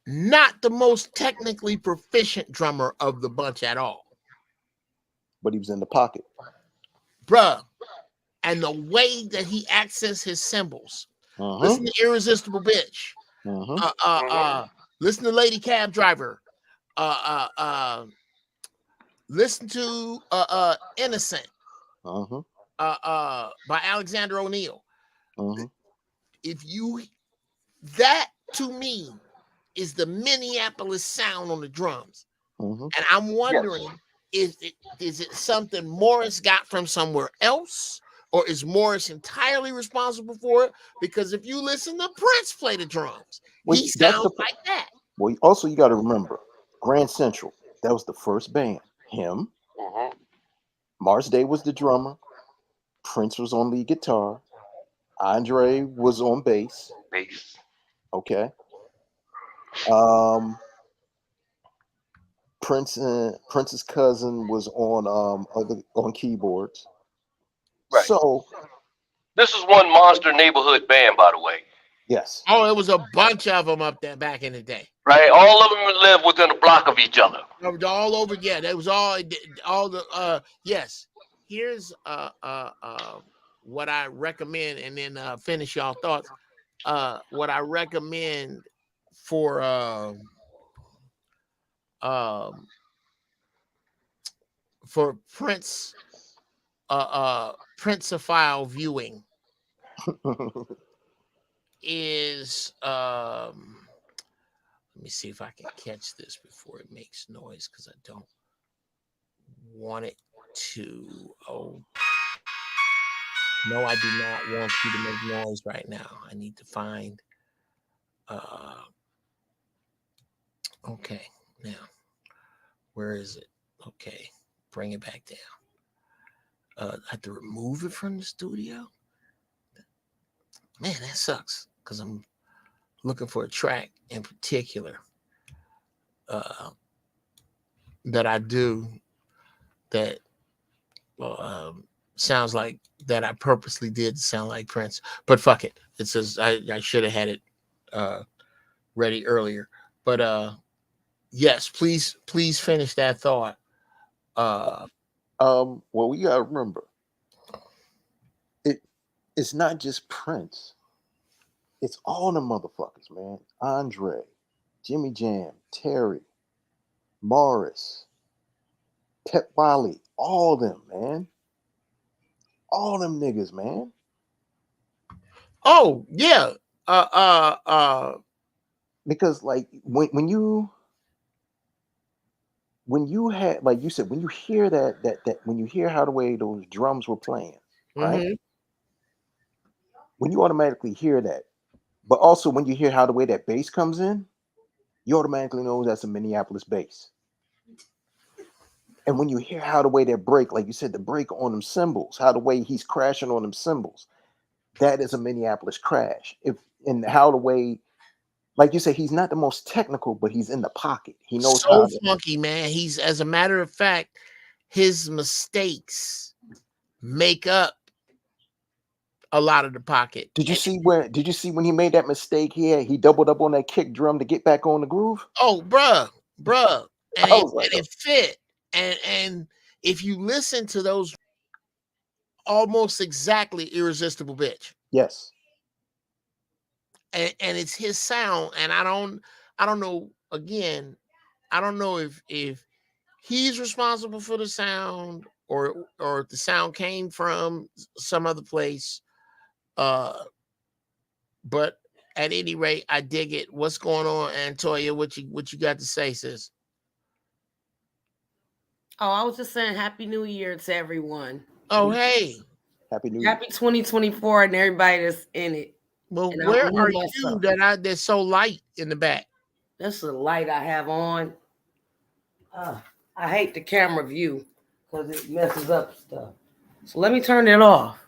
[SPEAKER 8] not the most technically proficient drummer of the bunch at all,
[SPEAKER 6] But he was in the pocket.
[SPEAKER 8] bruh. And the way that he accessed his cymbals. Listen to Irresistible Bitch. Listen to Lady Cab Driver. Listen to Innocent. By Alexander O'Neal. If you, that to me is the Minneapolis sound on the drums. And I'm wondering, is it something Morris got from somewhere else? Or is Morris entirely responsible for it? Because if you listen to Prince play the drums, he sounds like that.
[SPEAKER 6] Well, also you got to remember, Grand Central, that was the first band. Him, Mars Day was the drummer, Prince was on lead guitar, Andre was on bass. Okay. Prince's cousin was on keyboards.
[SPEAKER 7] Right.
[SPEAKER 6] So
[SPEAKER 7] this is one monster neighborhood band, by the way.
[SPEAKER 6] Yes.
[SPEAKER 8] Oh, it was a bunch of them up there back in the day.
[SPEAKER 7] Right. All of them live within a block of each other.
[SPEAKER 8] All over. Yeah, that was all the. Yes. Here's what I recommend, and then finish y'all thoughts. What I recommend for Prince Princeophile viewing is let me see if I can catch this before it makes noise, because I don't want it to. Oh no, I do not want you to make noise right now. I need to find okay, now where is it? Okay, bring it back down. I have to remove it from the studio. Man, that sucks, because I'm looking for a track in particular that I do that sounds like that I purposely did sound like Prince, but fuck it. It says I should have had it ready earlier. But yes, please finish that thought.
[SPEAKER 6] Well, we gotta remember, it's not just Prince. It's all the motherfuckers, man. Andre, Jimmy Jam, Terry, Morris, Pep Wiley, all them, man. All them niggas, man.
[SPEAKER 8] Oh yeah.
[SPEAKER 6] Because like when you had, like you said, when you hear that when you hear how the way those drums were playing, right? When you automatically hear that, but also when you hear how the way that bass comes in, you automatically know that's a Minneapolis bass. And when you hear how the way that break, like you said, the break on them cymbals, how the way he's crashing on them cymbals, that is a Minneapolis crash. And how the way, like you said, he's not the most technical, but he's in the pocket. He knows how to,
[SPEAKER 8] funky, man. He's, as a matter of fact, his mistakes make up a lot of the pocket.
[SPEAKER 6] Did you see when he made that mistake here? He doubled up on that kick drum to get back on the groove.
[SPEAKER 8] Oh, bruh. And it fit. And if you listen to those, almost exactly Irresistible Bitch.
[SPEAKER 6] Yes.
[SPEAKER 8] And it's his sound. And I don't know, again, I don't know if he's responsible for the sound or if the sound came from some other place. But at any rate, I dig it. What's going on, Antoya? What you got to say, sis?
[SPEAKER 11] Oh, I was just saying Happy New Year to everyone.
[SPEAKER 8] Oh, hey.
[SPEAKER 6] Happy New Year.
[SPEAKER 11] Happy 2024 and everybody that's in it.
[SPEAKER 8] Well, where are you that's so light in the back?
[SPEAKER 11] That's the light I have on. I hate the camera view because it messes up stuff. So let me turn it off.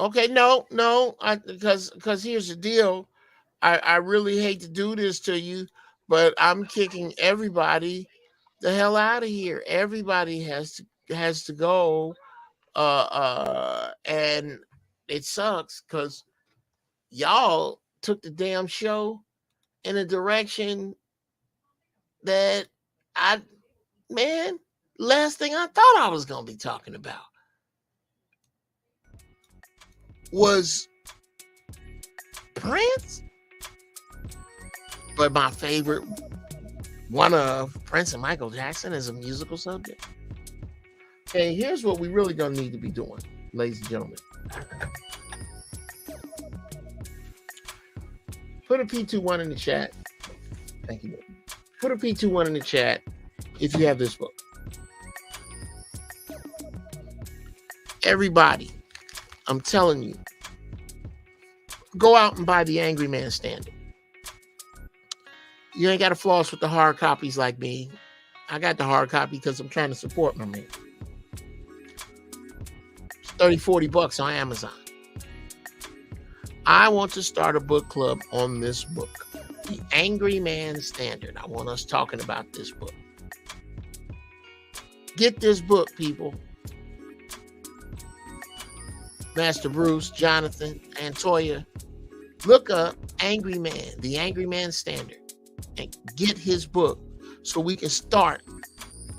[SPEAKER 8] Okay, no, because here's the deal. I really hate to do this to you, but I'm kicking everybody the hell out of here. Everybody has to go. And it sucks because y'all took the damn show in a direction that last thing I thought I was gonna be talking about was Prince. But my favorite one of Prince and Michael Jackson is a musical subject. Okay, here's what we really gonna need to be doing, ladies and gentlemen. Put a P21 in the chat. Thank you. Put a P21 in the chat if you have this book. Everybody, I'm telling you, go out and buy the Angry Man Standard. You ain't got to floss with the hard copies like me. I got the hard copy because I'm trying to support my man. It's $30-40 on Amazon. I want to start a book club on this book, The Angry Man Standard. I want us talking about this book. Get this book, people. Master Bruce, Jonathan, and Toya, look up Angry Man, The Angry Man Standard, and get his book so we can start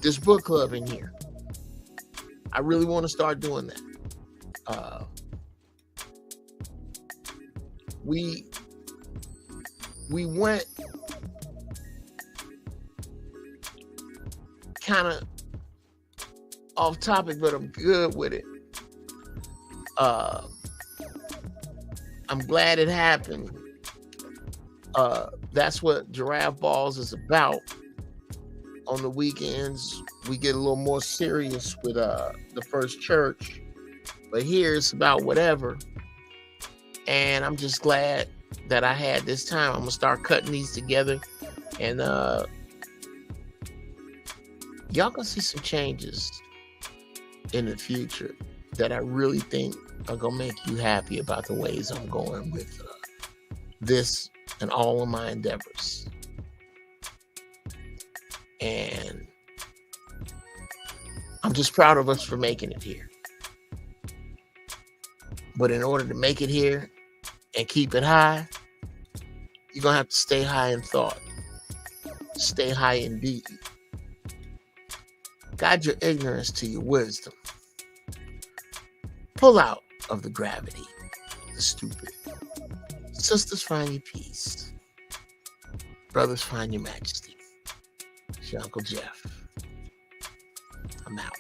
[SPEAKER 8] this book club in here. I really want to start doing that. We went kind of off topic, but I'm good with it. I'm glad it happened. That's what Giraffe Balls is about. On the weekends, we get a little more serious with the First Church, but here it's about whatever. And I'm just glad that I had this time. I'm gonna start cutting these together, and y'all gonna see some changes in the future that I really think are gonna make you happy about the ways I'm going with this and all of my endeavors. And I'm just proud of us for making it here. But in order to make it here and keep it high, you're gonna have to stay high in thought, stay high in deed. Guide your ignorance to your wisdom. Pull out of the gravity, the stupid. Sisters, find your peace. Brothers, find your majesty. It's your Uncle Jeff. I'm out.